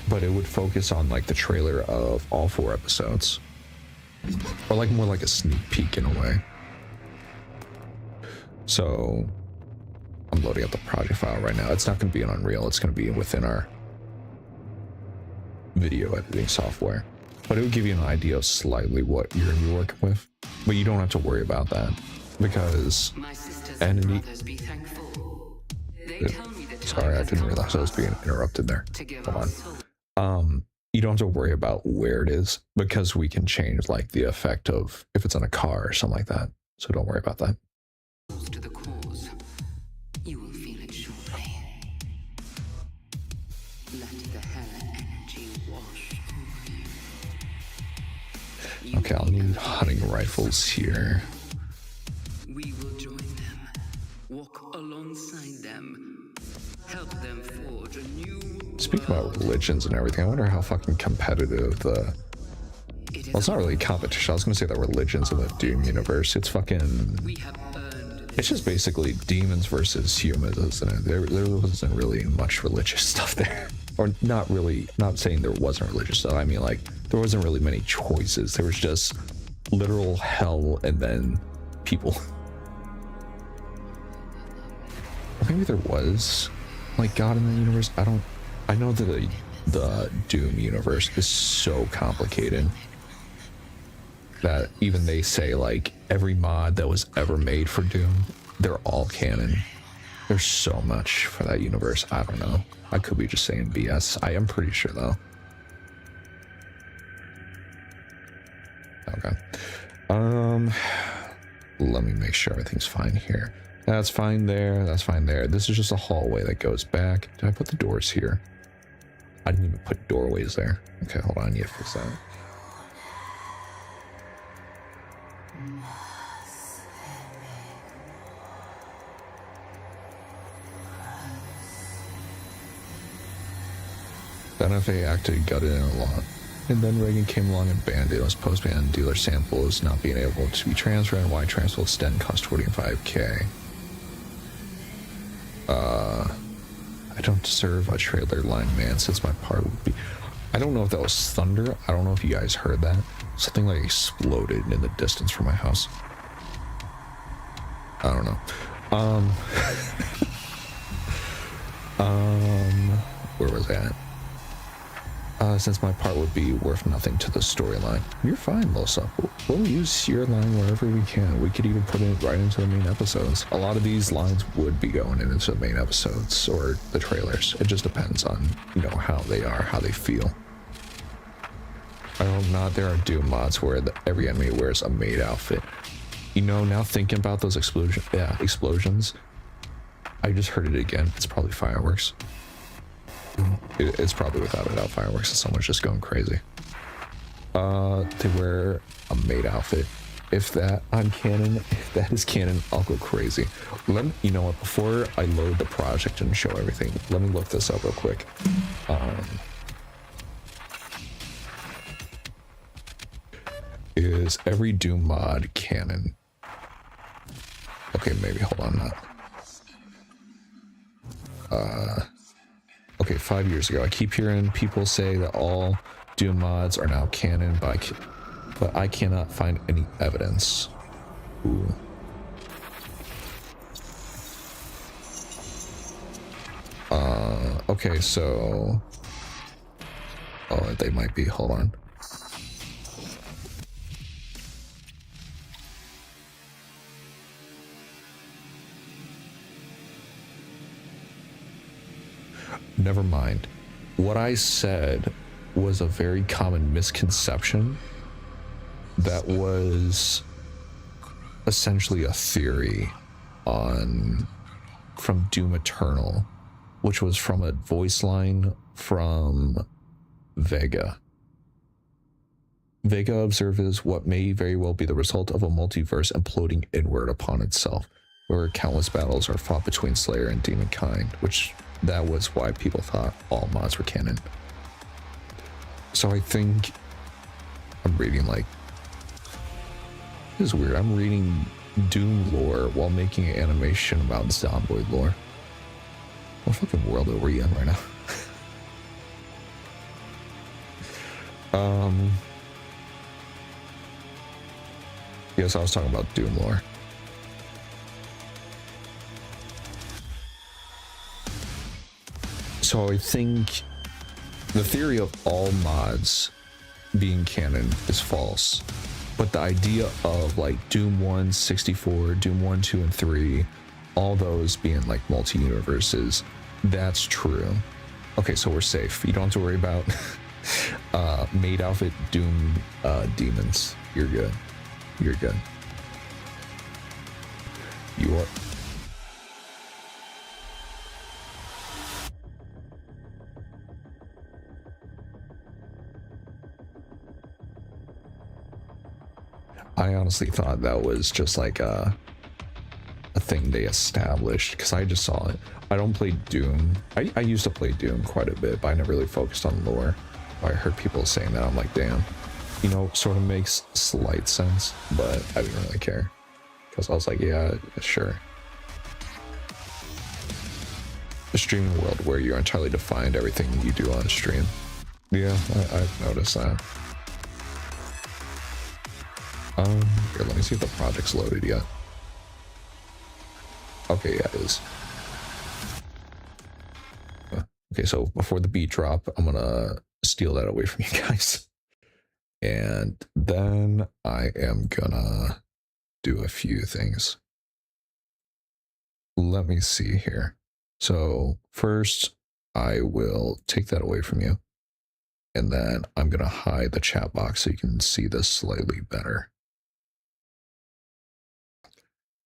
but it would focus on like the trailer of all 4 episodes, or like more like a sneak peek in a way. So I'm loading up the project file right now. It's not going to be in Unreal. It's going to be within our video editing software. But it would give you an idea of slightly what you're going to be working with. But you don't have to worry about that. Because... Sorry, I didn't realize I was being interrupted there. Hold on. You don't have to worry about where it is. Because we can change like the effect of if it's on a car or something like that. So don't worry about that. To the cause. Let the hell energy wash over you. Okay, I'll need hunting rifles here. We will join them, walk alongside them, help them forge a new Speaking world. about religions and everything, I wonder how fucking competitive the... Well, it's not really competition. I was gonna say that religions in the Doom universe. It's fucking... We have earned It's just basically demons versus humans, isn't it? There wasn't really much religious stuff there. Or not really, not saying there wasn't religious stuff. I mean, like, there wasn't really many choices. There was just literal hell and then people. Or maybe there was, like, God in the universe. I know that the Doom universe is so complicated that even they say, like, every mod that was ever made for Doom, they're all canon. There's so much for that universe. I don't know. I could be just saying BS. I am pretty sure though. Okay. Let me make sure everything's fine here. That's fine there. That's fine there. This is just a hallway that goes back. Did I put the doors here? I didn't even put doorways there. Okay, hold on. I need to fix that. The NFA acted gutted in a lot. And then Reagan came along and banned it. It was post-ban dealer samples not being able to be transferred and why transfer extend cost 25k. I don't deserve a trailer line man since my part would be... I don't know if that was thunder. I don't know if you guys heard that. Something like exploded in the distance from my house. I don't know. Where was that? Since my part would be worth nothing to the storyline. You're fine, Losa. We'll use your line wherever we can. We could even put it right into the main episodes. A lot of these lines would be going into the main episodes or the trailers. It just depends on, you know, how they are, how they feel. I hope not. There are Doom mods where every enemy wears a maid outfit. You know, now thinking about those explosions, I just heard it again. It's probably fireworks. It's probably without a doubt fireworks and someone's just going crazy. They wear a maid outfit. If that is canon, I'll go crazy. You know what, before I load the project and show everything, let me look this up real quick. Is every Doom mod canon? Okay, maybe hold on that. Okay, 5 years ago, I keep hearing people say that all Doom mods are now canon, but I cannot find any evidence. Ooh. Okay, so... Oh, they might be, hold on. Never mind. What I said was a very common misconception that was essentially a theory from Doom Eternal, which was from a voice line from Vega. Vega observes what may very well be the result of a multiverse imploding inward upon itself, where countless battles are fought between Slayer and Demonkind, which that was why people thought all mods were canon. So I think I'm reading like... This is weird. I'm reading Doom lore while making an animation about Zomboid lore. What fucking world are we in right now? Yes, I was talking about Doom lore. So I think the theory of all mods being canon is false, but the idea of like Doom 1, 64, Doom 1, 2, and 3, all those being like multi-universes, that's true. Okay, so we're safe. You don't have to worry about maid outfit Doom demons. You're good. You're good. You are... honestly thought that was just like a thing they established because I just saw it. I don't play Doom. I used to play Doom quite a bit, but I never really focused on lore. I heard people saying that. I'm like, damn, you know, sort of makes slight sense, but I didn't really care because I was like, yeah, sure. A streaming world where you're entirely defined everything you do on stream. Yeah, I've noticed that. Here, let me see if the project's loaded yet. Okay, yeah, it is. Okay, so before the beat drop, I'm gonna steal that away from you guys. And then I am gonna do a few things. Let me see here. So first, I will take that away from you. And then I'm gonna hide the chat box so you can see this slightly better.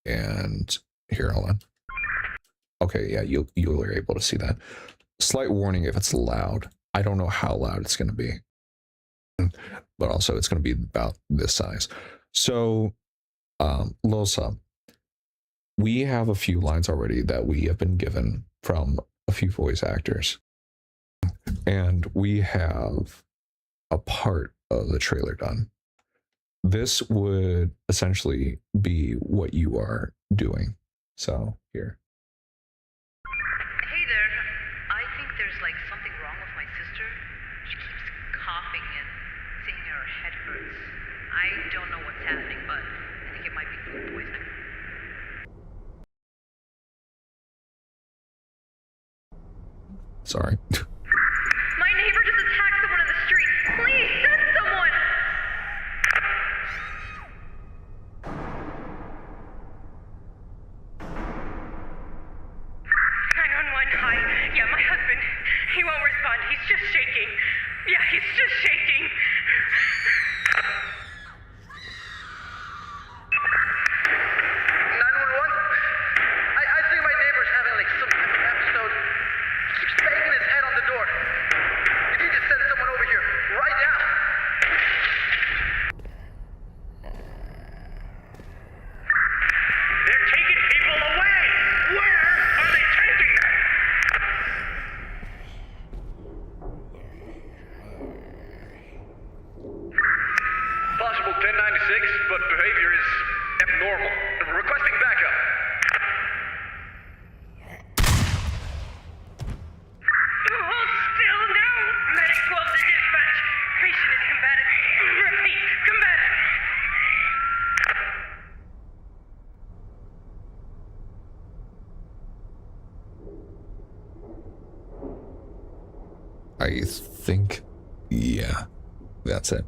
And here, hold on. Okay, yeah, you were able to see that. Slight warning if it's loud. I don't know how loud it's going to be, but also it's going to be about this size. So, little sub, we have a few lines already that we have been given from a few voice actors, and we have a part of the trailer done. This would essentially be what you are doing. So here. Hey there. I think there's like something wrong with my sister. She keeps coughing and saying her head hurts. I don't know what's happening, but I think it might be food poisoning. Sorry. My neighbor just attacked someone in the street. Please send someone! Hi. Yeah, my husband. He won't respond. He's just shaking. Yeah, he's just shaking. 911? I think my neighbor's having like some type of episode. He keeps banging his head on the door. You need to send someone over here right now. They're taking people away! Where are they taking them? Possible 1096, but behavior is abnormal. Requesting backup. Hold still now. Medic 12 to dispatch. Patient is combative. Repeat, combative. I think, yeah, that's it.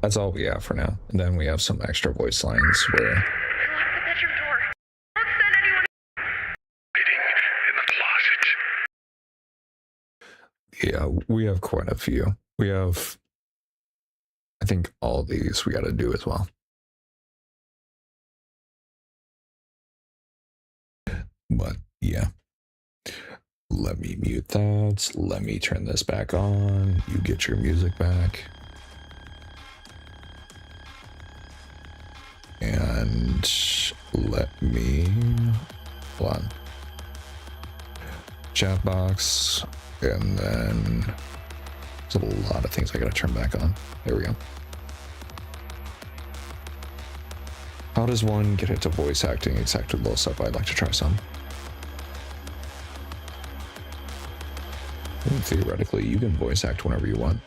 That's all we have for now. And then we have some extra voice lines where Lock the bedroom door. Don't send anyone. Hiding in the closet. yeah, we have quite a few. We have, I think all of these we got to do as well. But yeah, let me mute that. Let me turn this back on. You get your music back. And let me, hold on. Chat box, and then there's a lot of things I gotta turn back on. There we go. How does one get into voice acting exactly low stuff? I'd like to try some. I mean, theoretically, you can voice act whenever you want.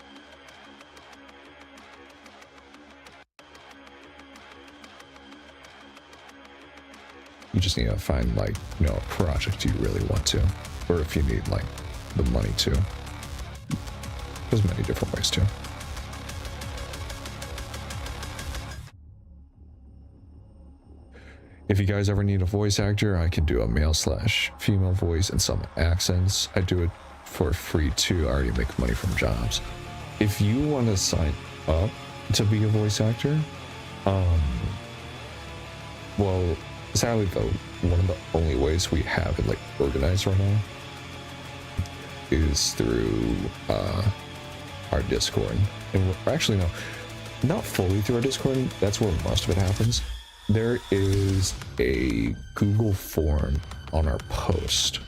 You just need to find, like, you know, a project you really want to, or if you need, like, the money to. There's many different ways too. If you guys ever need a voice actor, I can do a male/female voice in some accents. I do it for free too. I already make money from jobs. If you want to sign up to be a voice actor, well, sadly though, one of the only ways we have it like organized right now is through our Discord. And actually no, not fully through our Discord, that's where most of it happens. There is a Google form on our post,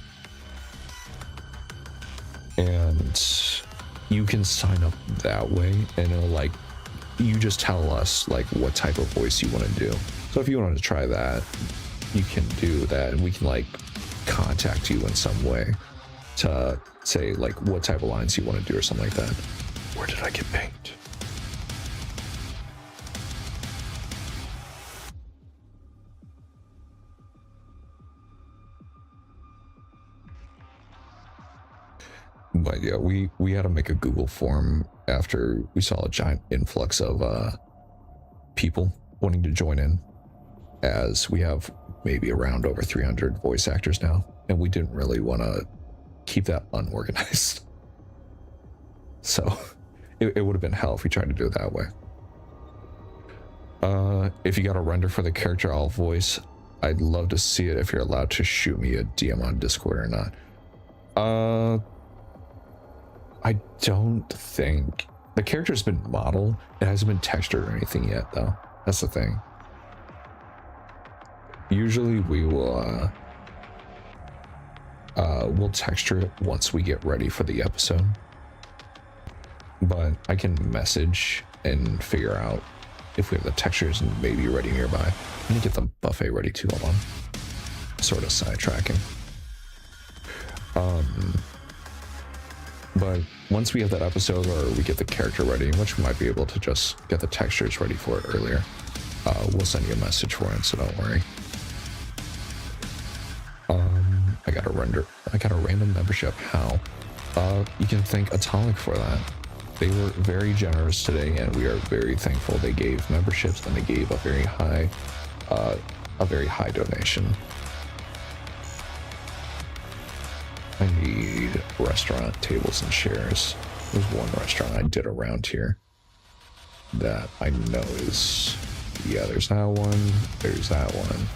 and you can sign up that way, and it'll like, you just tell us like what type of voice you want to do. So if you wanted to try that, you can do that, and we can like contact you in some way to say like what type of lines you want to do or something like that. Where did I get paint? But yeah, we had to make a Google form after we saw a giant influx of people wanting to join in, as we have maybe around over 300 voice actors now, and we didn't really want to keep that unorganized. So it would have been hell if we tried to do it that way. If you got a render for the character I'll voice, I'd love to see it if you're allowed to shoot me a DM on Discord or not. I don't think the character's been modeled. It hasn't been textured or anything yet, though. That's the thing. Usually we will we'll texture it once we get ready for the episode, but I can message and figure out if we have the textures and maybe ready nearby. I'm gonna get the buffet ready too. Hold on. Sort of sidetracking. But once we have that episode, or we get the character ready, which we might be able to just get the textures ready for it earlier, we'll send you a message for it, so don't worry. I got a random membership. How? You can thank Atomic for that. They were very generous today, and we are very thankful. They gave memberships, and they gave a very high donation. I need restaurant tables and chairs. There's one restaurant I did around here that I know is, yeah, there's that one, there's that one.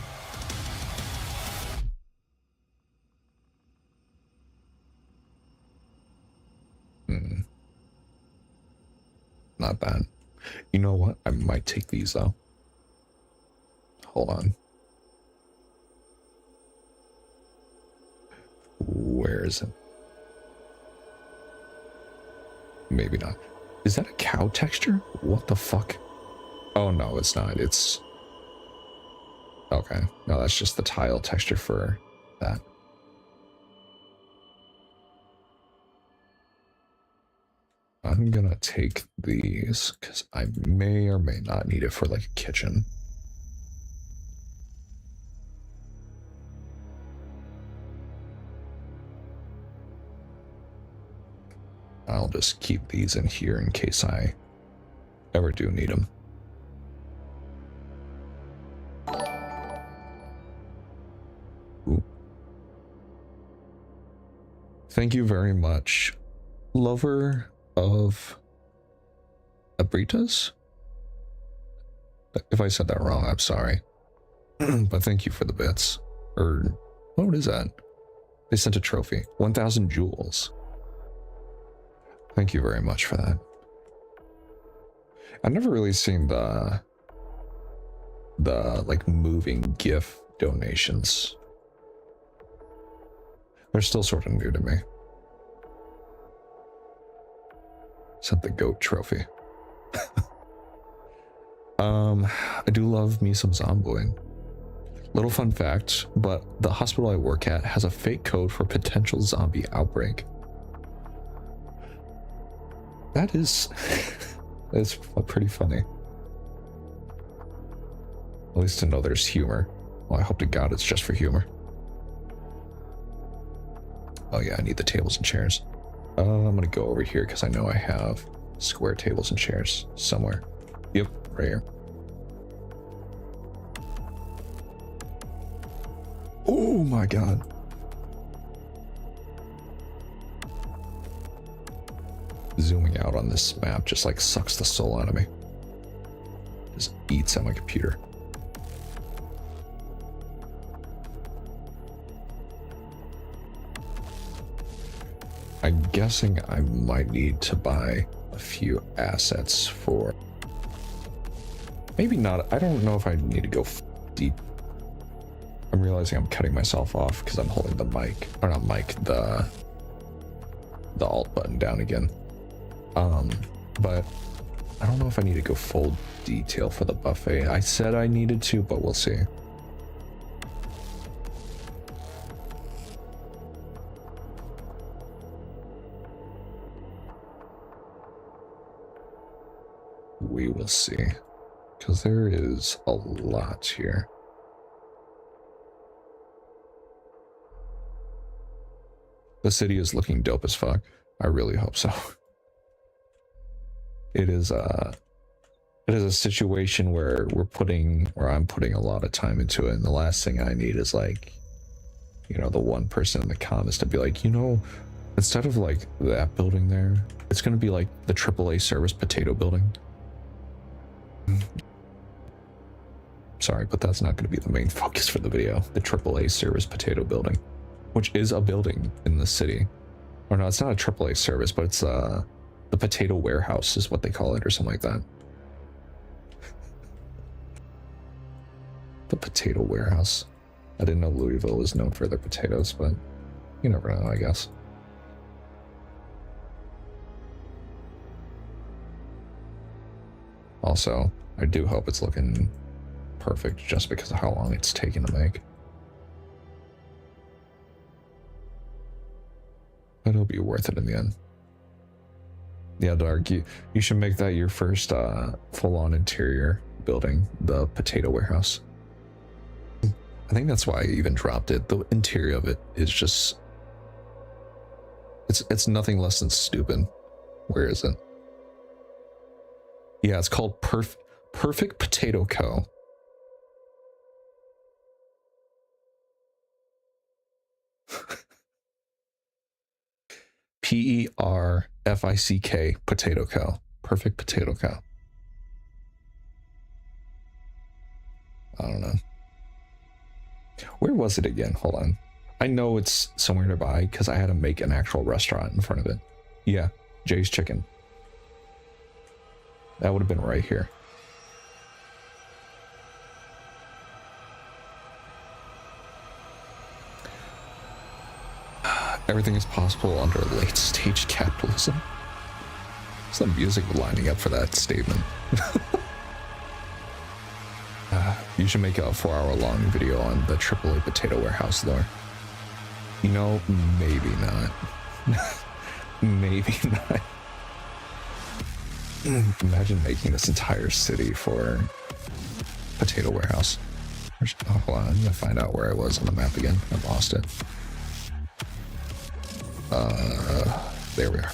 Not bad. You know what? I might take these though. Hold on. Where is it? Maybe not. Is that a cow texture? What the fuck? Oh no, it's not. It's... Okay. No, that's just the tile texture for that. I'm gonna take these because I may or may not need it for like a kitchen. I'll just keep these in here in case I ever do need them. Ooh. Thank you very much, lover of Abritas. If I said that wrong, I'm sorry. But thank you for the bits. Or what is that? They sent a trophy. 1,000 jewels. Thank you very much for that. I've never really seen the like moving GIF donations. They're still sort of new to me. Sent the goat trophy. I do love me some Zomboid. Little fun fact, but the hospital I work at has a fake code for potential zombie outbreak. That is that's pretty funny. At least to know there's humor. Well, I hope to God it's just for humor. Oh yeah, I need the tables and chairs. I'm gonna go over here because I know I have square tables and chairs somewhere. Yep, right here. Oh my God. Zooming out on this map just like sucks the soul out of me. Just eats at my computer. I'm guessing I might need to buy a few assets for Maybe not. I don't know if I need to go deep. I'm realizing I'm cutting myself off because I'm holding the mic, or not mic, the alt button down again. But I don't know if I need to go full detail for the buffet. I said I needed to, but we'll see. We will see, because there is a lot here. The city is looking dope as fuck. I really hope so. It is a situation where I'm putting a lot of time into it, and the last thing I need is like, you know, the one person in the comments to be like, you know, instead of like that building there, it's gonna be like the AAA service potato building. Sorry, but that's not going to be the main focus for the video. The AAA service potato building, which is a building in the city. Or no, it's not a AAA service, but it's the potato warehouse is what they call it, or something like that. The potato warehouse. I didn't know Louisville was known for their potatoes, but you never know, I guess. Also, I do hope it's looking perfect just because of how long it's taken to make. But it'll be worth it in the end. Yeah, Dark, you should make that your first full-on interior building, the potato warehouse. I think that's why I even dropped it. The interior of it is just... It's nothing less than stupid. Where is it? Yeah, it's called Perfect Potato Co. PERFICK Potato Co. Perfect Potato Co. I don't know. Where was it again? Hold on. I know it's somewhere nearby because I had to make an actual restaurant in front of it. Yeah, Jay's Chicken. That would have been right here. Everything is possible under late stage capitalism. Is the music lining up for that statement? You should make a 4-hour-long video on the AAA potato warehouse though. You know, maybe not. Maybe not. Imagine making this entire city for potato warehouse. Oh, hold on, I'm gonna find out where I was on the map again. I lost it. There we are.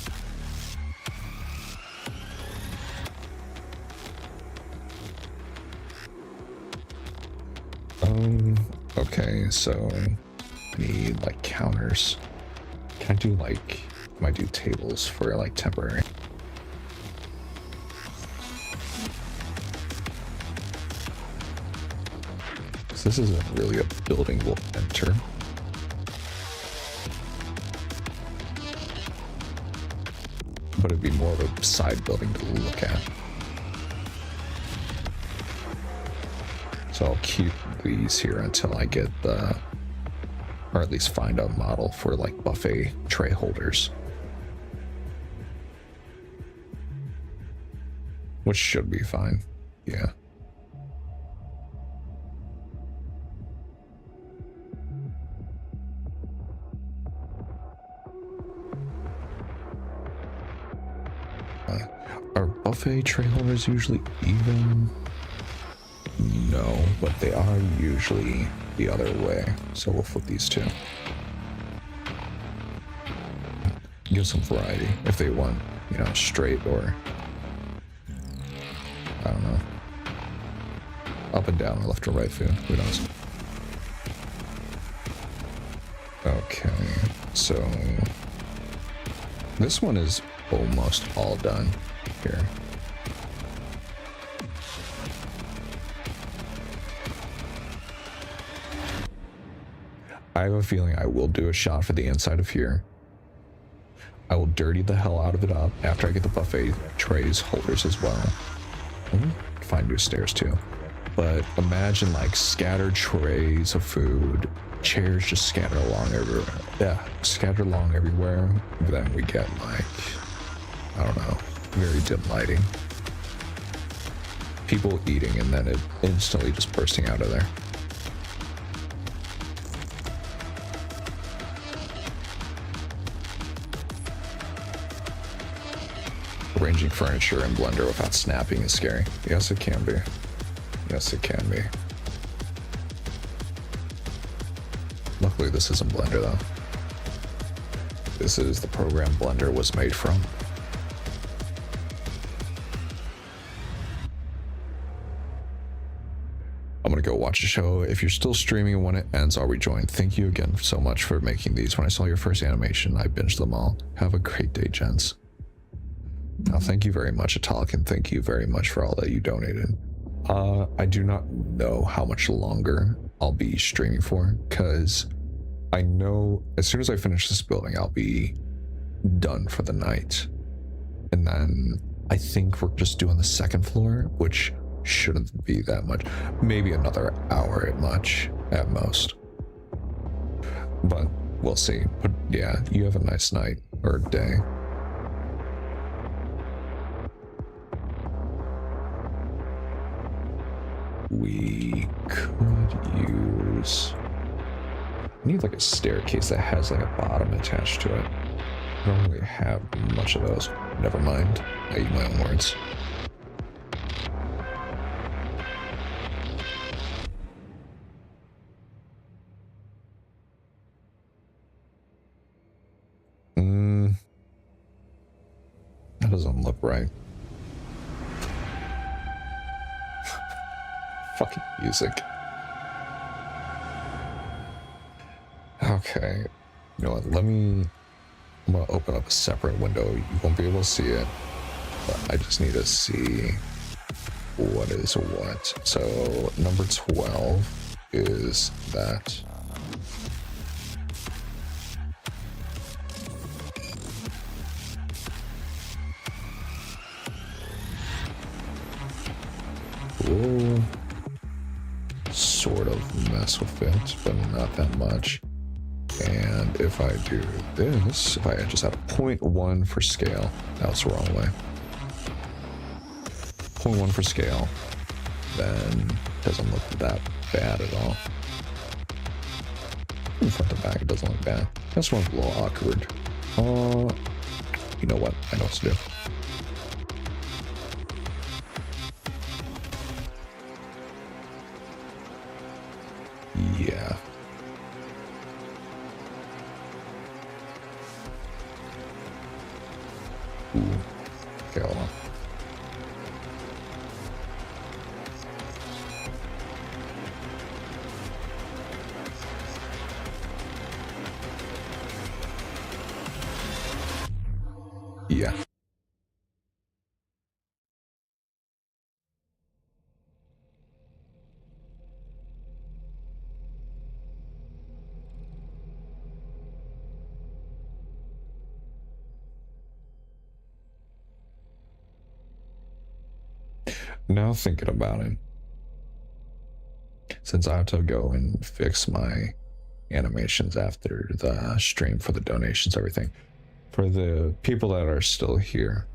Okay, so I need like counters. Can I do like, might do tables for like temporary? This isn't really a building we'll enter. But it'd be more of a side building to look at. So I'll keep these here until I get the, or at least find a model for like buffet tray holders. Which should be fine, yeah. Are buffet tray holders usually even? No, but they are usually the other way. So we'll flip these two. Give some variety if they want, you know, straight or, I don't know, up and down or left or right food. Who knows? Okay, so this one is almost all done here. I have a feeling I will do a shot for the inside of here. I will dirty the hell out of it up after I get the buffet trays holders as well. find new stairs too. But imagine like scattered trays of food, chairs just scattered along everywhere. Yeah, scattered along everywhere. Then we get like, I don't know, very dim lighting. People eating and then it instantly just bursting out of there. Arranging furniture in Blender without snapping is scary. Yes, it can be. Yes, it can be. Luckily, this isn't Blender, though. This is the program Blender was made from. I'm gonna go watch a show. If you're still streaming when it ends, I'll rejoin. Thank you again so much for making these. When I saw your first animation, I binged them all. Have a great day, gents. Now, thank you very much, Atalik, and thank you very much for all that you donated. I do not know how much longer I'll be streaming for, because I know as soon as I finish this building, I'll be done for the night. And then I think we're just doing the second floor, which shouldn't be that much. Maybe another hour at most. But we'll see. But yeah, you have a nice night or day. We could use... I need like a staircase that has like a bottom attached to it. I don't really have much of those. Never mind. I eat my own words. That doesn't look right. Fucking music. Okay. You know what? I'm gonna open up a separate window. You won't be able to see it, but I just need to see what is what. So number 12 is that. We'll sort of mess with it, but not that much. And if I do this, if I just have 0.1 for scale, that was the wrong way. 0.1 for scale, then it doesn't look that bad at all. From front to back, it doesn't look bad. This one's a little awkward. You know what? I know what to do. Yeah. Ooh. Okay, hold on. Yeah. Now thinking about it, since I have to go and fix my animations after the stream for the donations, everything, for the people that are still here,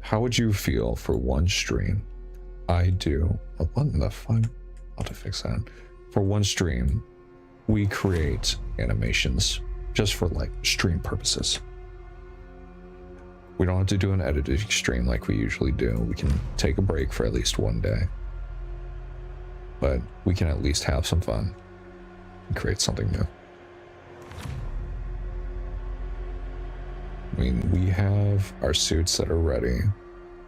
how would you feel for one stream? I do. What in the fuck? I'll have to fix that. For one stream, we create animations just for like stream purposes. We don't have to do an editing stream like we usually do. We can take a break for at least one day. But we can at least have some fun and create something new. I mean, we have our suits that are ready.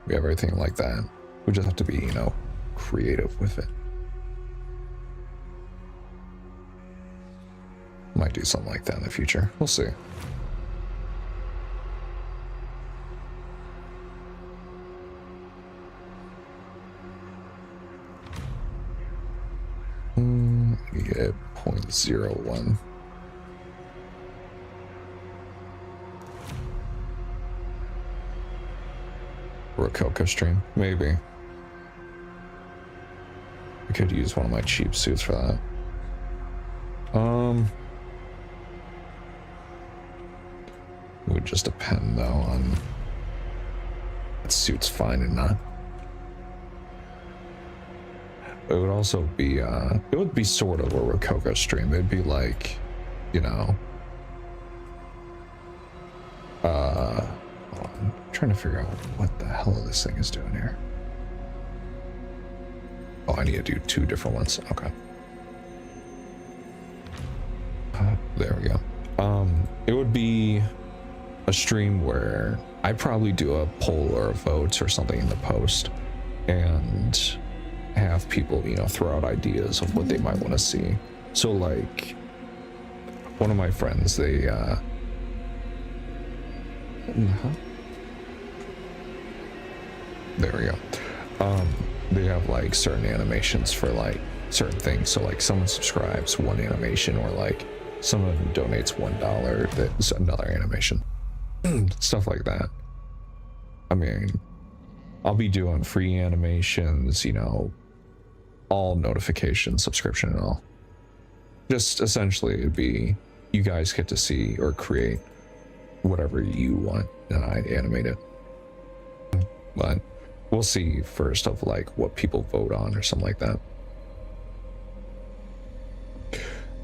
We have everything like that. We just have to be, you know, creative with it. Might do something like that in the future. We'll see. We get 0.01. Rococo stream, maybe. I could use one of my cheap suits for that. It would just depend though on what suit's fine or not. It would also be it would be sort of a Rococo stream. It'd be like, you know, hold on. I'm trying to figure out what the hell this thing is doing here. Oh, I need to do 2 different ones. Okay. There we go. It would be a stream where I probably do a poll or a vote or something in the post and have people, you know, throw out ideas of what they might want to see. So like one of my friends, they there we go. They have like certain animations for like certain things. So like someone subscribes one animation, or like someone donates $1, that's another animation. Stuff like that. I mean, I'll be doing free animations, you know, all notifications, subscription and all. Just essentially it'd be, you guys get to see or create whatever you want and I animate it. But we'll see first of like what people vote on or something like that.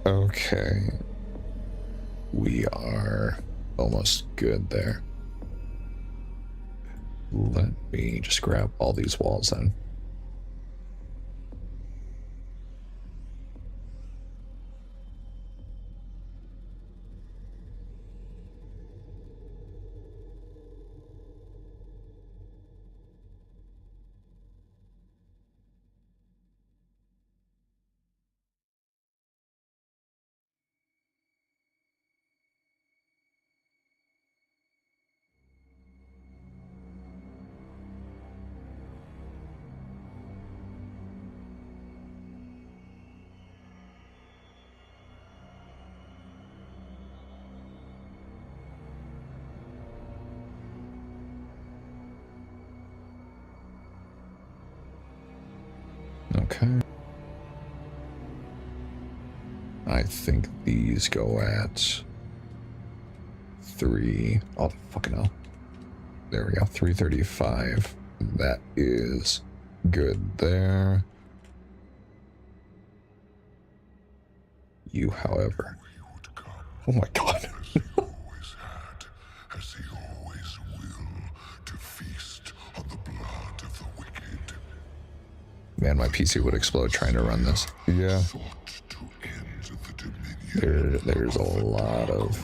Okay. We are almost good there. Let me just grab all these walls then. Okay. I think these go at 3. Oh, fucking hell. There we go. 335. That is good there. You, however. Oh my god. Man, my PC would explode trying to run this. Yeah. There's a lot of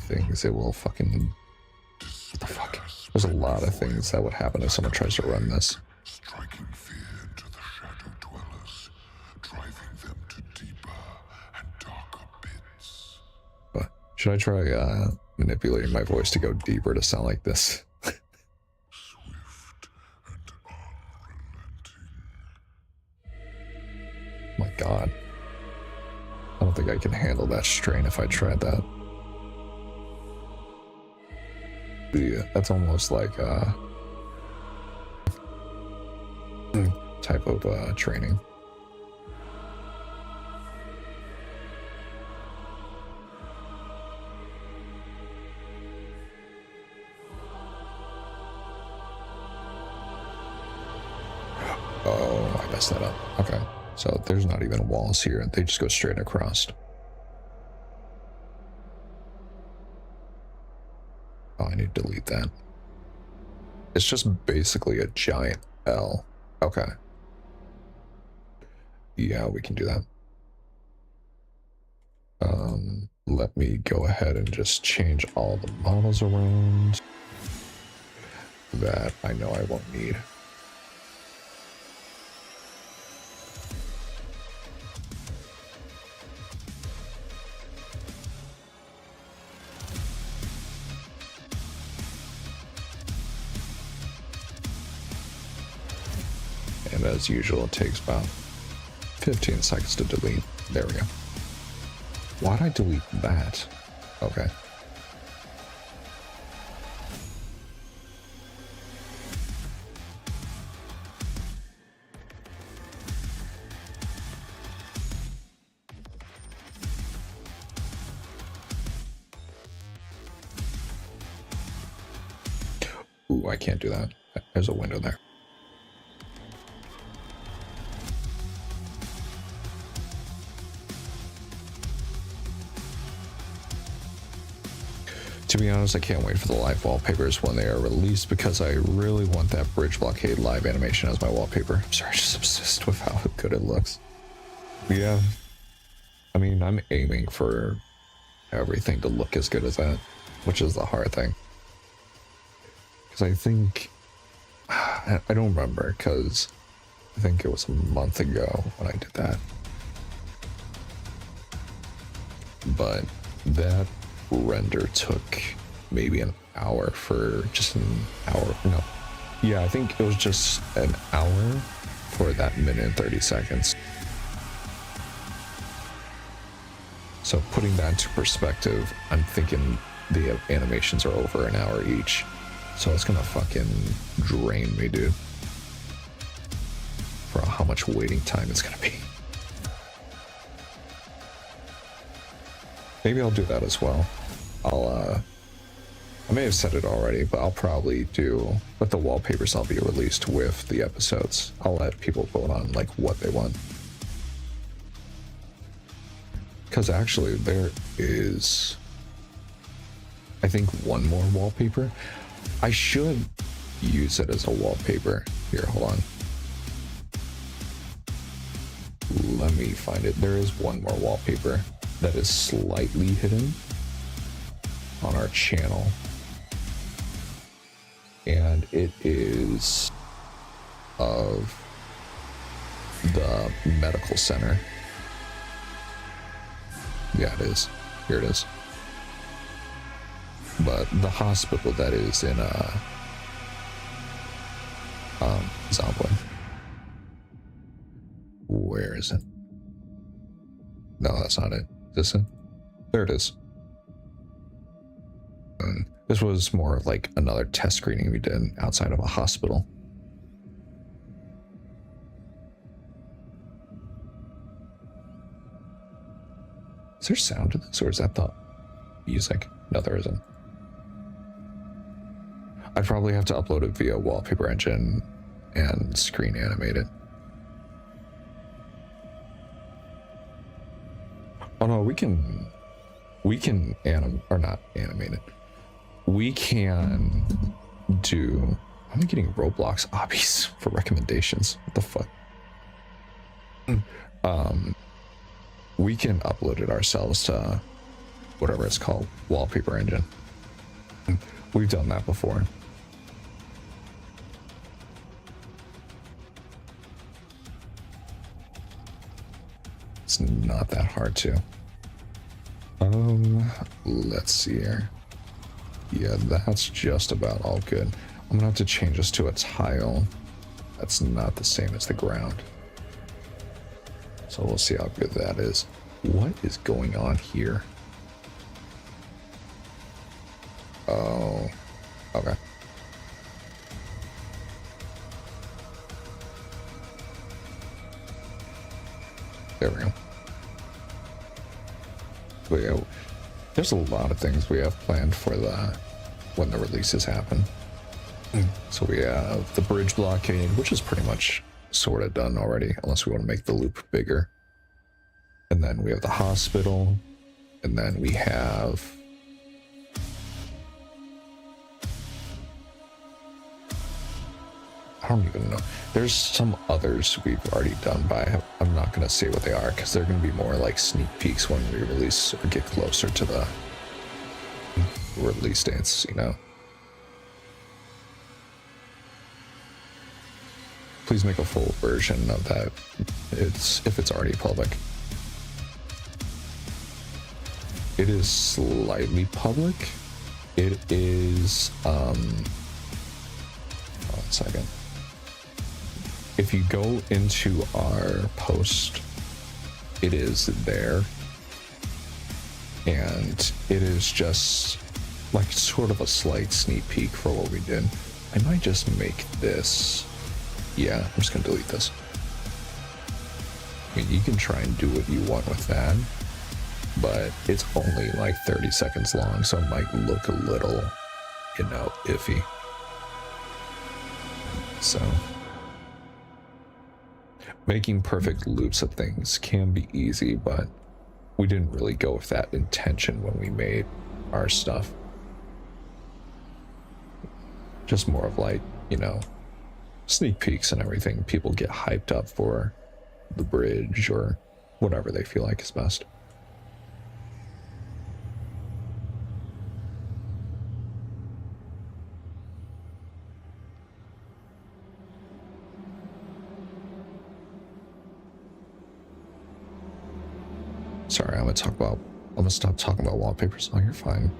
things it will fucking... What the fuck? There's a lot of things that would happen if someone tries to run this. Striking fear into the shadow dwellers, driving them to deeper and darker pits. But should I try manipulating my voice to go deeper to sound like this? Swift and unrelenting. My god. I don't think I can handle that strain if I tried that. Yeah, that's almost like type of training. Oh, I messed that up. Okay. So there's not even walls here. They just go straight across. Oh, I need to delete that. It's just basically a giant L. Okay. Yeah, we can do that. Let me go ahead and just change all the models around that I know I won't need. And as usual, it takes about 15 seconds to delete. There we go. Why'd I delete that? Okay. Ooh, I can't do that. There's a window there. To be honest, I can't wait for the live wallpapers when they are released because I really want that bridge blockade live animation as my wallpaper. I'm sorry, just obsessed with how good it looks. Yeah. I mean, I'm aiming for everything to look as good as that, which is the hard thing. Because I think... I don't remember, because I think it was a month ago when I did that. But that render took maybe an hour for just an hour. No. Yeah, I think it was just an hour for that minute and 30 seconds. So putting that into perspective, I'm thinking the animations are over an hour each. So it's gonna fucking drain me, dude. For how much waiting time it's gonna be. Maybe I'll do that as well. I may have said it already, but I'll probably do, but the wallpapers I'll be released with the episodes. I'll let people vote on like what they want. Because actually there is, I think, one more wallpaper. I should use it as a wallpaper. Here, hold on. Let me find it. There is one more wallpaper that is slightly hidden on our channel. And it is of the medical center. Yeah, it is. Here it is. But the hospital that is in Zomboid. Where is it? No, that's not it. Is this it? There it is. And this was more like another test screening we did outside of a hospital. Is there sound to this, or is that the music? No, there isn't. I'd probably have to upload it via Wallpaper Engine and screen animate it. Oh no, we can not animate it. We can do, I'm getting Roblox obbies for recommendations. What the fuck? We can upload it ourselves to whatever it's called, Wallpaper Engine. We've done that before. It's not that hard to. Let's see here. Yeah, that's just about all good. I'm gonna have to change this to a tile. That's not the same as the ground. So we'll see how good that is. What is going on here? Oh, okay. There we go. But yeah, there's a lot of things we have planned for when the releases happen. So we have the bridge blockade, which is pretty much sort of done already, unless we want to make the loop bigger. And then we have the hospital, and then we have I don't even know. There's some others we've already done, but I'm not going to say what they are because they're going to be more like sneak peeks when we release or get closer to the release dates, you know. Please make a full version of that. If it's already public. It is slightly public. It is hold on a second. If you go into our post, it is there. And it is just like sort of a slight sneak peek for what we did. I might just make this. Yeah, I'm just gonna delete this. I mean, you can try and do what you want with that, but it's only like 30 seconds long, so it might look a little, you know, iffy. So making perfect loops of things can be easy, but we didn't really go with that intention when we made our stuff. Just more of like, you know, sneak peeks and everything. People get hyped up for the bridge or whatever they feel like is best. Sorry, I'm gonna stop talking about wallpapers. Oh, you're fine.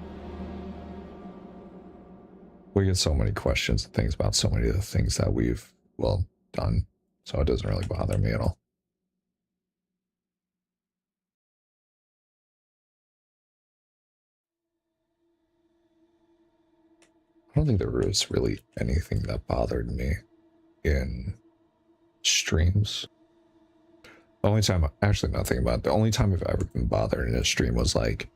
We get so many questions and things about so many of the things that we've, well, done. So it doesn't really bother me at all. I don't think there was really anything that bothered me in streams. The only time, actually nothing about it. The only time I've ever been bothered in a stream was like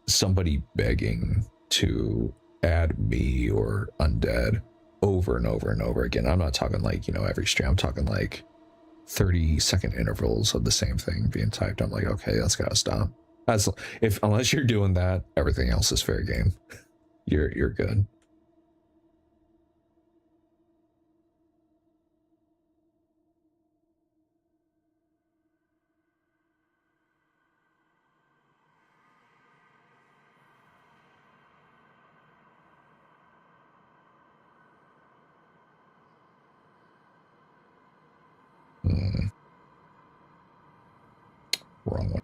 somebody begging to add me or undead over and over and over again. I'm not talking like, you know, every stream. I'm talking like 30-second intervals of the same thing being typed. I'm like, okay, that's gotta stop. Unless you're doing that, everything else is fair game. You're good. Wrong one.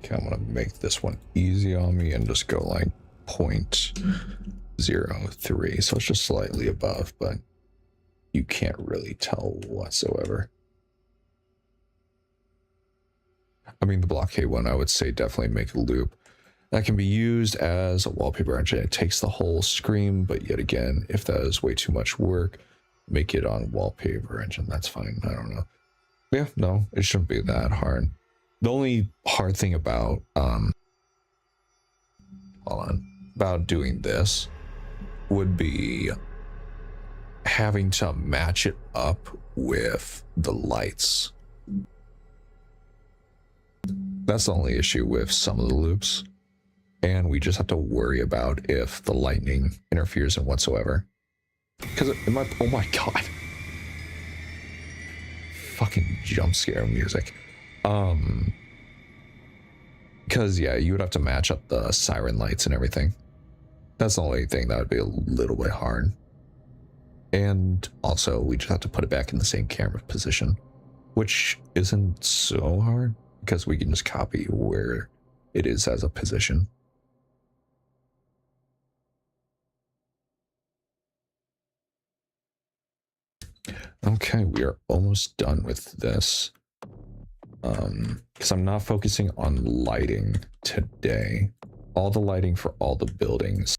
Okay, I'm gonna make this one easy on me and just go like 0.03. So it's just slightly above, but you can't really tell whatsoever. I mean, the blockade one, I would say definitely make a loop that can be used as a wallpaper engine. It takes the whole screen, but yet again, if that is way too much work, make it on wallpaper engine. That's fine. I don't know. Yeah, no, it shouldn't be that hard. The only hard thing about about doing this would be having to match it up with the lights. That's the only issue with some of the loops, and we just have to worry about if the lightning interferes in whatsoever. Because it might, oh my god, fucking jump scare music. Because yeah, you would have to match up the siren lights and everything. That's the only thing that would be a little bit hard. And also, we just have to put it back in the same camera position, which isn't so hard because we can just copy where it is as a position. Okay, we are almost done with this. Because I'm not focusing on lighting today. All the lighting for all the buildings.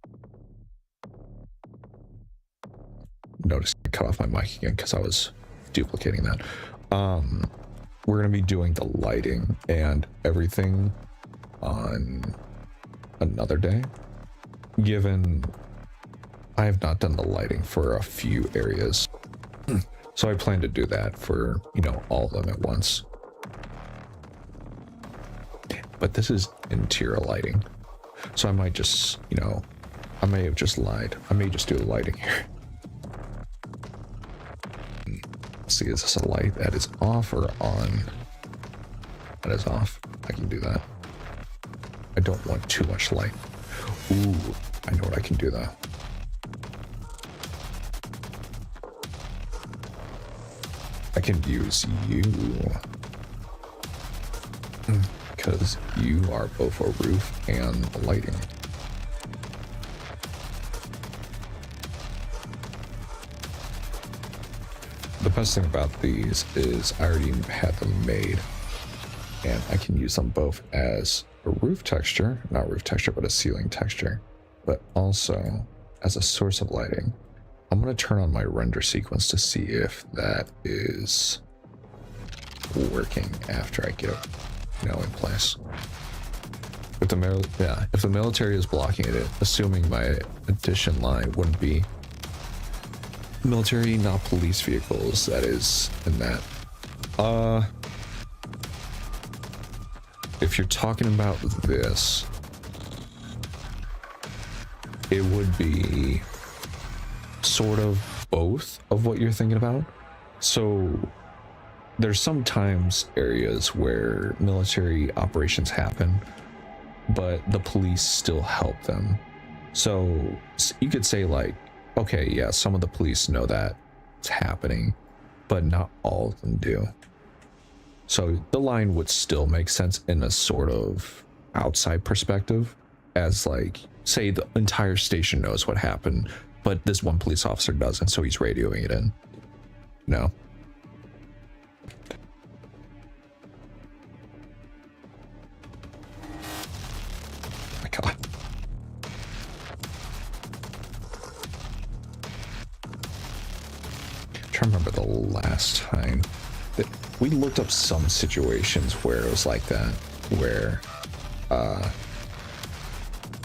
Notice I cut off my mic again because I was duplicating that. We're going to be doing the lighting and everything on another day. Given I have not done the lighting for a few areas. So I plan to do that for, you know, all of them at once. But this is interior lighting. So I might just, you know, I may have just lied. I may just do the lighting here. See, is this a light that is off or on? That is off. I can do that. I don't want too much light. Ooh, I know what I can do though. I can use you. Because you are both a roof and lighting. The best thing about these is I already had them made. and I can use them both as a roof texture, not roof texture, but a ceiling texture, but also as a source of lighting. I'm going to turn on my render sequence to see if that is working after I get it, in place. If the military is blocking it, assuming my addition line wouldn't be military, not police vehicles, that is in that. If you're talking about this, it would be sort of both of what you're thinking about. So there's sometimes areas where military operations happen, but the police still help them. So you could say like, okay, yeah, some of the police know that it's happening, but not all of them do. So the line would still make sense in a sort of outside perspective, as like, say the entire station knows what happened, but this one police officer doesn't, so he's radioing it in. No. Oh my God. I'm trying to remember the last time that we looked up some situations where it was like that, where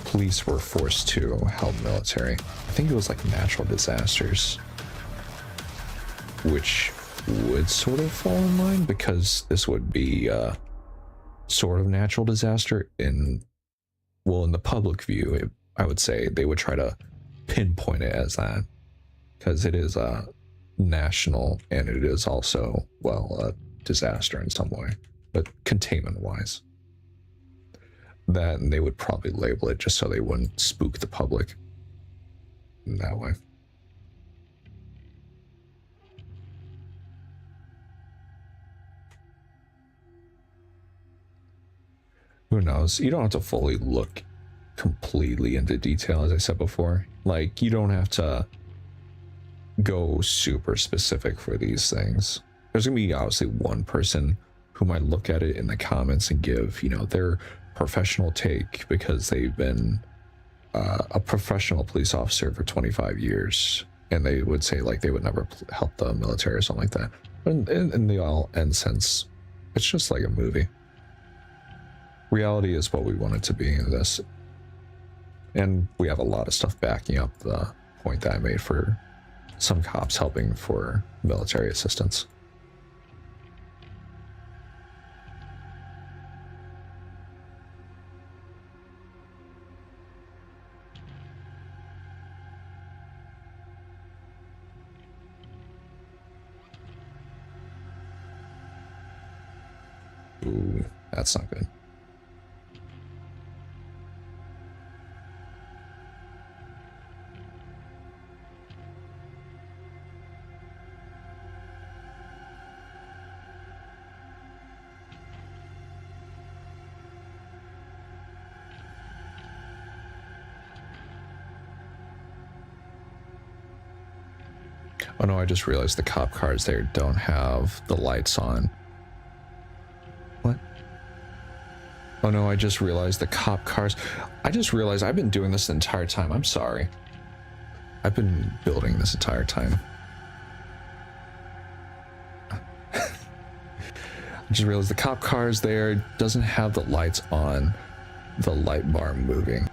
police were forced to help military. I think it was like natural disasters, which would sort of fall in line because this would be sort of natural disaster in the public view. I would say they would try to pinpoint it as that because it is national and it is also, a disaster in some way, but containment wise. That, and they would probably label it just so they wouldn't spook the public in that way. Who knows? You don't have to fully look completely into detail, as I said before. Like, you don't have to go super specific for these things. There's gonna be obviously one person who might look at it in the comments and give, their professional take because they've been a professional police officer for 25 years, and they would say like they would never help the military or something like that. But in the all end sense, it's just like a movie. Reality is what we want it to be in this, and we have a lot of stuff backing up the point that I made for some cops helping for military assistance. Ooh, that's not good. Oh no, I just realized the cop cars there don't have the lights on. What? Oh no, I just realized the cop cars. I just realized I've been doing this the entire time. I'm sorry. I've been building this entire time. I just realized the cop cars there doesn't have the lights on, the light bar moving.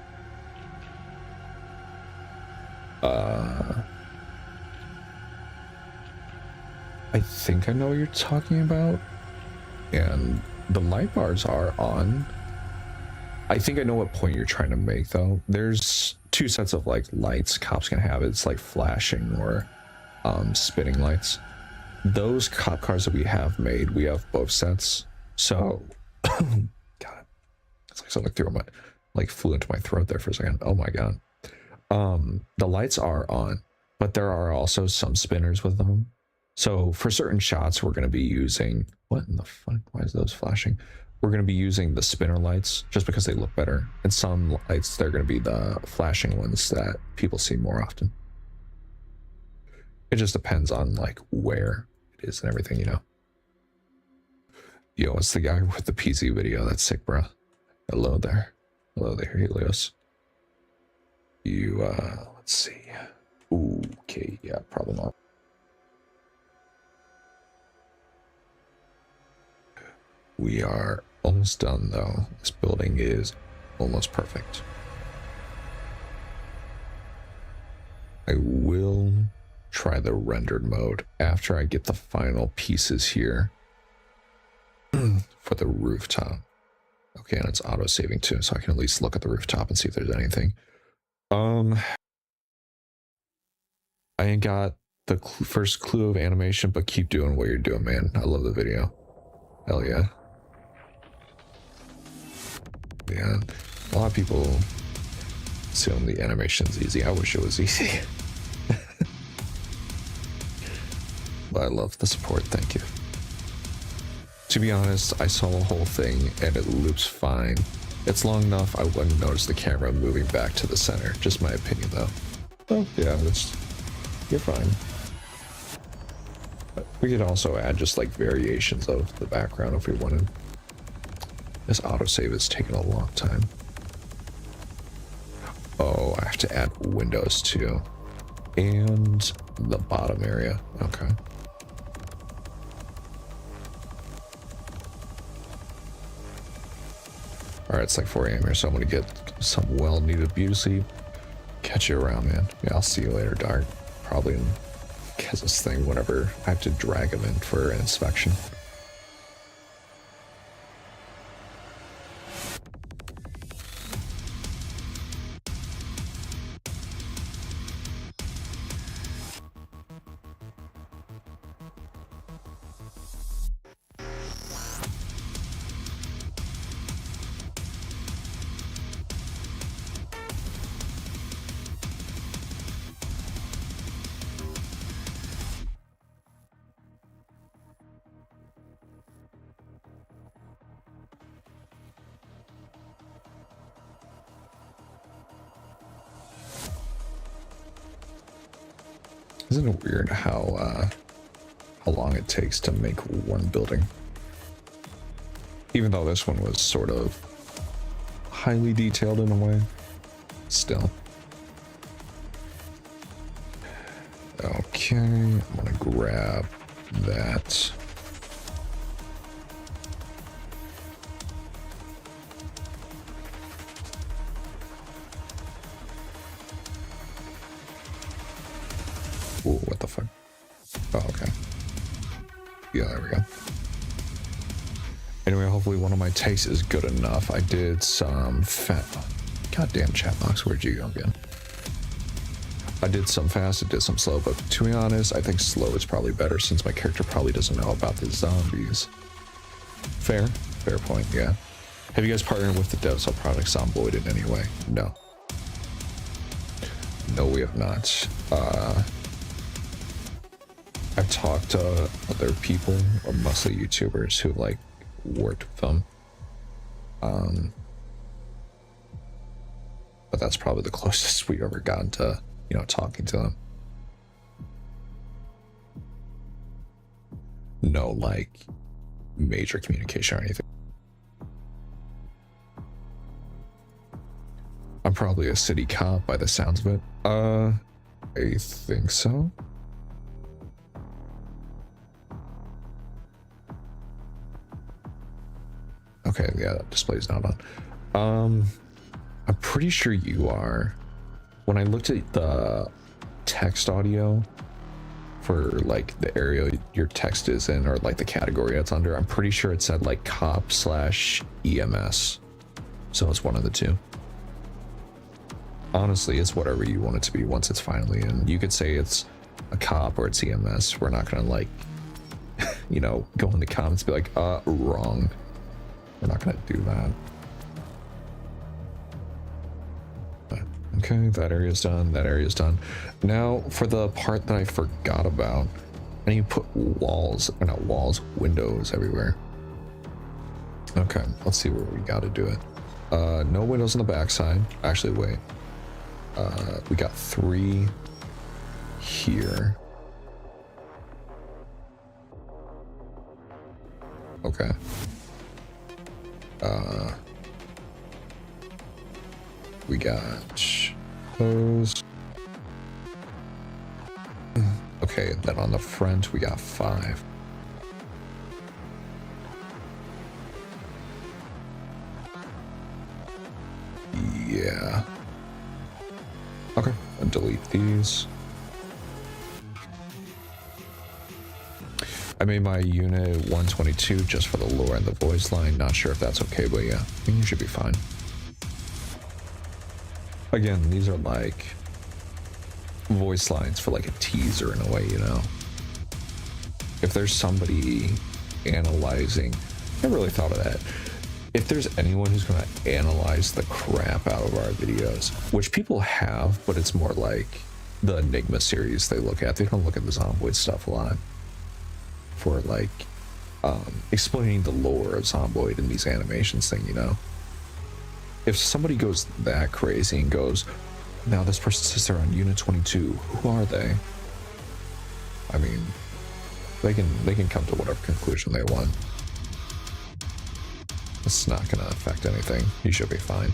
I think I know what you're talking about. And the light bars are on. I think I know what point you're trying to make though. There's two sets of like lights cops can have. It's like flashing or spinning lights. Those cop cars that we have made, we have both sets. So God, it's like something flew into my throat there for a second. Oh my God. The lights are on, but there are also some spinners with them. So for certain shots, we're going to be using, what in the fuck? Why is those flashing? We're going to be using the spinner lights just because they look better. And some lights, they're going to be the flashing ones that people see more often. It just depends on like where it is and everything, Yo, it's the guy with the PZ video. That's sick, bro. Hello there. Hello there, Helios. You, let's see. Ooh, okay, yeah, probably not. We are almost done, though. This building is almost perfect. I will try the rendered mode after I get the final pieces here for the rooftop. Okay, and it's auto-saving too, so I can at least look at the rooftop and see if there's anything. I ain't got the first clue of animation, but keep doing what you're doing, man. I love the video. Hell yeah. Yeah, a lot of people assume the animation's easy. I wish it was easy. But I love the support, thank you. To be honest, I saw the whole thing and it loops fine. It's long enough I wouldn't notice the camera moving back to the center. Just my opinion though. Oh yeah, you're fine. But we could also add just like variations of the background if we wanted. This autosave is taking a long time. Oh, I have to add windows too. And the bottom area. Okay. Alright, it's like 4 a.m. here, so I'm gonna get some well-needed beauty sleep. Catch you around, man. Yeah, I'll see you later, Dart. Probably in Kez's thing whenever I have to drag him in for an inspection. Isn't it weird how long it takes to make one building? Even though this one was sort of highly detailed in a way, still. Okay, I'm gonna grab that. Ooh, what the fuck? Oh, okay. Yeah, there we go. Anyway, hopefully one of my takes is good enough. I did some goddamn chat box, where'd you go again? I did some fast, I did some slow, but to be honest, I think slow is probably better since my character probably doesn't know about the zombies. Fair point, yeah. Have you guys partnered with the devs of product Zomboid in any way? No. No, we have not. I've talked to other people, or mostly YouTubers, who like worked with them. But that's probably the closest we've ever gotten to, you know, talking to them. No, like, major communication or anything. I'm probably a city cop by the sounds of it. I think so. Okay, yeah, that display's not on. I'm pretty sure you are. When I looked at the text audio for like the area your text is in, or like the category it's under, I'm pretty sure it said like cop/EMS. So it's one of the two. Honestly, it's whatever you want it to be once it's finally in. You could say it's a cop or it's EMS. We're not gonna like, you know, go in the comments and be like, wrong. We're not gonna do that. But, okay, that area's done, that area's done. Now, for the part that I forgot about, I need to put walls, or not walls, windows everywhere. Okay, let's see where we gotta do it. No windows on the backside. Actually, wait. We got 3 here. Okay. We got those. Okay, then on the front we got 5. Yeah. Okay, I'll delete these. I made my unit 122 just for the lore and the voice line. Not sure if that's okay, but yeah, I think you should be fine. Again, these are like voice lines for like a teaser in a way, you know? If there's somebody analyzing, I never really thought of that. If there's anyone who's going to analyze the crap out of our videos, which people have, but it's more like the Enigma series they look at. They don't look at the Zomboid stuff a lot for like explaining the lore of Zomboid and these animations thing, you know? If somebody goes that crazy and goes, now this person says they're on Unit 22, who are they? I mean, they can come to whatever conclusion they want. It's not gonna affect anything. You should be fine.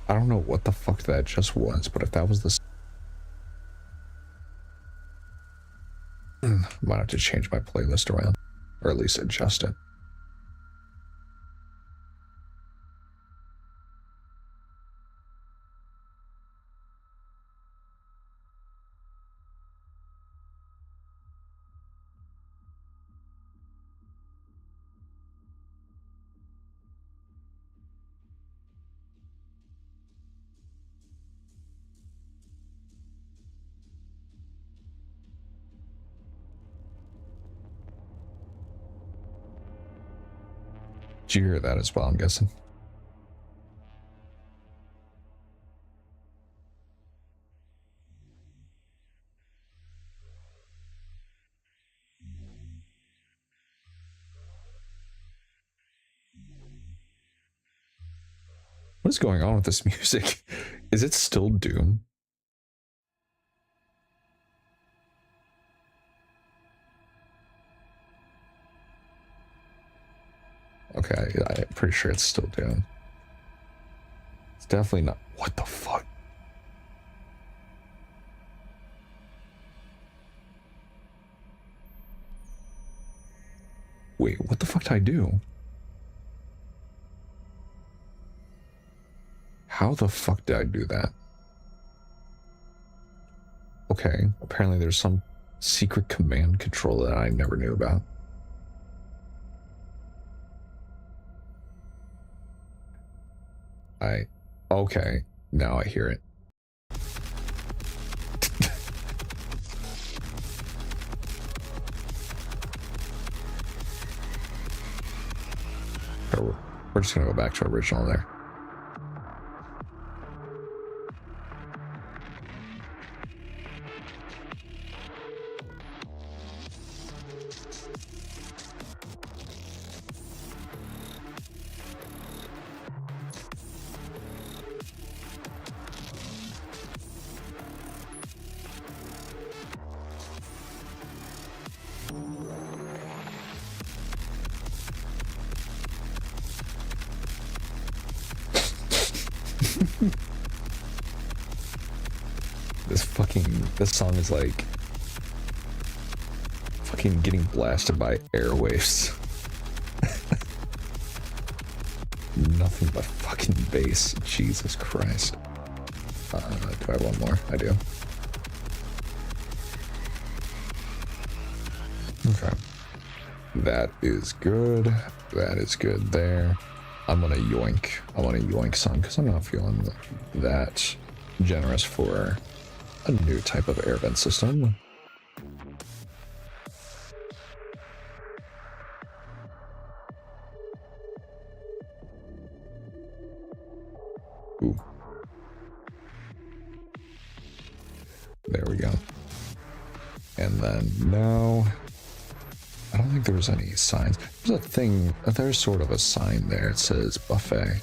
I don't know what the fuck that just was, but if that was the... might have to change my playlist around, or at least adjust it. Did you hear that as well, I'm guessing? What is going on with this music? Is it still Doom? Okay, I'm pretty sure it's still Doom. It's definitely not. What the fuck? Wait, what the fuck did I do? How the fuck did I do that? Okay, apparently there's some secret command control that I never knew about. Okay, now I hear it. We're just gonna go back to original there. This song is like fucking getting blasted by airwaves. Nothing but fucking bass. Jesus Christ. Do I have one more? I do. Okay. That is good. That is good there. I'm gonna yoink. I want to yoink some because I'm not feeling that generous for a new type of air vent system. There we go. And then now, I don't think there's any signs. There's a thing, there's sort of a sign there. It says buffet.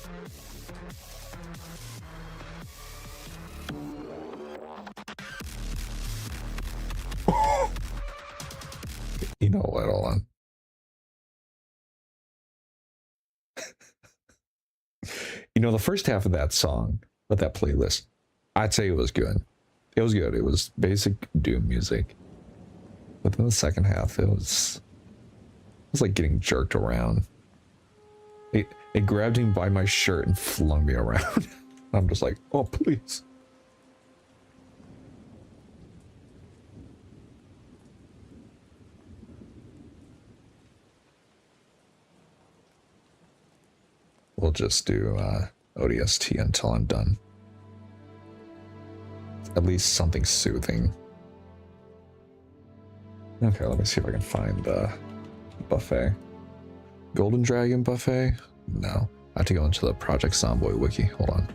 You know what, hold on. You know, the first half of that song, with that playlist, I'd say it was good. It was good. It was basic Doom music. But then the second half, it was like getting jerked around. It grabbed him by my shirt and flung me around. I'm just like, oh, please. We'll just do ODST until I'm done. At least something soothing. Okay, let me see if I can find the buffet. Golden Dragon buffet? No. I have to go into the Project Zomboid wiki. Hold on.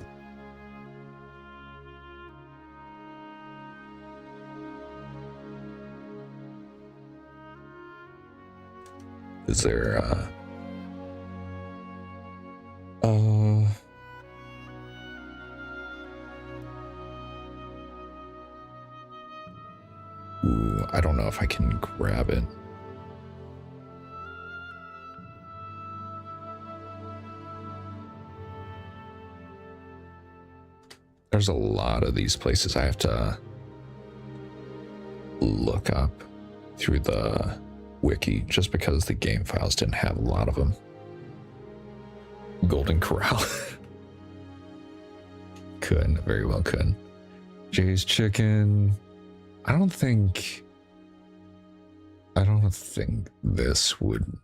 Is there ooh, I don't know if I can grab it. There's a lot of these places I have to look up through the wiki just because the game files didn't have a lot of them. Golden Corral. Could, very well could. Jay's Chicken. I don't think this would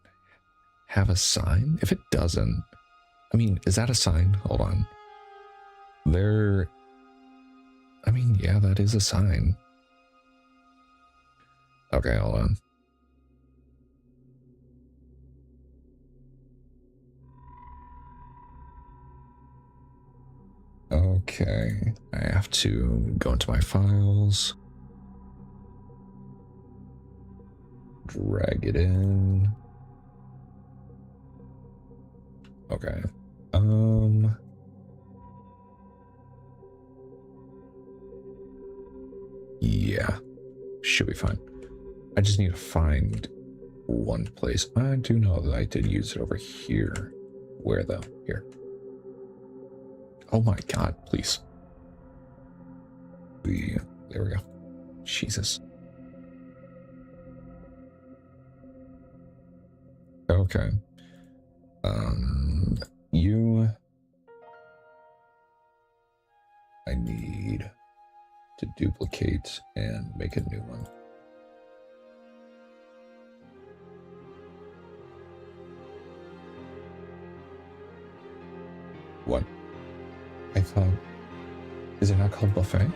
have a sign. If it doesn't, I mean, is that a sign? Hold on. I mean, yeah, that is a sign. Okay, hold on. Okay, I have to go into my files. Drag it in. Okay. Yeah, should be fine. I just need to find one place. I do know that I did use it over here. Where though? Here. Oh my god, please. There we go. Jesus. Okay. I need to duplicate and make a new one. What? I thought, is it not called buffet?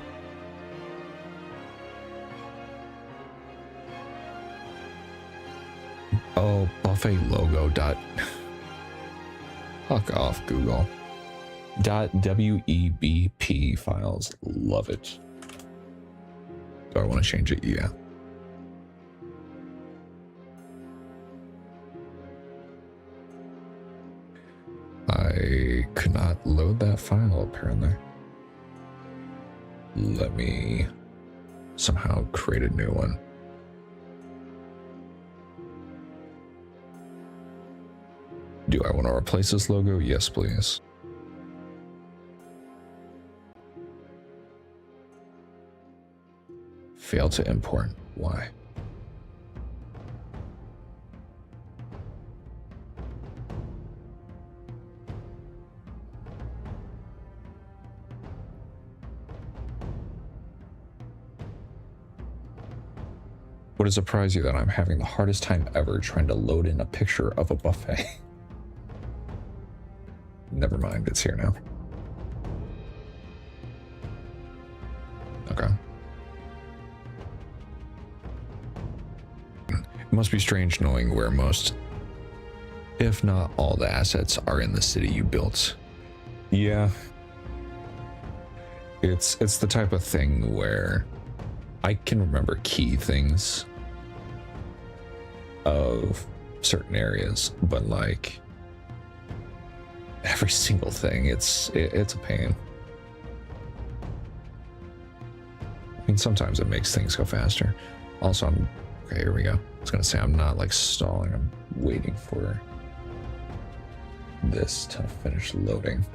Oh, buffet logo dot. Fuck off, Google. .webp files. Love it. Do I want to change it? Yeah. I could not load that file apparently. Let me somehow create a new one. Do I want to replace this logo? Yes, please. Fail to import. Why? Would it surprise you that I'm having the hardest time ever trying to load in a picture of a buffet? Never mind, it's here now. Okay. It must be strange knowing where most, if not all, the assets are in the city you built. Yeah. It's the type of thing where I can remember key things of certain areas, but like every single thing, it's a pain. I mean, sometimes it makes things go faster. Also, okay, here we go. I was gonna say I'm not like stalling. I'm waiting for this to finish loading.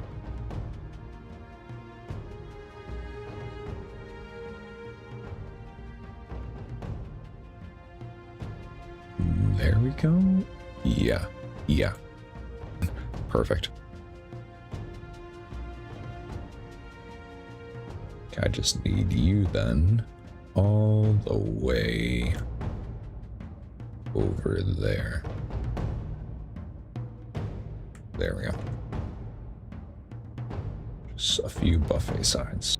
There we go. Yeah. Perfect. I just need you then all the way over there. There we go. Just a few buffet signs.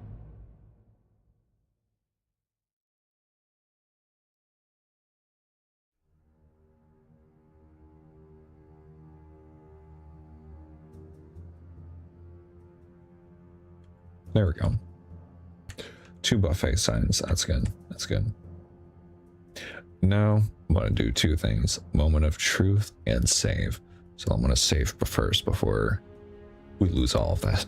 There we go. 2 buffet signs. That's good. That's good. Now I'm going to do 2 things: moment of truth and save. So I'm going to save first before we lose all of that.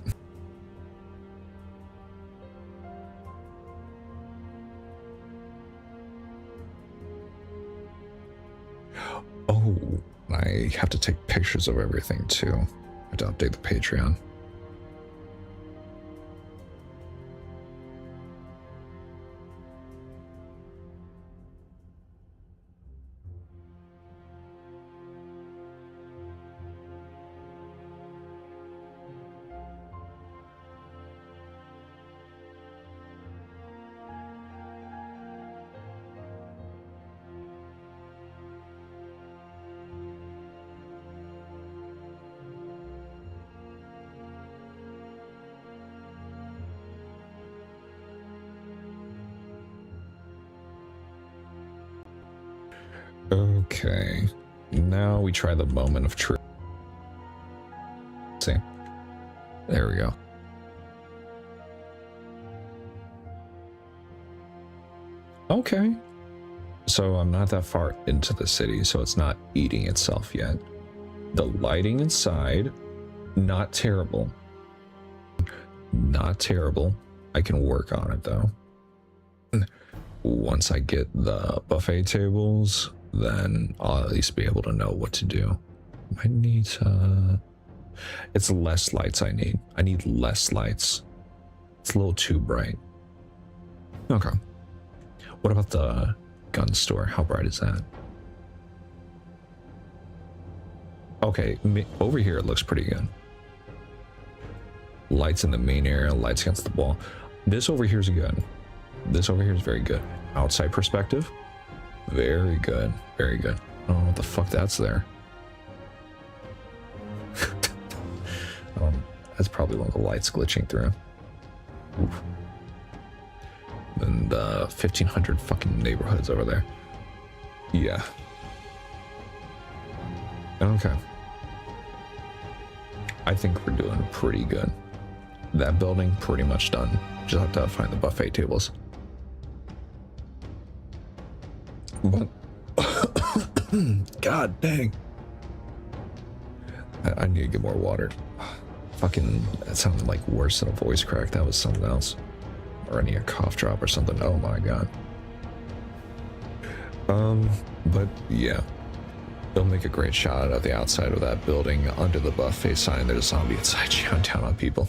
Oh, I have to take pictures of everything too. I have to update the Patreon. Okay, now we try the moment of truth. See, there we go. Okay, so I'm not that far into the city, so it's not eating itself yet. The lighting inside, not terrible. Not terrible. I can work on it though. Once I get the buffet tables, then I'll at least be able to know what to do. I need it's less lights I need. I need less lights. It's a little too bright. Okay. What about the gun store? How bright is that? Okay, over here it looks pretty good. Lights in the main area, lights against the wall. This over here is good. This over here is very good. Outside perspective, very good, very good. I don't know what the fuck that's there. That's probably one of the lights glitching through. Oof. And 1,500 fucking neighborhoods over there. Yeah. Okay. I think we're doing pretty good. That building, pretty much done. Just have to find the buffet tables. But God dang. I need to get more water. Fucking, that sounded like worse than a voice crack. That was something else. Or I need a cough drop or something. Oh my god. But yeah. They'll make a great shot of the outside of that building. Under the buffet sign, there's a zombie inside chowing down on people.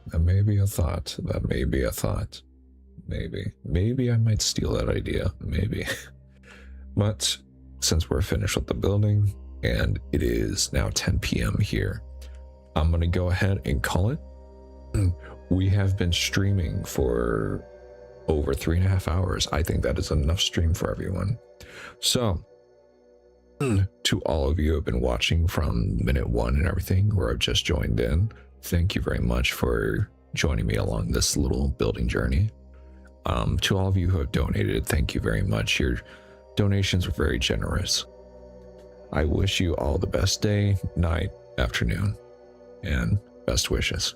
That may be a thought. That may be a thought. Maybe. Maybe I might steal that idea. Maybe. But since we're finished with the building, and it is now 10 p.m. here, I'm going to go ahead and call it. We have been streaming for over 3.5 hours. I think that is enough stream for everyone. So, to all of you who have been watching from minute 1 and everything, or have just joined in, thank you very much for joining me along this little building journey. To all of you who have donated, thank you very much. Your donations were very generous. I wish you all the best day, night, afternoon, and best wishes.